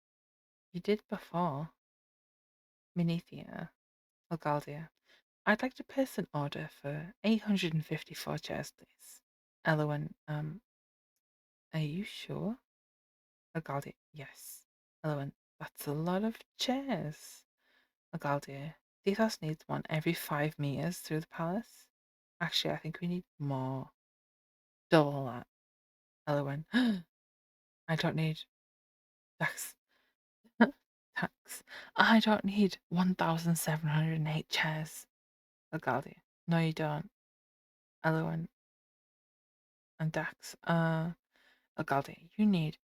You did before. Minethia, Algaldia. I'd like to place an order for 854 chairs, please. Elowen, are you sure? Algaldia, yes. Elowen, that's a lot of chairs. Algaldia, Dethos needs one every 5 meters through the palace. Actually, I think we need more. Double that. Elowen, I don't need Dax. Tax. I don't need 1,708 chairs. Algaldia, no, you don't. Elowen and Dax, Algaldia, you need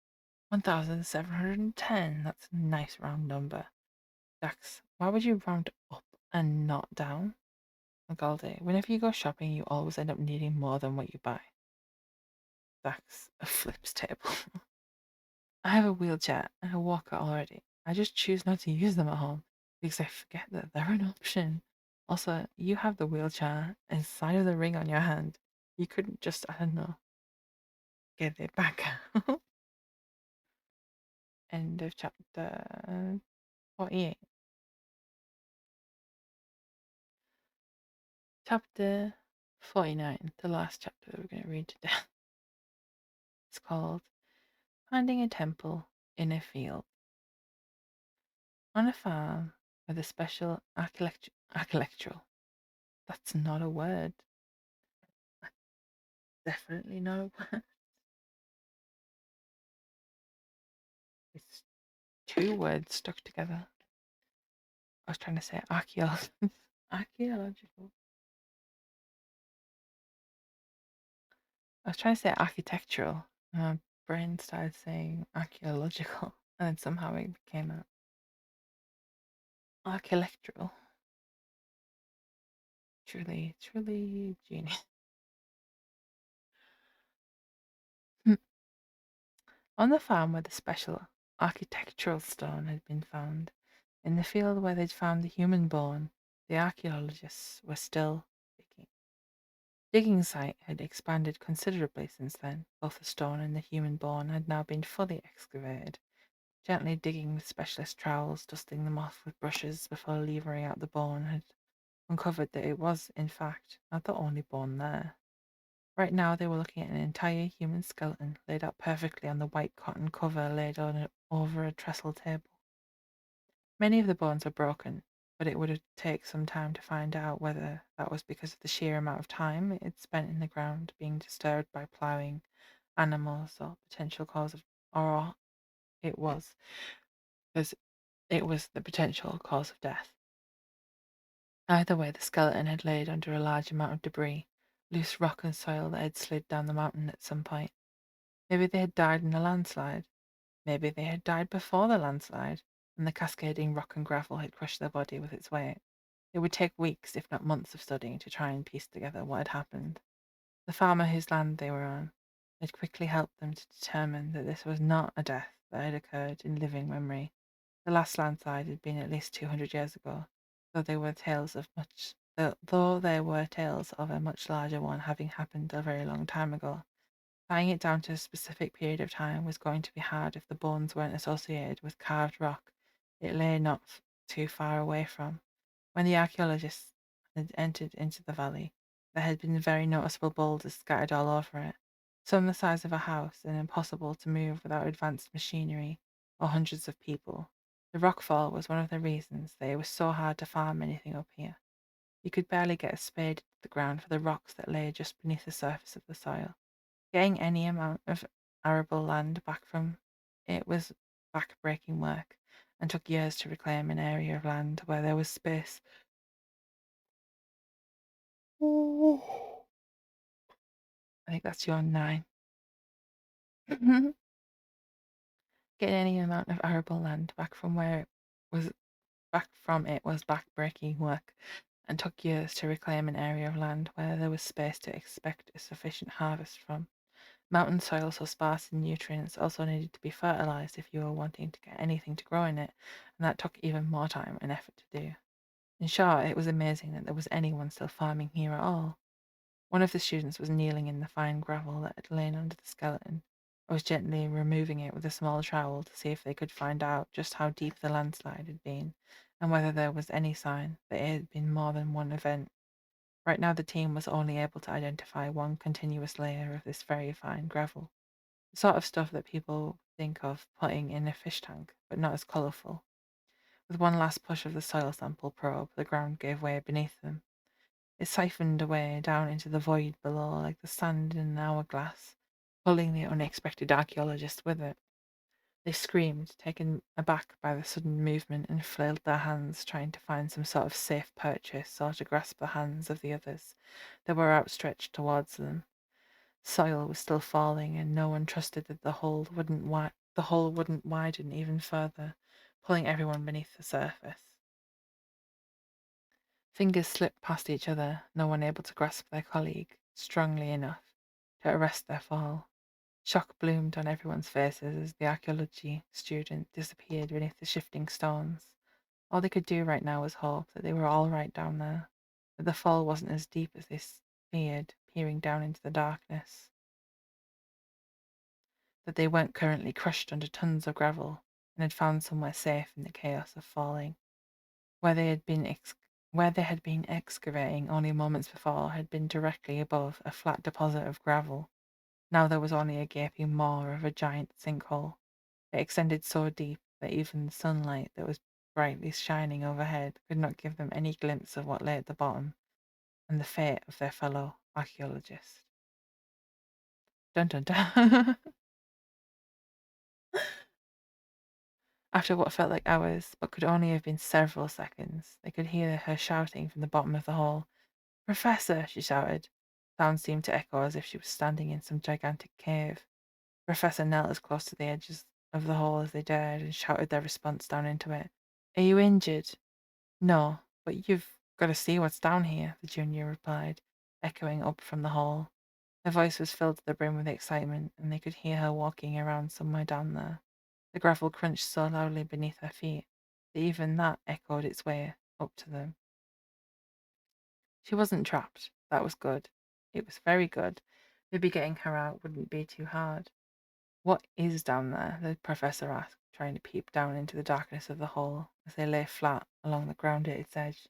1,710. That's a nice round number. Dax, why would you round up and not down? Algaldia, whenever you go shopping, you always end up needing more than what you buy. Dax, a flips table. I have a wheelchair and a walker already. I just choose not to use them at home because I forget that they're an option. Also, you have the wheelchair inside of the ring on your hand. You couldn't just, I don't know, get it back. End of chapter 48. Chapter 49, the last chapter that we're going to read today. It's called Finding a Temple in a Field. On a farm with a special architectural. That's not a word. Definitely not a word. It's two words stuck together. I was trying to say archaeological. Archaeological. I was trying to say architectural. And my brain started saying archaeological, and then somehow it came out archaelectural. Truly, truly genius. On the farm where the special architectural stone had been found, in the field where they'd found the human bone, the archaeologists were still digging. Digging site had expanded considerably since then. Both the stone and the human bone had now been fully excavated, gently digging with specialist trowels, dusting them off with brushes before levering out the bone, had uncovered that it was, in fact, not the only bone there. Right now they were looking at an entire human skeleton laid out perfectly on the white cotton cover laid on over a trestle table. Many of the bones were broken, but it would take some time to find out whether that was because of the sheer amount of time it had spent in the ground being disturbed by ploughing animals or potential cause of or it was because it was the potential cause of death. Either way, the skeleton had laid under a large amount of debris, loose rock and soil that had slid down the mountain at some point. Maybe they had died in a landslide. Maybe they had died before the landslide, and the cascading rock and gravel had crushed their body with its weight. It would take weeks, if not months, of studying to try and piece together what had happened. The farmer whose land they were on had quickly helped them to determine that this was not a death that had occurred in living memory. The last landslide had been at least 200 years ago, though there were tales of a much larger one having happened a very long time ago. Tying it down to a specific period of time was going to be hard if the bones weren't associated with carved rock it lay not too far away from. When the archaeologists had entered into the valley, there had been very noticeable boulders scattered all over it, some the size of a house and impossible to move without advanced machinery or hundreds of people. The rockfall was one of the reasons that it was so hard to farm anything up here. You could barely get a spade into the ground for the rocks that lay just beneath the surface of the soil. Getting any amount of arable land back from it was back-breaking work, and took years to reclaim an area of land where there was space. I think that's your 9. Getting any amount of arable land back from where it was back-breaking work, and took years to reclaim an area of land where there was space to expect a sufficient harvest from. Mountain soil so sparse in nutrients also needed to be fertilized if you were wanting to get anything to grow in it, and that took even more time and effort to do. In short, it was amazing that there was anyone still farming here at all. One of the students was kneeling in the fine gravel that had lain under the skeleton. I was gently removing it with a small trowel to see if they could find out just how deep the landslide had been and whether there was any sign that it had been more than one event. Right now, the team was only able to identify one continuous layer of this very fine gravel, the sort of stuff that people think of putting in a fish tank, but not as colourful. With one last push of the soil sample probe, the ground gave way beneath them. It siphoned away down into the void below like the sand in an hourglass, pulling the unexpected archaeologists with it. They screamed, taken aback by the sudden movement, and flailed their hands, trying to find some sort of safe purchase or to grasp the hands of the others that were outstretched towards them. Soil was still falling, and no one trusted that the hole wouldn't widen even further, pulling everyone beneath the surface. Fingers slipped past each other, no one able to grasp their colleague strongly enough to arrest their fall. Shock bloomed on everyone's faces as the archaeology student disappeared beneath the shifting stones. All they could do right now was hope that they were all right down there, that the fall wasn't as deep as they feared, peering down into the darkness, that they weren't currently crushed under tons of gravel and had found somewhere safe in the chaos of falling. Where they had been excavating only moments before had been directly above a flat deposit of gravel. Now there was only a gaping maw of a giant sinkhole. It extended so deep that even the sunlight that was brightly shining overhead could not give them any glimpse of what lay at the bottom and the fate of their fellow archaeologists. Dun dun dun. After what felt like hours, but could only have been several seconds, they could hear her shouting from the bottom of the hole. "Professor!" she shouted. Sound seemed to echo as if she was standing in some gigantic cave. The Professor knelt as close to the edges of the hole as they dared and shouted their response down into it. "Are you injured?" "No, but you've got to see what's down here," the junior replied, echoing up from the hole. Her voice was filled to the brim with excitement, and they could hear her walking around somewhere down there. The gravel crunched so loudly beneath her feet that even that echoed its way up to them. She wasn't trapped. That was good. It was very good. Maybe getting her out wouldn't be too hard. "What is down there?" the professor asked, trying to peep down into the darkness of the hole as they lay flat along the ground at its edge,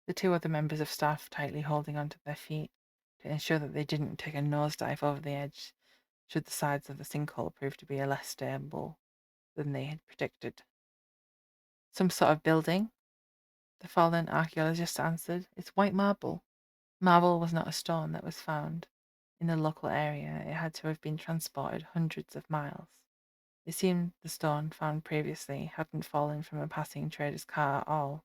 the two other members of staff tightly holding onto their feet to ensure that they didn't take a nosedive over the edge should the sides of the sinkhole prove to be less stable than they had predicted. "Some sort of building," the fallen archaeologist answered. "It's white marble." Marble was not a stone that was found in the local area. It had to have been transported hundreds of miles. It seemed the stone found previously hadn't fallen from a passing trader's car at all.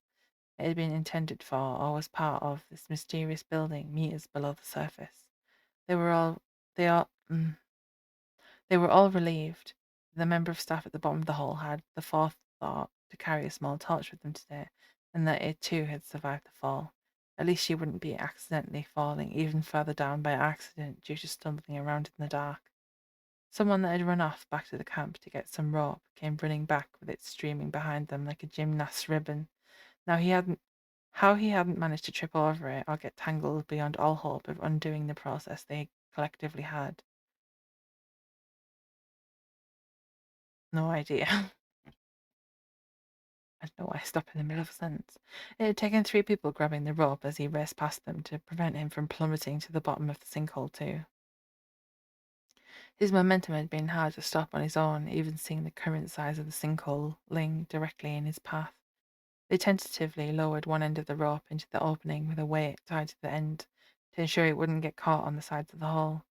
It had been intended for or was part of this mysterious building meters below the surface. They were all they all they were all relieved. The member of staff at the bottom of the hole had the forethought to carry a small torch with them today, and that it too had survived the fall. At least she wouldn't be accidentally falling even further down by accident due to stumbling around in the dark. Someone that had run off back to the camp to get some rope came running back with it streaming behind them like a gymnast's ribbon. Now how he hadn't managed to trip over it or get tangled beyond all hope of undoing the process they collectively had. No idea. I don't know why I stopped in the middle of a sentence. It had taken three people grabbing the rope as he raced past them to prevent him from plummeting to the bottom of the sinkhole too. His momentum had been hard to stop on his own, even seeing the current size of the sinkhole laying directly in his path. They tentatively lowered one end of the rope into the opening with a weight tied to the end to ensure it wouldn't get caught on the sides of the hole.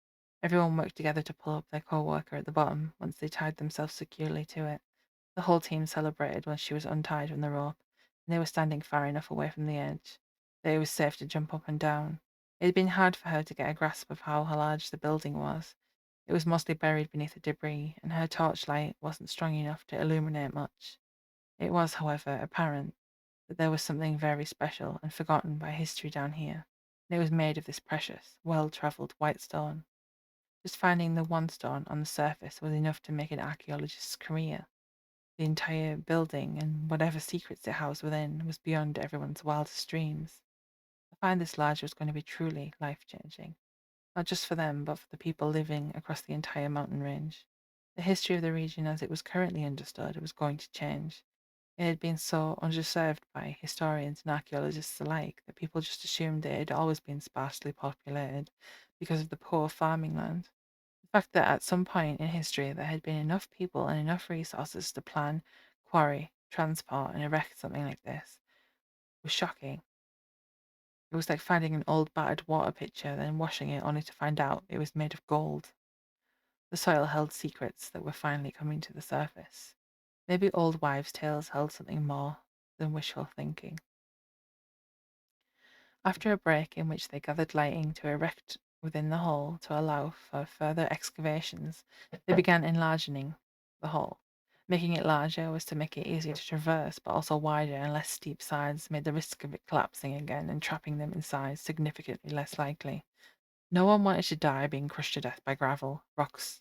Everyone worked together to pull up their co-worker at the bottom once they tied themselves securely to it. The whole team celebrated once she was untied from the rope, and they were standing far enough away from the edge that it was safe to jump up and down. It had been hard for her to get a grasp of how large the building was. It was mostly buried beneath the debris, and her torchlight wasn't strong enough to illuminate much. It was, however, apparent that there was something very special and forgotten by history down here, and it was made of this precious, well-travelled white stone. Just finding the one stone on the surface was enough to make an archaeologist's career. The entire building and whatever secrets it housed within was beyond everyone's wildest dreams. To find this large was going to be truly life-changing, not just for them, but for the people living across the entire mountain range. The history of the region as it was currently understood was going to change. It had been so underserved by historians and archaeologists alike that people just assumed it had always been sparsely populated because of the poor farming land. The fact that at some point in history there had been enough people and enough resources to plan, quarry, transport, and erect something like this was shocking. It was like finding an old battered water pitcher, then washing it only to find out it was made of gold. The soil held secrets that were finally coming to the surface. Maybe old wives' tales held something more than wishful thinking. After a break in which they gathered lighting to erect within the hole to allow for further excavations, they began enlarging the hole. Making it larger was to make it easier to traverse, but also wider and less steep sides made the risk of it collapsing again and trapping them inside significantly less likely. No one wanted to die being crushed to death by gravel, rocks,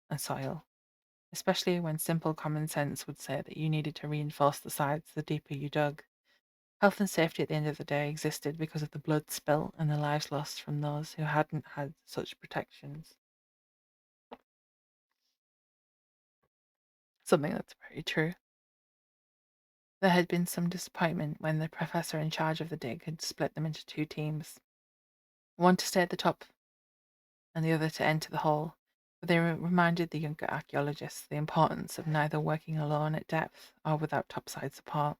and soil, especially when simple common sense would say that you needed to reinforce the sides the deeper you dug. Health and safety at the end of the day existed because of the blood spilt and the lives lost from those who hadn't had such protections. Something that's very true. There had been some disappointment when the professor in charge of the dig had split them into two teams, one to stay at the top and the other to enter the hole, but they reminded the younger archaeologists the importance of neither working alone at depth or without topside support.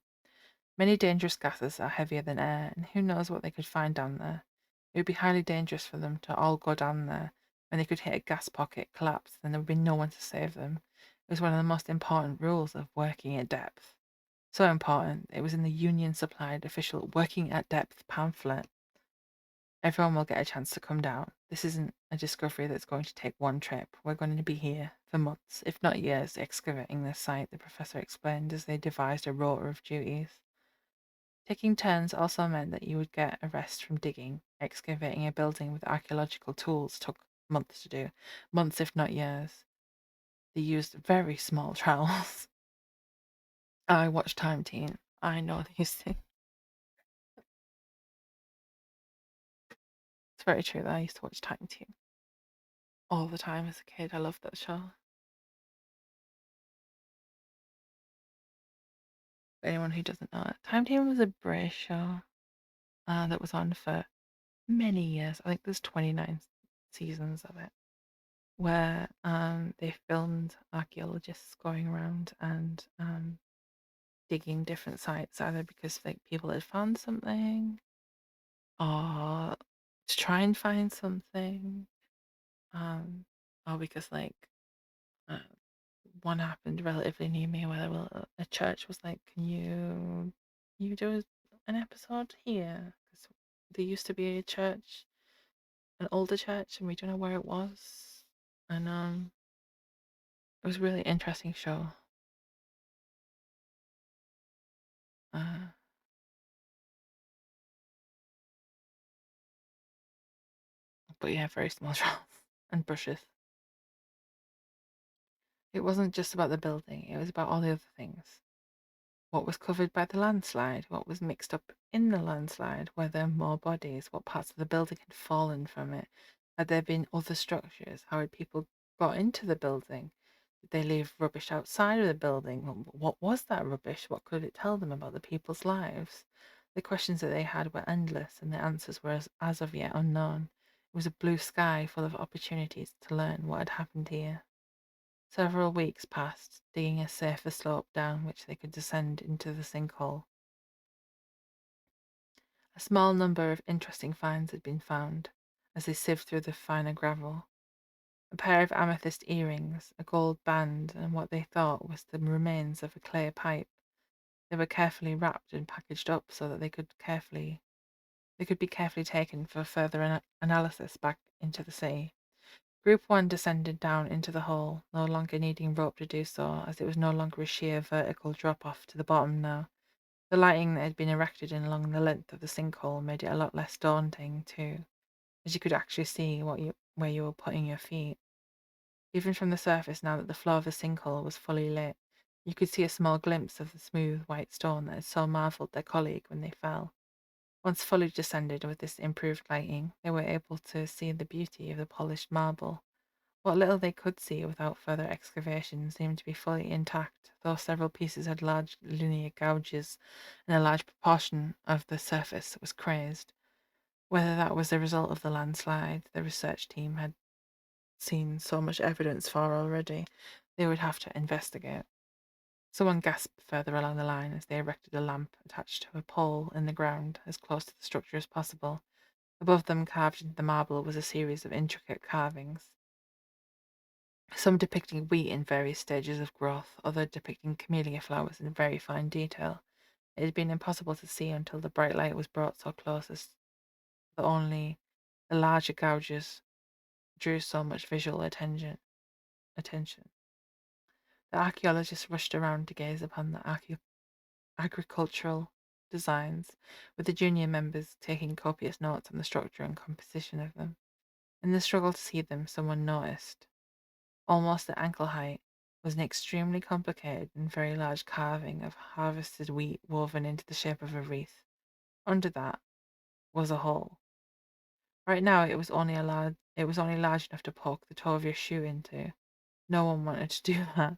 Many dangerous gases are heavier than air, and who knows what they could find down there. It would be highly dangerous for them to all go down there. When they could hit a gas pocket, collapse, then there would be no one to save them. It was one of the most important rules of working at depth. So important, it was in the union-supplied official Working at Depth pamphlet. Everyone will get a chance to come down. This isn't a discovery that's going to take one trip. We're going to be here for months, if not years, excavating this site, the professor explained as they devised a rota of duties. Taking turns also meant that you would get a rest from digging. Excavating a building with archaeological tools took months to do, months if not years. They used very small trowels. I watch Time Team. I know these things. It's very true that I used to watch Time Team all the time as a kid. I loved that show. For anyone who doesn't know it, Time Team was a British show that was on for many years. I think there's 29 seasons of it, where they filmed archaeologists going around and digging different sites, either because like people had found something or to try and find something, um, or because like uh, one happened relatively near me where a church was like, "Can you do an episode here?" Because there used to be a church, an older church, and we don't know where it was, and it was a really interesting show. Uh, but yeah, very small trowels and brushes. It wasn't just about the building, it was about all the other things. What was covered by the landslide? What was mixed up in the landslide? Were there more bodies? What parts of the building had fallen from it? Had there been other structures? How had people got into the building? Did they leave rubbish outside of the building? What was that rubbish? What could it tell them about the people's lives? The questions that they had were endless, and the answers were as of yet unknown. It was a blue sky full of opportunities to learn what had happened here. Several weeks passed, digging a safer slope down which they could descend into the sinkhole. A small number of interesting finds had been found as they sieved through the finer gravel. A pair of amethyst earrings, a gold band, and what they thought was the remains of a clay pipe. They were carefully wrapped and packaged up so that they could be carefully taken for further analysis back into the sea. Group 1 descended down into the hole, no longer needing rope to do so, as it was no longer a sheer vertical drop-off to the bottom now. The lighting that had been erected in along the length of the sinkhole made it a lot less daunting, too, as you could actually see where you were putting your feet. Even from the surface, now that the floor of the sinkhole was fully lit, You could see a small glimpse of the smooth white stone that had so marvelled their colleague when they fell. Once fully descended with this improved lighting, they were able to see the beauty of the polished marble. What little they could see without further excavation seemed to be fully intact, though several pieces had large linear gouges, and a large proportion of the surface was crazed. Whether that was the result of the landslide the research team had seen so much evidence for already, they would have to investigate. Someone gasped further along the line as they erected a lamp attached to a pole in the ground as close to the structure as possible. Above them, carved into the marble, was a series of intricate carvings, some depicting wheat in various stages of growth, others depicting camellia flowers in very fine detail. It had been impossible to see until the bright light was brought so close as that only the larger gouges drew so much visual attention. The archaeologists rushed around to gaze upon the agricultural designs, with the junior members taking copious notes on the structure and composition of them. In the struggle to see them, someone noticed, almost at ankle height, was an extremely complicated and very large carving of harvested wheat woven into the shape of a wreath. Under that was a hole. Right now it was only large enough to poke the toe of your shoe into. No one wanted to do that.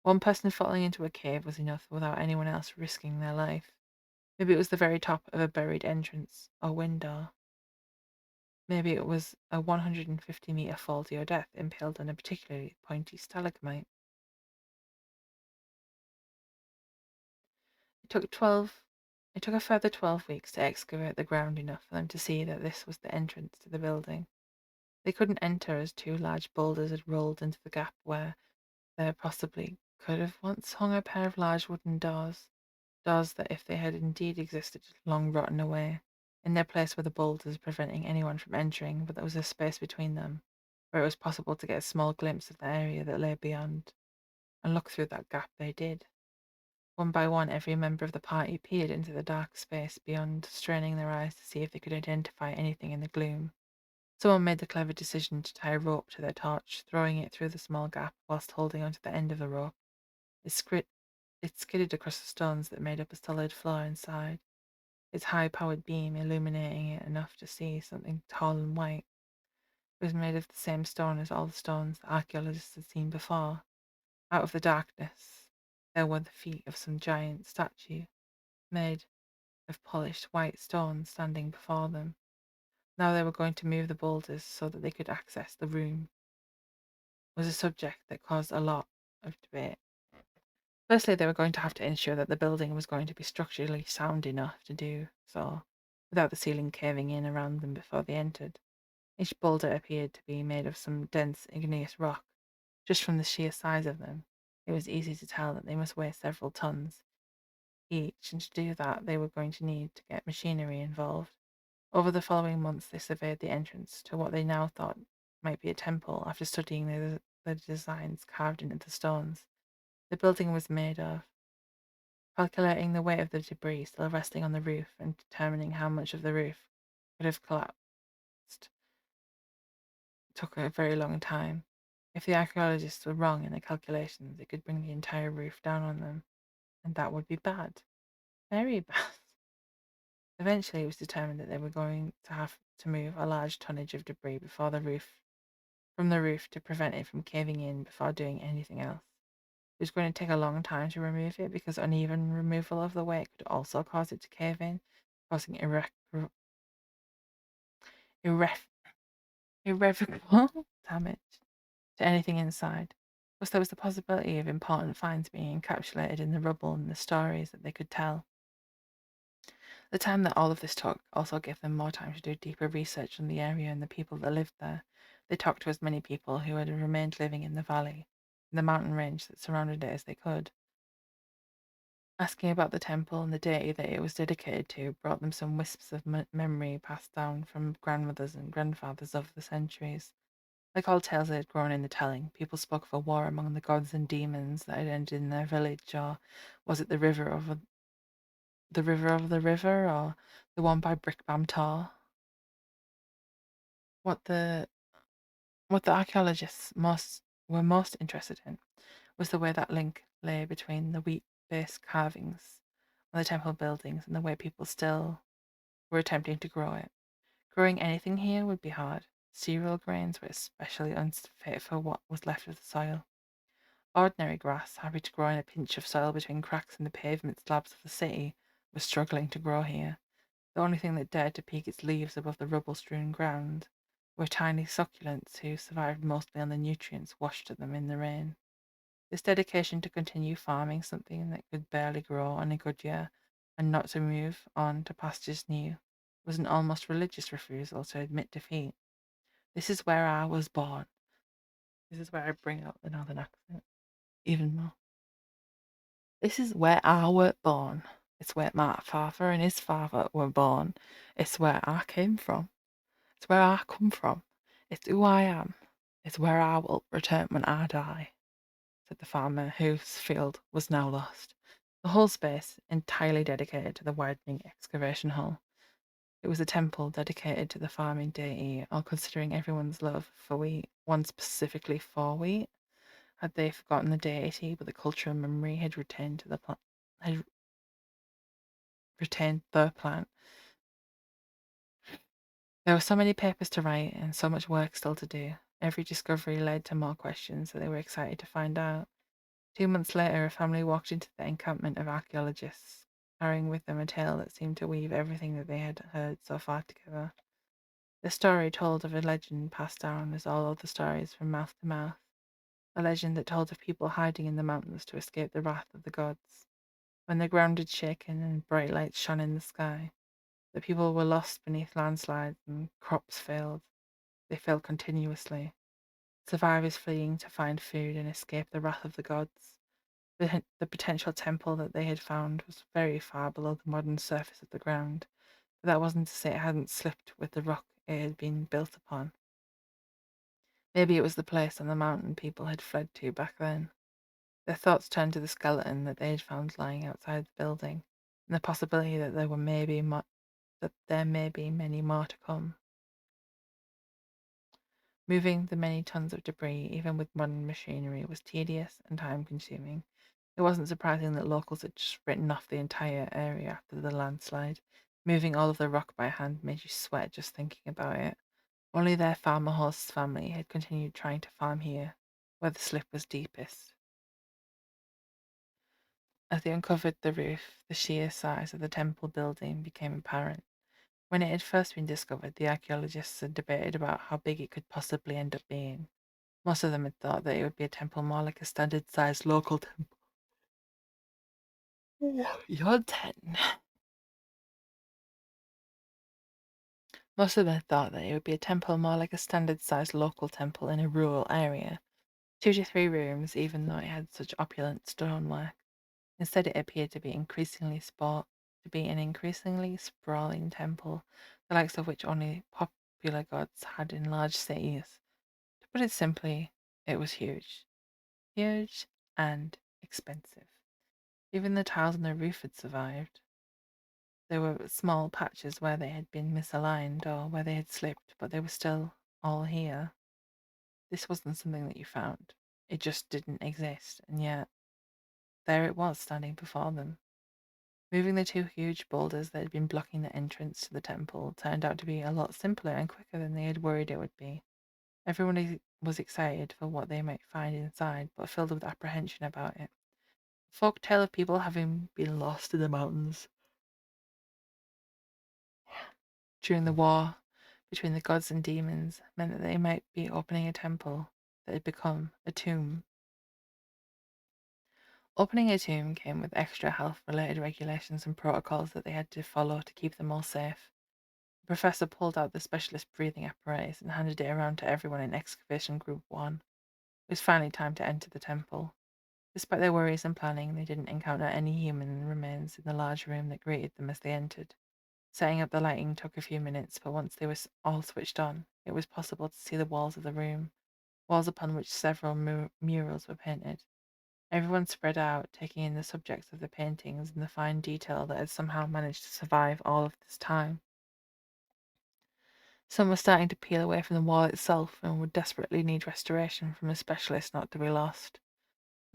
One person falling into a cave was enough without anyone else risking their life. Maybe it was the very top of a buried entrance or window. Maybe it was a 150-meter fall to your death impaled on a particularly pointy stalagmite. It took 12 it took a further 12 weeks to excavate the ground enough for them to see that this was the entrance to the building. They couldn't enter as two large boulders had rolled into the gap where there possibly could have once hung a pair of large wooden doors that, if they had indeed existed, had long rotten away. In their place were the boulders, preventing anyone from entering, but there was a space between them, where it was possible to get a small glimpse of the area that lay beyond, and look through that gap they did. One by one, every member of the party peered into the dark space beyond, straining their eyes to see if they could identify anything in the gloom. Someone made the clever decision to tie a rope to their torch, throwing it through the small gap whilst holding onto the end of the rope. It skidded across the stones that made up a solid floor inside, its high-powered beam illuminating it enough to see something tall and white. It was made of the same stone as all the stones the archaeologists had seen before. Out of the darkness, there were the feet of some giant statue, made of polished white stone, standing before them. Now they were going to move the boulders so that they could access the room. It was a subject that caused a lot of debate. Firstly, they were going to have to ensure that the building was going to be structurally sound enough to do so, without the ceiling caving in around them before they entered. Each boulder appeared to be made of some dense igneous rock. Just from the sheer size of them, it was easy to tell that they must weigh several tons each, and to do that they were going to need to get machinery involved. Over the following months, they surveyed the entrance to what they now thought might be a temple after studying the designs carved into the stones. The building was made of. Calculating the weight of the debris still resting on the roof and determining how much of the roof could have collapsed took a very long time. If the archaeologists were wrong in their calculations, it could bring the entire roof down on them, and that would be bad. Very bad. Eventually, it was determined that they were going to have to move a large tonnage of debris from the roof to prevent it from caving in before doing anything else. It was going to take a long time to remove it because uneven removal of the weight could also cause it to cave in, causing irref- irrevocable damage to anything inside. Plus, there was the possibility of important finds being encapsulated in the rubble and the stories that they could tell. The time that all of this took also gave them more time to do deeper research on the area and the people that lived there. They talked to as many people who had remained living in the valley, and the mountain range that surrounded it as they could. Asking about the temple and the deity that it was dedicated to brought them some wisps of memory passed down from grandmothers and grandfathers over the centuries. Like all tales that had grown in the telling, people spoke of a war among the gods and demons that had ended in their village, or was it the river over the river, or the one by Brickbam Tar? What the what the archaeologists most interested in was the way that link lay between the wheat-based carvings on the temple buildings and the way people still were attempting to grow it. Growing anything here would be hard. Cereal grains were especially unfit for what was left of the soil. Ordinary grass, happy to grow in a pinch of soil between cracks in the pavement slabs of the city, was struggling to grow here. The only thing that dared to peek its leaves above the rubble-strewn ground were tiny succulents who survived mostly on the nutrients washed to them in the rain. This dedication to continue farming something that could barely grow in a good year and not to move on to pastures new was an almost religious refusal to admit defeat. This is where I was born. This is where I bring out the northern accent even more. This is where I were born. It's where my father and his father were born. It's where I came from. It's where I come from. It's who I am. It's where I will return when I die, said the farmer, whose field was now lost. The whole space entirely dedicated to the widening excavation hole. It was a temple dedicated to the farming deity, or considering everyone's love for wheat, one specifically for wheat. Had they forgotten the deity, but the cultural memory had retained to the had retained the plant. There were so many papers to write and so much work still to do. Every discovery led to more questions that they were excited to find out. 2 months later, a family walked into the encampment of archaeologists, carrying with them a tale that seemed to weave everything that they had heard so far together. The story told of a legend passed down as all other stories from mouth to mouth, a legend that told of people hiding in the mountains to escape the wrath of the gods. When the ground had shaken and bright lights shone in the sky, the people were lost beneath landslides and crops failed. They failed continuously. Survivors fleeing to find food and escape the wrath of the gods. The potential temple that they had found was very far below the modern surface of the ground, but that wasn't to say it hadn't slipped with the rock it had been built upon. Maybe it was the place on the mountain people had fled to back then. Their thoughts turned to the skeleton that they had found lying outside the building, and the possibility that there may be many more to come. Moving the many tons of debris, even with modern machinery, was tedious and time-consuming. It wasn't surprising that locals had just written off the entire area after the landslide. Moving all of the rock by hand made you sweat just thinking about it. Only their farmer horse's family had continued trying to farm here, where the slip was deepest. As they uncovered the roof, the sheer size of the temple building became apparent. When it had first been discovered, the archaeologists had debated about how big it could possibly end up being. Most of them had thought that it would be a temple more like a standard-sized local temple. You're 10. Most of them thought that it would be a temple more like a standard-sized local temple in a rural area, 2 to 3 rooms, even though it had such opulent stonework. Instead, it appeared to be an increasingly sprawling temple, the likes of which only popular gods had in large cities. To put it simply, it was huge. Huge and expensive. Even the tiles on the roof had survived. There were small patches where they had been misaligned or where they had slipped, but they were still all here. This wasn't something that you found. It just didn't exist, and yet there it was standing before them. Moving the 2 huge boulders that had been blocking the entrance to the temple turned out to be a lot simpler and quicker than they had worried it would be. Everyone was excited for what they might find inside, but filled with apprehension about it. The folk tale of people having been lost in the mountains during the war between the gods and demons meant that they might be opening a temple that had become a tomb. Opening a tomb came with extra health-related regulations and protocols that they had to follow to keep them all safe. The professor pulled out the specialist breathing apparatus and handed it around to everyone in Excavation Group 1. It was finally time to enter the temple. Despite their worries and planning, they didn't encounter any human remains in the large room that greeted them as they entered. Setting up the lighting took a few minutes, but once they were all switched on, it was possible to see the walls of the room, walls upon which several murals were painted. Everyone spread out, taking in the subjects of the paintings and the fine detail that had somehow managed to survive all of this time. Some were starting to peel away from the wall itself and would desperately need restoration from a specialist not to be lost.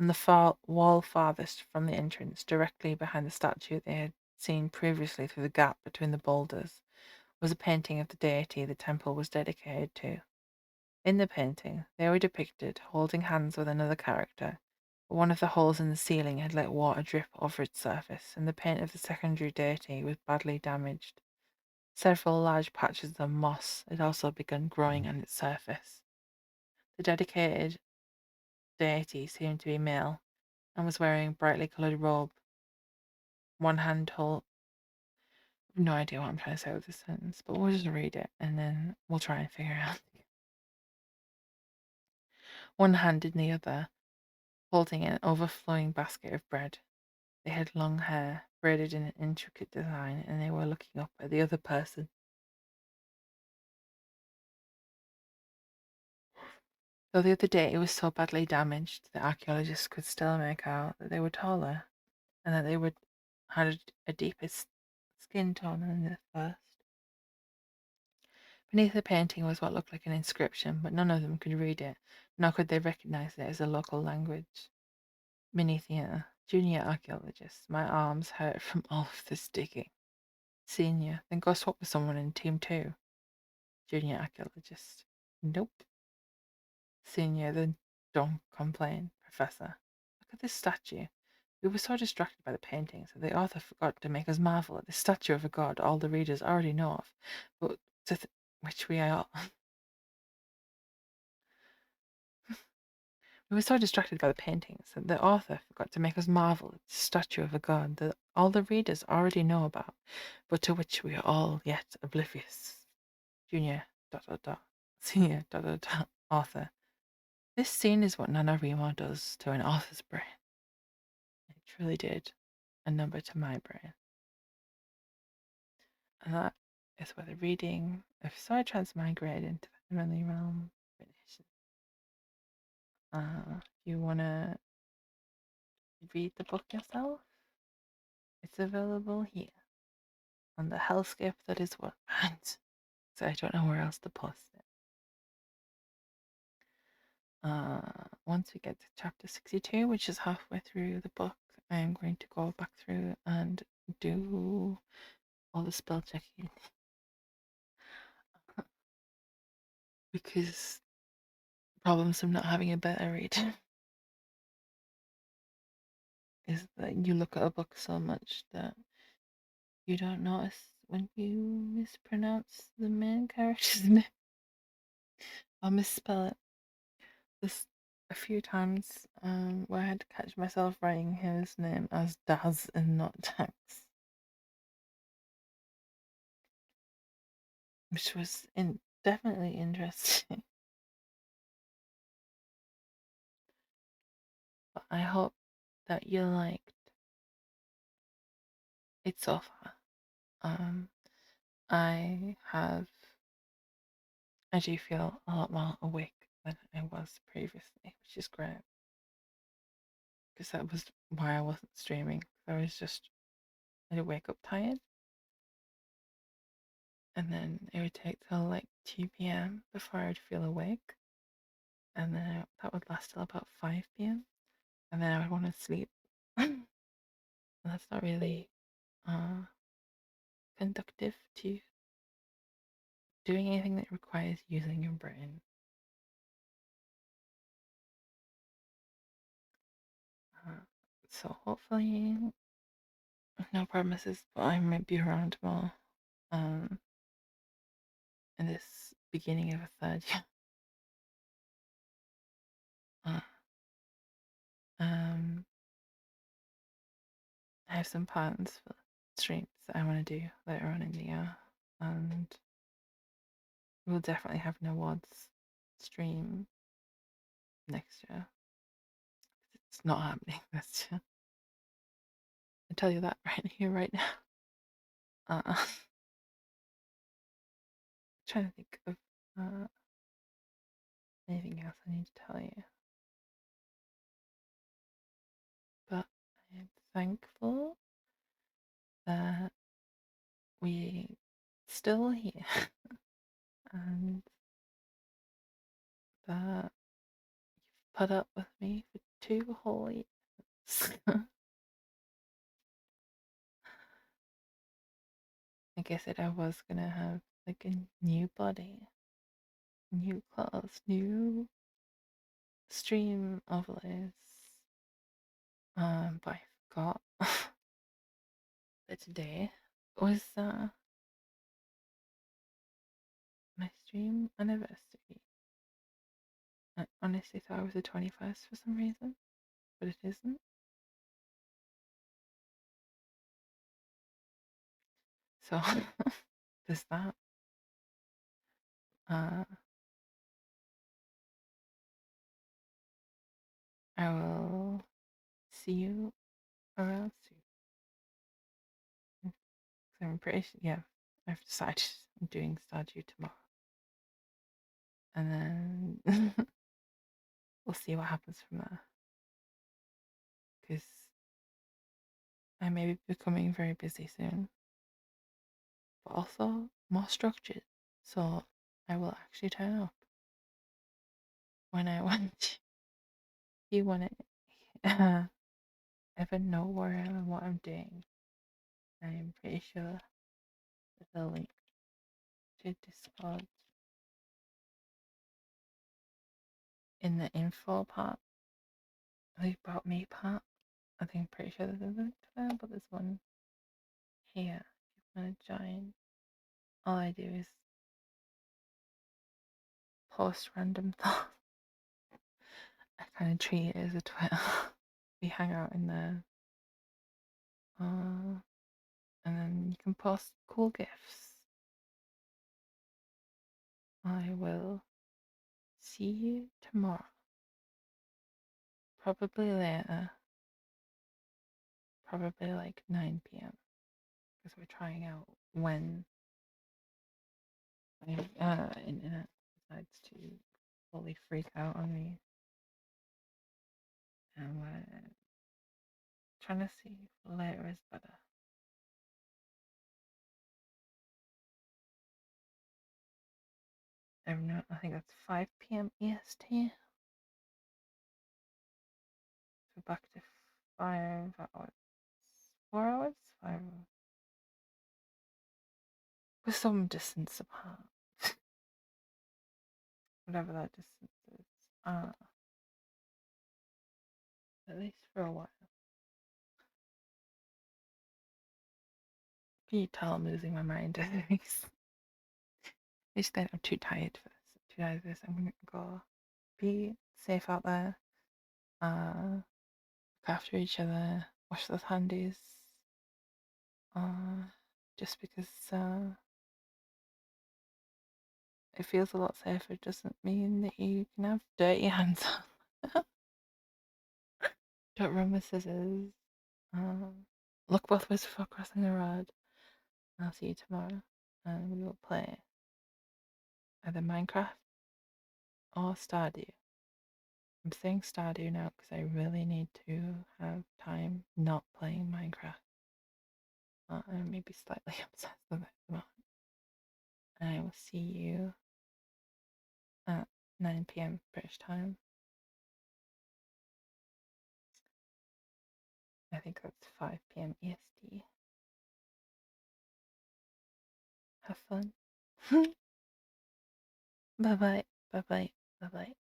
On the far wall farthest from the entrance, directly behind the statue they had seen previously through the gap between the boulders, was a painting of the deity the temple was dedicated to. In the painting, they were depicted holding hands with another character, but one of the holes in the ceiling had let water drip over its surface, and the paint of the secondary deity was badly damaged. Several large patches of moss had also begun growing on its surface. The dedicated deity seemed to be male and was wearing a brightly coloured robe. One hand hold no idea what I'm trying to say with this sentence, but we'll just read it and then we'll try and figure it out. One hand in the other, holding an overflowing basket of bread. They had long hair, braided in an intricate design, and they were looking up at the other person. Though the other day it was so badly damaged that archaeologists could still make out that they were taller and that they had a deeper skin tone than the first. Beneath the painting was what looked like an inscription, but none of them could read it, nor could they recognize it as a local language. Minithia, junior archaeologist, my arms hurt from all of this digging. Senior, then go swap with someone in team 2. Junior archaeologist, nope. Senior, then don't complain. Professor, look at this statue. We were so distracted by the paintings that the author forgot to make us marvel at the statue of a god all the readers already know of, but which we are. We were so distracted by the paintings that the author forgot to make us marvel at the statue of a god that all the readers already know about, but to which we are all yet oblivious. Junior ... Senior ... Author. This scene is what NaNoWriMo does to an author's brain. It truly did a number to my brain. And that is where the reading of Side transmigrated into the heavenly realm finishes. If you want to read the book yourself, it's available here on the hellscape that is Wattpad. So I don't know where else to post it. Once we get to chapter 62, which is halfway through the book, I am going to go back through and do all the spell checking. Because problems of not having a beta read is that you look at a book so much that you don't notice when you mispronounce the main character's name or misspell it. There's a few times where I had to catch myself writing his name as Daz and not Dax, which was definitely interesting. But I hope that you liked it so far. I do feel a lot more awake than I was previously, which is great. Because that was why I wasn't streaming. I would wake up tired. And then it would take till like 2 p.m. before I'd feel awake. And then that would last till about 5 p.m. And then I would want to sleep. And that's not really conductive to doing anything that requires using your brain. So hopefully, no promises, but I might be around more in this beginning of a third year. I have some plans for streams that I want to do later on in the year, and we'll definitely have an awards stream next year. It's not happening this year. I tell you that right here, right now. I'm trying to think of anything else I need to tell you. But I'm thankful that we're still here and that you've put up with me for 2 whole years. Like I said, I was gonna have like a new body, new clothes, new stream of lists. But I forgot that today was my stream anniversary. I honestly thought it was the 21st for some reason, but it isn't. So there's that. Uh, I will see you around soon. I'm pretty sure, yeah, I've decided I'm doing Stardew tomorrow. And then we'll see what happens from there. Because I may be becoming very busy soon, but also more structured. So I will actually turn up when I want. If you want to ever know where I am and what I'm doing, I am pretty sure that the link to Discord in the info part, the about me part. I think I'm pretty sure there's a link to there, but there's one here. If you want to join, all I do is post random thoughts. I kind of treat it as a Twitter. We hang out in there, and then you can post cool gifts. I will see you tomorrow, probably later, probably like 9 p.m. because we're trying out when my internet decides to fully freak out on me, and we're trying to see if later is better. I don't know, I think that's 5 p.m. EST. So back to 5 hours. 4 hours? 5 hours. We're some distance apart. Whatever that distance is. At least for a while. Can you tell I'm losing my mind? I just think I'm too tired for this. Too tired for this. I'm gonna go be safe out there. Look after each other. Wash those handies. Just because it feels a lot safer doesn't mean that you can have dirty hands. Don't run with scissors. Look both ways before crossing the road. I'll see you tomorrow, and we will play either Minecraft or Stardew. I'm saying Stardew now because I really need to have time not playing Minecraft. I'm maybe slightly obsessed with it at the moment. And I will see you at 9 p.m. British time. I think that's 5 p.m. EST. Have fun. Bye bye. Bye bye. Bye bye.